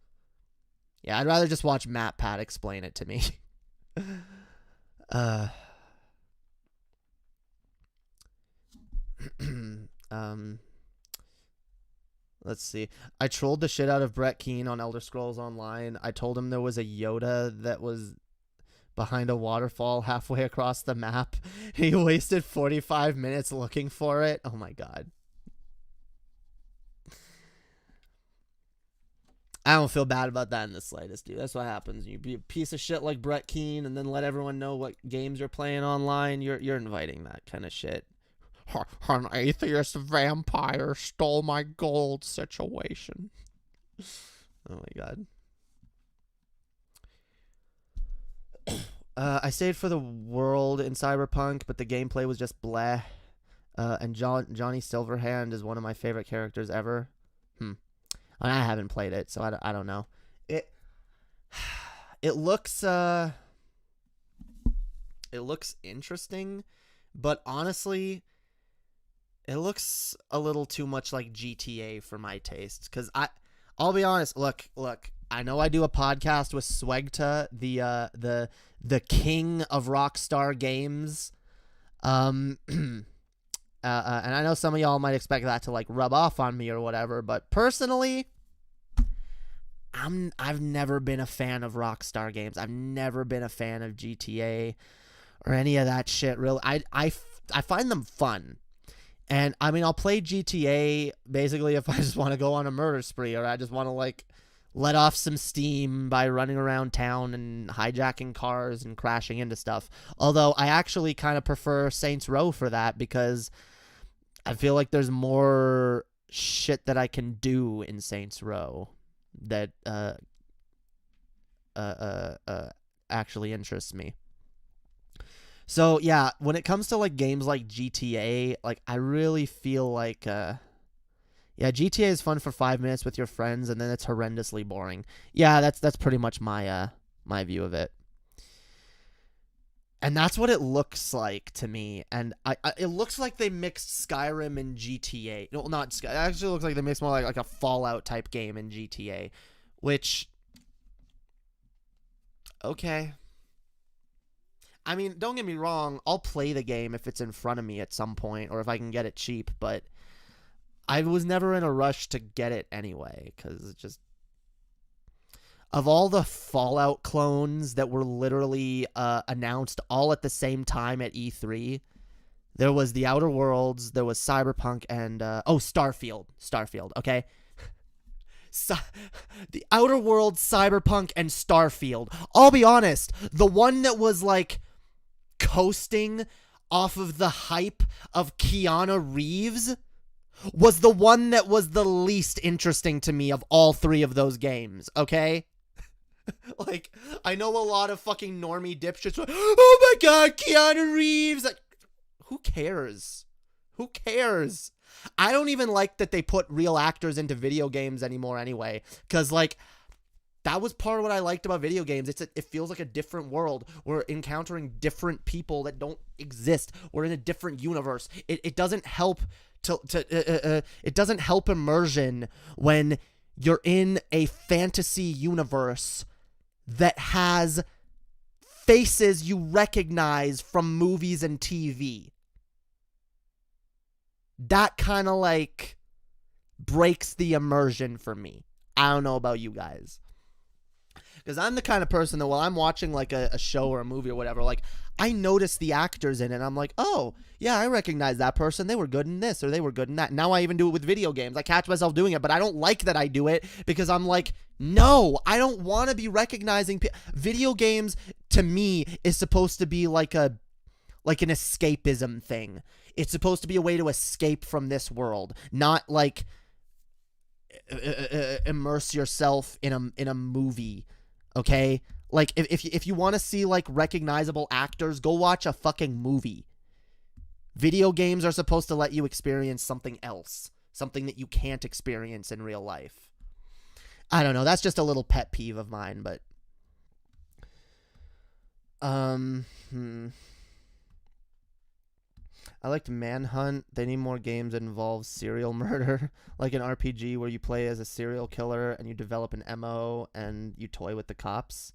Yeah, I'd rather just watch Matt Pat explain it to me. Let's see. I trolled the shit out of Brett Keane on Elder Scrolls Online. I told him there was a Yoda that was behind a waterfall halfway across the map. He wasted 45 minutes looking for it. Oh my god. I don't feel bad about that in the slightest, dude. That's what happens. You be a piece of shit like Brett Keane and then let everyone know what games you're playing online. You're inviting that kind of shit. An atheist vampire stole my gold situation. Oh my god. I stayed for the world in Cyberpunk, but the gameplay was just bleh. And Johnny Silverhand is one of my favorite characters ever. I haven't played it, so I don't know. It looks interesting, but honestly, it looks a little too much like GTA for my tastes. Because I'll be honest. Look. I know I do a podcast with Swegta, the king of Rockstar Games. And I know some of y'all might expect that to like rub off on me or whatever, but personally, I've never been a fan of Rockstar Games. I've never been a fan of GTA or any of that shit. Really, I find them fun, and I mean, I'll play GTA basically if I just want to go on a murder spree or I just want to like let off some steam by running around town and hijacking cars and crashing into stuff. Although I actually kind of prefer Saints Row for that because I feel like there's more shit that I can do in Saints Row that actually interests me. So yeah, when it comes to like games like GTA, like I really feel like GTA is fun for 5 minutes with your friends and then it's horrendously boring. Yeah, that's pretty much my my view of it. And that's what it looks like to me. And it looks like they mixed Skyrim and GTA. No, not Sky. It actually looks like they mixed more like a Fallout type game in GTA. Which, okay. I mean, don't get me wrong. I'll play the game if it's in front of me at some point or if I can get it cheap. But I was never in a rush to get it anyway. Because it just... Of all the Fallout clones that were literally announced all at the same time at E3, there was The Outer Worlds, there was Cyberpunk, and... Starfield, okay? The Outer Worlds, Cyberpunk, and Starfield. I'll be honest, the one that was, like, coasting off of the hype of Keanu Reeves was the one that was the least interesting to me of all three of those games, okay? Like, I know a lot of fucking normie dipshits like, oh my god, Keanu Reeves! Like, who cares? Who cares? I don't even like that they put real actors into video games anymore anyway. Because, like, that was part of what I liked about video games. It feels like a different world. We're encountering different people that don't exist. We're in a different universe. It doesn't help it doesn't help immersion when you're in a fantasy universe that has faces you recognize from movies and TV. That kind of like breaks the immersion for me. I don't know about you guys. Because I'm the kind of person that while I'm watching like a show or a movie or whatever, like I notice the actors in it. And I'm like, oh, yeah, I recognize that person. They were good in this or they were good in that. Now I even do it with video games. I catch myself doing it, but I don't like that I do it because I'm like, no, I don't want to be recognizing video games. To me is supposed to be like an escapism thing. It's supposed to be a way to escape from this world, not like immerse yourself in a movie. Okay, like if you want to see like recognizable actors, go watch a fucking movie. Video games are supposed to let you experience something else, something that you can't experience in real life. I don't know. That's just a little pet peeve of mine, but I liked Manhunt. They need more games that involve serial murder, like an RPG where you play as a serial killer and you develop an MO and you toy with the cops.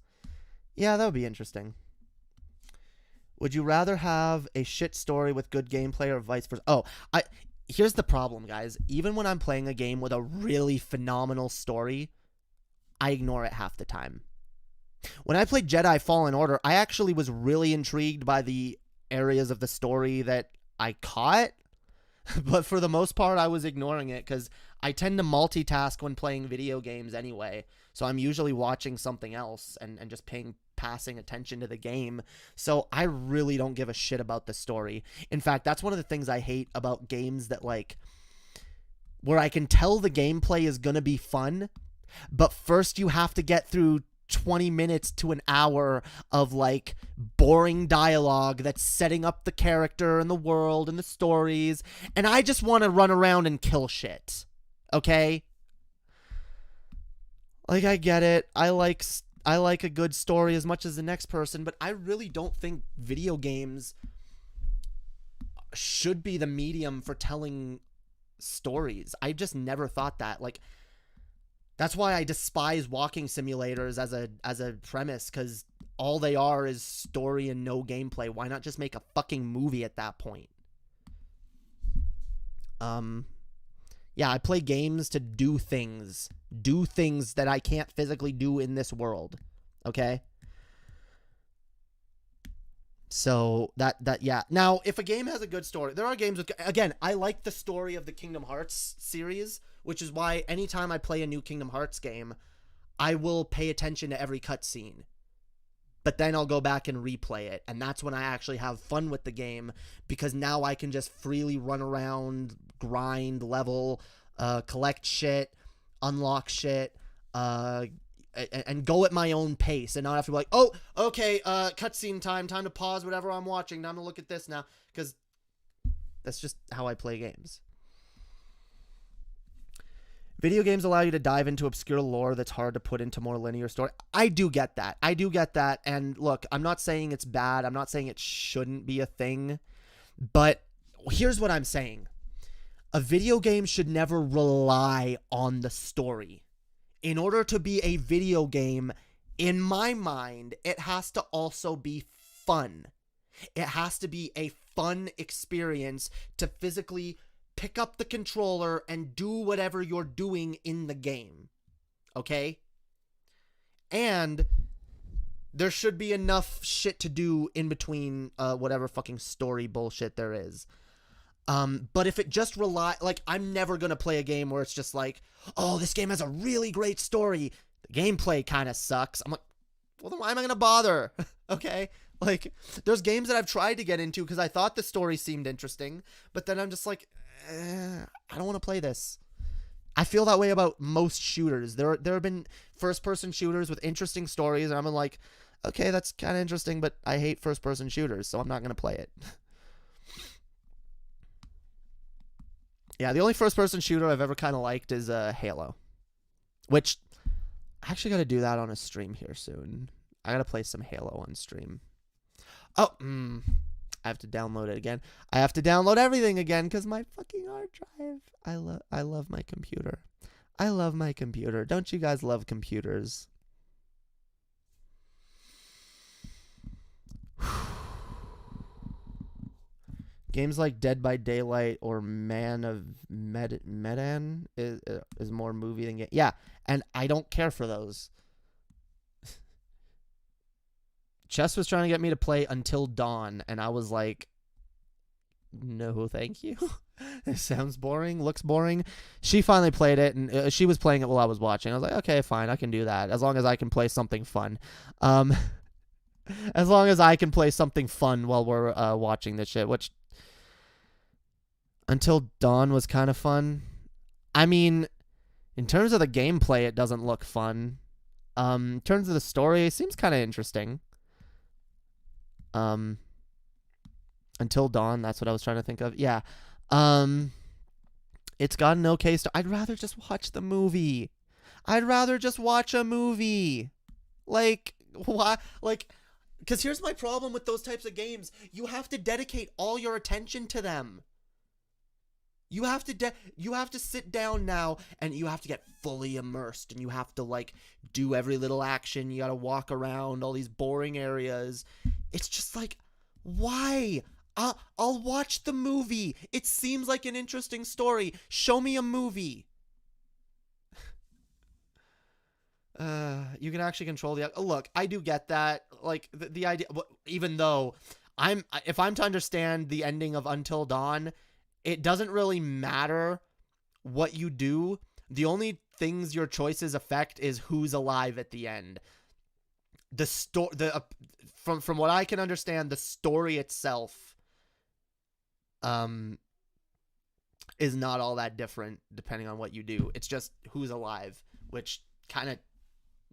Yeah, that would be interesting. Would you rather have a shit story with good gameplay or vice versa? Here's the problem, guys. Even when I'm playing a game with a really phenomenal story, I ignore it half the time. When I played Jedi Fallen Order, I actually was really intrigued by the areas of the story that I caught, but for the most part, I was ignoring it because I tend to multitask when playing video games anyway. So I'm usually watching something else and just passing attention to the game. So I really don't give a shit about the story. In fact, that's one of the things I hate about games that like, where I can tell the gameplay is going to be fun, but first you have to get through 20 minutes to an hour of like boring dialogue that's setting up the character and the world and the stories, and I just want to run around and kill shit. Okay? Like, I get it. I like a good story as much as the next person, but I really don't think video games should be the medium for telling stories. I just never thought that. Like, that's why I despise walking simulators as a premise, because all they are is story and no gameplay. Why not just make a fucking movie at that point? Yeah, I play games to do things that I can't physically do in this world. Okay? So that yeah. Now, if a game has a good story, there are games with, again, I like the story of the Kingdom Hearts series, which is why anytime I play a new Kingdom Hearts game, I will pay attention to every cutscene. But then I'll go back and replay it, and that's when I actually have fun with the game, because now I can just freely run around, grind, level, collect shit, unlock shit, and go at my own pace, and not have to be like, oh, okay, cutscene time to pause whatever I'm watching, time to look at this now, because that's just how I play games. Video games allow you to dive into obscure lore that's hard to put into more linear story. I do get that. And look, I'm not saying it's bad. I'm not saying it shouldn't be a thing. But here's what I'm saying. A video game should never rely on the story. In order to be a video game, in my mind, it has to also be fun. It has to be a fun experience to physically pick up the controller and do whatever you're doing in the game. Okay? And there should be enough shit to do in between whatever fucking story bullshit there is. But if it just like, I'm never gonna play a game where it's just like, oh, this game has a really great story, the gameplay kind of sucks. I'm like, well, then why am I gonna bother? Okay? Like, there's games that I've tried to get into because I thought the story seemed interesting, but then I'm just like, I don't want to play this. I feel that way about most shooters. There have been first-person shooters with interesting stories, and I'm like, okay, that's kind of interesting, but I hate first-person shooters, so I'm not going to play it. Yeah, the only first-person shooter I've ever kind of liked is Halo, which I actually got to do that on a stream here soon. I got to play some Halo on stream. Oh, I have to download it again. I have to download everything again because my fucking hard drive. I love my computer. I love my computer. Don't you guys love computers? Games like Dead by Daylight or Man of Medan is more movie than game. Yeah, and I don't care for those. Chess was trying to get me to play Until Dawn, and I was like, no, thank you. It sounds boring, looks boring. She finally played it, and she was playing it while I was watching. I was like, okay, fine, I can do that, as long as I can play something fun. As long as I can play something fun while we're watching this shit, which Until Dawn was kind of fun. I mean, in terms of the gameplay, it doesn't look fun. In terms of the story, it seems kind of interesting. Until Dawn, that's what I was trying to think of. Yeah. It's got an okay story. I'd rather just watch the movie. I'd rather just watch a movie. Like, why? Like, because here's my problem with those types of games. You have to dedicate all your attention to them. You have to sit down now, and you have to get fully immersed, and you have to, like, do every little action. You got to walk around all these boring areas. It's just like, why? I'll watch the movie. It seems like an interesting story. Show me a movie. You can actually control the... Look, I do get that. Like, the idea... Even though if I'm to understand the ending of Until Dawn, it doesn't really matter what you do. The only things your choices affect is who's alive at the end. From what I can understand, the story itself is not all that different depending on what you do. It's just who's alive, which kind of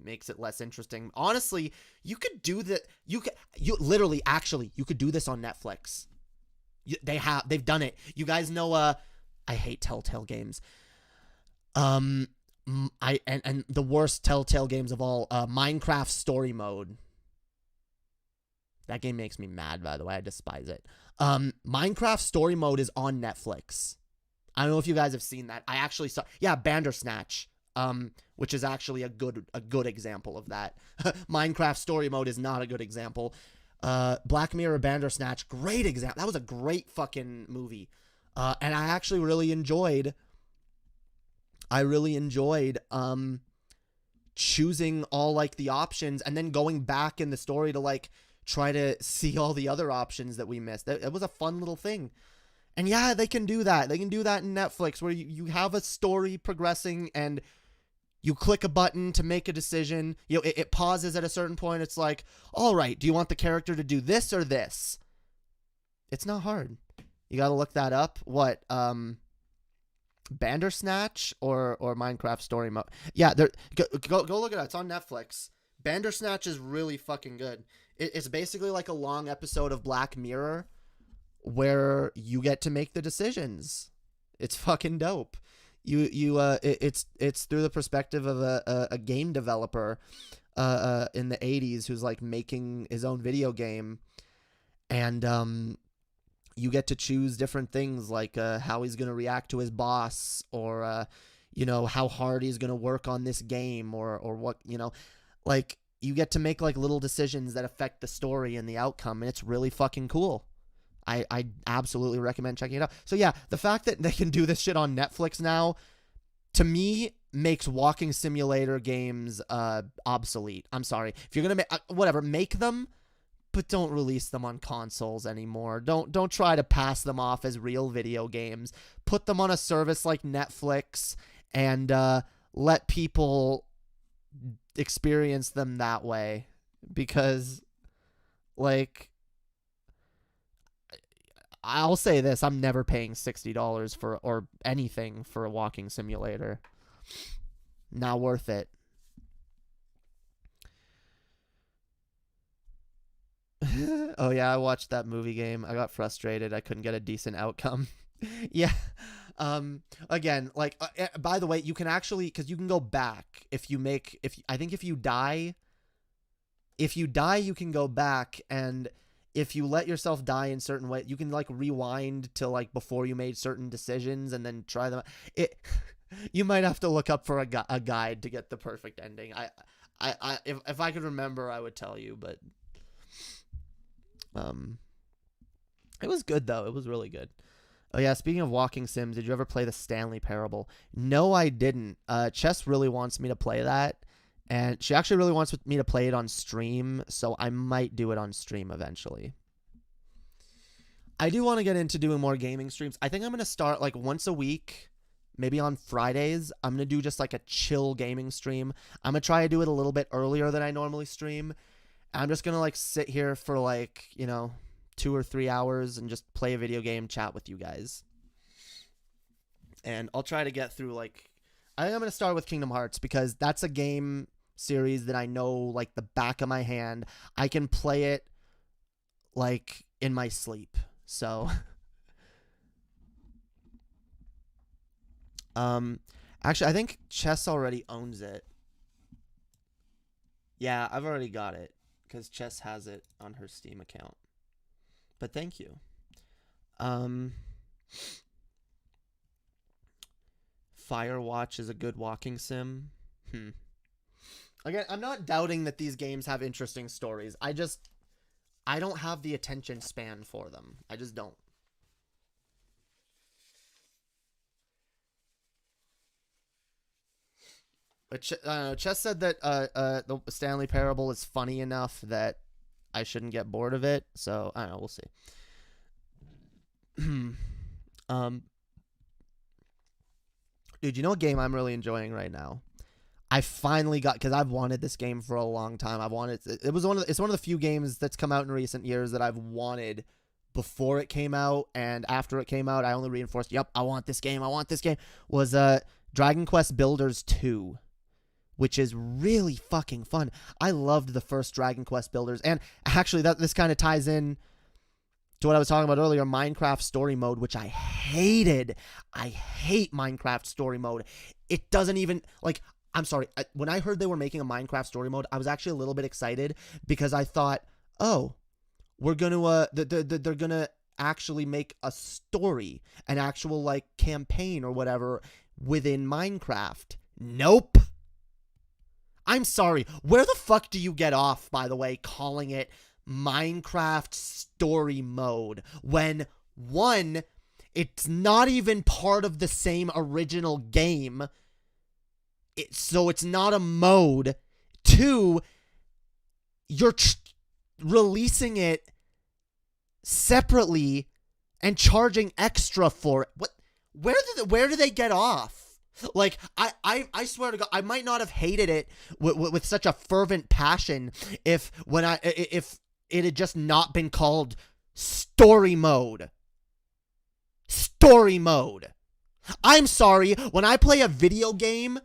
makes it less interesting. Honestly, you could do that. You could do this on Netflix. They've done it. You guys know, I hate Telltale games. And the worst Telltale games of all, Minecraft Story Mode. That game makes me mad, by the way. I despise it. Minecraft Story Mode is on Netflix. I don't know if you guys have seen that. I actually saw, Bandersnatch, which is actually a good example of that. Minecraft Story Mode is not a good example. Black Mirror Bandersnatch, great example. That was a great fucking movie. And I actually really enjoyed choosing all like the options and then going back in the story to like try to see all the other options that we missed. It was a fun little thing. And yeah, they can do that. They can do that in Netflix where you have a story progressing and you click a button to make a decision. You know, it pauses at a certain point. It's like, all right, do you want the character to do this or this? It's not hard. You got to look that up. What, Bandersnatch or Minecraft Story Mode? Yeah, go look it up. It's on Netflix. Bandersnatch is really fucking good. It's basically like a long episode of Black Mirror where you get to make the decisions. It's fucking dope. It's through the perspective of a game developer in the 80s who's like making his own video game, and you get to choose different things like how he's going to react to his boss, or how hard he's going to work on this game, or what, like you get to make like little decisions that affect the story and the outcome, and it's really fucking cool. I absolutely recommend checking it out. So yeah, the fact that they can do this shit on Netflix now, to me, makes walking simulator games obsolete. I'm sorry. If you're gonna make them, but don't release them on consoles anymore. Don't try to pass them off as real video games. Put them on a service like Netflix and let people experience them that way, because like, I'll say this, I'm never paying $60 for or anything for a walking simulator. Not worth it. Oh yeah, I watched that movie game. I got frustrated. I couldn't get a decent outcome. Yeah. Again, like by the way, you can actually, cuz you can go back if you die, you can go back, and if you let yourself die in certain way, you can like rewind to like before you made certain decisions and then try them. You might have to look up for a guide to get the perfect ending. If I could remember, I would tell you, but it was good though. It was really good. Oh yeah, speaking of walking sims, did you ever play the Stanley Parable? No, I didn't. Chess really wants me to play that. And she actually really wants me to play it on stream, so I might do it on stream eventually. I do want to get into doing more gaming streams. I think I'm going to start like once a week, maybe on Fridays. I'm going to do just like a chill gaming stream. I'm going to try to do it a little bit earlier than I normally stream. I'm just going to like sit here for like, 2 or 3 hours and just play a video game, chat with you guys. And I'll try to get through like, I think I'm going to start with Kingdom Hearts because that's a game series that I know like the back of my hand. I can play it like in my sleep. So actually I think Chess already owns it. Yeah, I've already got it because Chess has it on her Steam account. But thank you. Firewatch is a good walking sim. Again, I'm not doubting that these games have interesting stories. I don't have the attention span for them. I just don't. But Chess said that the Stanley Parable is funny enough that I shouldn't get bored of it. So, I don't know. We'll see. Dude, you know what game I'm really enjoying right now? I finally got, because I've wanted this game for a long time. It's one of the few games that's come out in recent years that I've wanted before it came out, and after it came out, I only reinforced, yep, I want this game, was Dragon Quest Builders 2, which is really fucking fun. I loved the first Dragon Quest builders, and actually this kind of ties in to what I was talking about earlier, Minecraft story mode, which I hated. I hate Minecraft story mode. It doesn't even, like, I'm sorry, when I heard they were making a Minecraft story mode, I was actually a little bit excited because I thought, oh, we're gonna they're gonna actually make a story, an actual like campaign or whatever within Minecraft. Nope. I'm sorry. Where the fuck do you get off, by the way, calling it Minecraft story mode when, one, it's not even part of the same original game, so it's not a mode. Two, you're releasing it separately and charging extra for it. What? Where do they get off? Like, I swear to God, I might not have hated it with such a fervent passion if it had just not been called story mode. Story mode. I'm sorry, when I play a video game,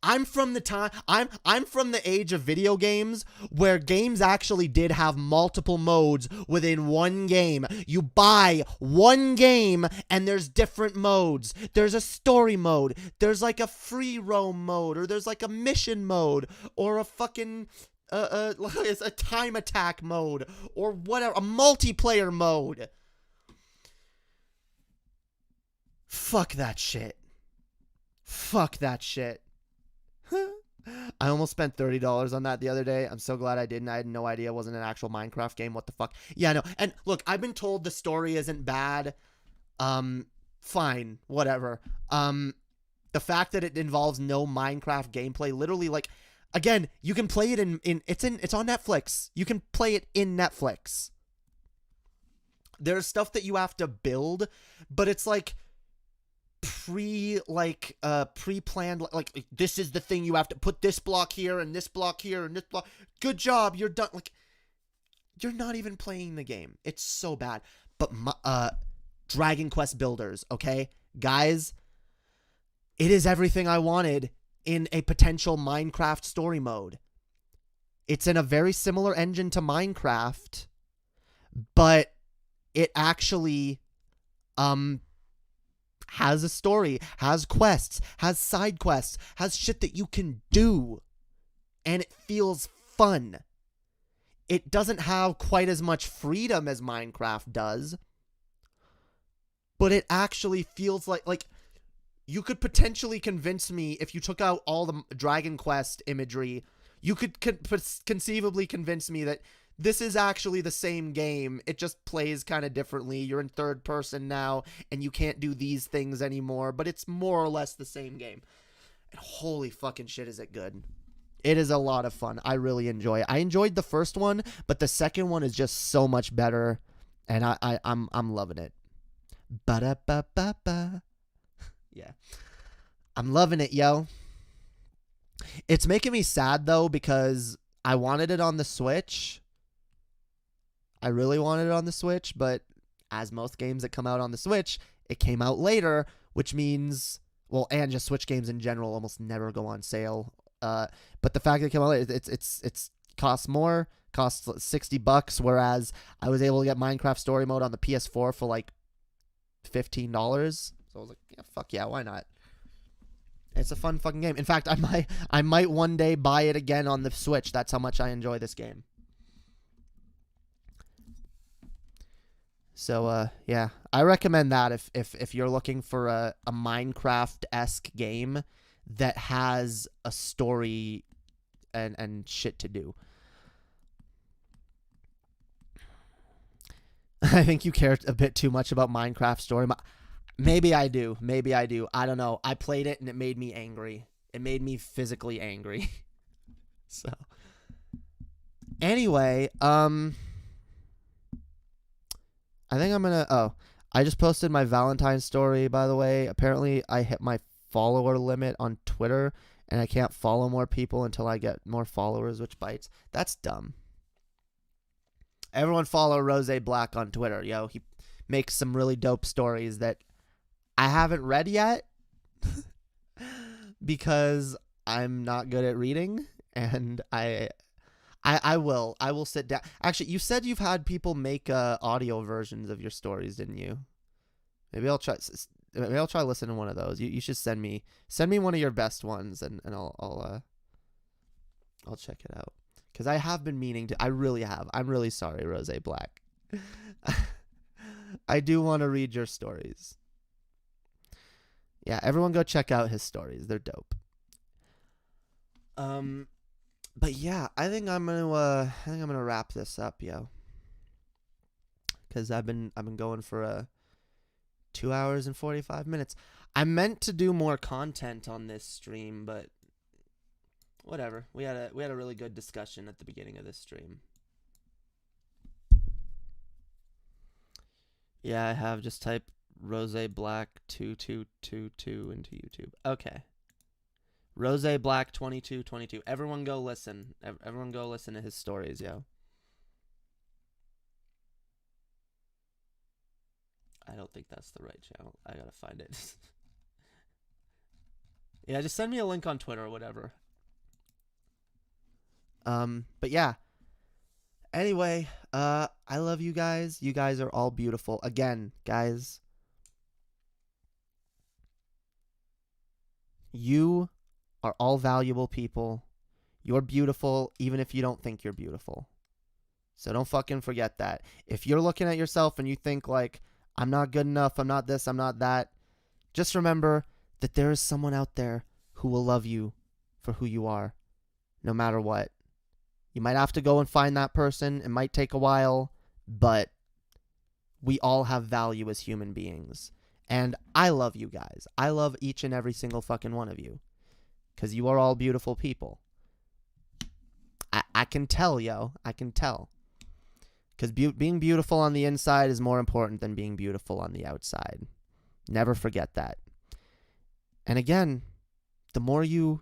I'm from the age of video games where games actually did have multiple modes within one game. You buy one game and there's different modes. There's a story mode. There's like a free roam mode, or there's like a mission mode, or a fucking a time attack mode, or whatever, a multiplayer mode. Fuck that shit. Fuck that shit. I almost spent $30 on that the other day. I'm so glad I didn't. I had no idea it wasn't an actual Minecraft game. What the fuck? Yeah, no. And look, I've been told the story isn't bad. Fine, whatever. The fact that it involves no Minecraft gameplay, literally, like, again, you can play it it's on Netflix. You can play it in Netflix. There's stuff that you have to build, but it's like pre-planned, like this is the thing, you have to put this block here and this block here and this block. Good job, you're done. Like, you're not even playing the game. It's so bad. But Dragon Quest builders, okay, guys, it is everything I wanted in a potential Minecraft story mode. It's in a very similar engine to Minecraft, but it actually has a story, has quests, has side quests, has shit that you can do, and it feels fun. It doesn't have quite as much freedom as Minecraft does, but it actually feels like you could potentially convince me, if you took out all the Dragon Quest imagery, you could conceivably convince me that this is actually the same game. It just plays kind of differently. You're in third person now, and you can't do these things anymore, but it's more or less the same game. And holy fucking shit, is it good. It is a lot of fun. I really enjoy it. I enjoyed the first one, but the second one is just so much better, and I'm loving it. Ba-da-ba-ba-ba. Yeah. I'm loving it, yo. It's making me sad, though, because I wanted it on the Switch. I really wanted it on the Switch, but as most games that come out on the Switch, it came out later, which means, well, and just Switch games in general almost never go on sale. But the fact that it came out later, it's costs more, costs $60, whereas I was able to get Minecraft Story Mode on the PS4 for like $15. So I was like, yeah, fuck yeah, why not? It's a fun fucking game. In fact, I might one day buy it again on the Switch. That's how much I enjoy this game. So, yeah, I recommend that if you're looking for a Minecraft-esque game that has a story and shit to do. I think you care a bit too much about Minecraft story. Maybe I do. Maybe I do. I don't know. I played it and it made me angry. It made me physically angry. So, anyway, I think I'm gonna, I just posted my Valentine's story, by the way. Apparently, I hit my follower limit on Twitter, and I can't follow more people until I get more followers, which bites. That's dumb. Everyone follow Rose Black on Twitter, yo. He makes some really dope stories that I haven't read yet because I'm not good at reading, and I will sit down. Actually, you said you've had people make audio versions of your stories, didn't you? Maybe I'll try. Maybe I'll try listening to one of those. You should send me one of your best ones, and I'll check it out. Because I have been meaning to. I really have. I'm really sorry, Rose Black. I do want to read your stories. Yeah, everyone go check out his stories. They're dope. But yeah, I think I'm gonna wrap this up, yo. Because I've been going for 2 hours and 45 minutes. I meant to do more content on this stream, but whatever. We had a really good discussion at the beginning of this stream. Yeah, I have. Just type Rose Black 2222 into YouTube. Okay. Rose Black 2222. Everyone go listen. Everyone go listen to his stories, yo. I don't think that's the right channel. I gotta find it. Yeah, just send me a link on Twitter or whatever. But yeah. Anyway, I love you guys. You guys are all beautiful. Again, guys. You are all valuable people. You're beautiful even if you don't think you're beautiful. So don't fucking forget that. If you're looking at yourself and you think like, I'm not good enough, I'm not this, I'm not that, just remember that there is someone out there who will love you for who you are, no matter what. You might have to go and find that person. It might take a while, but we all have value as human beings. And I love you guys. I love each and every single fucking one of you. Because you are all beautiful people. I can tell, yo. I can tell. Because being beautiful on the inside is more important than being beautiful on the outside. Never forget that. And again, the more you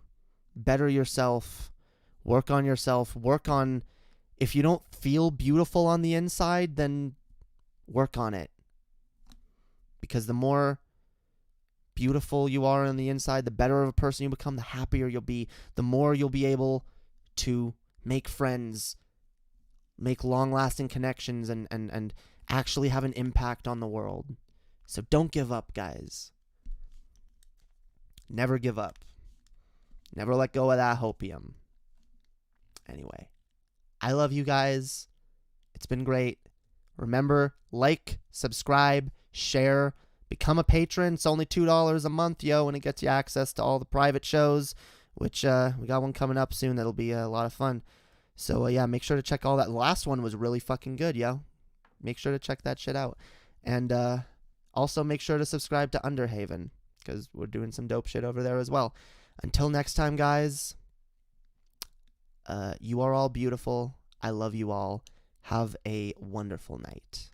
better yourself, work on yourself, if you don't feel beautiful on the inside, then work on it. Because the more beautiful you are on the inside, the better of a person you become, the happier you'll be, the more you'll be able to make friends, make long-lasting connections, and actually have an impact on the world. So don't give up, guys. Never give up. Never let go of that hopium. Anyway, I love you guys. It's been great. Remember, like, subscribe, share, become a patron. It's only $2 a month, yo, and it gets you access to all the private shows, which we got one coming up soon that'll be a lot of fun. So, yeah, make sure to check all that. The last one was really fucking good, yo. Make sure to check that shit out. And also make sure to subscribe to Underhaven, because we're doing some dope shit over there as well. Until next time, guys, you are all beautiful. I love you all. Have a wonderful night.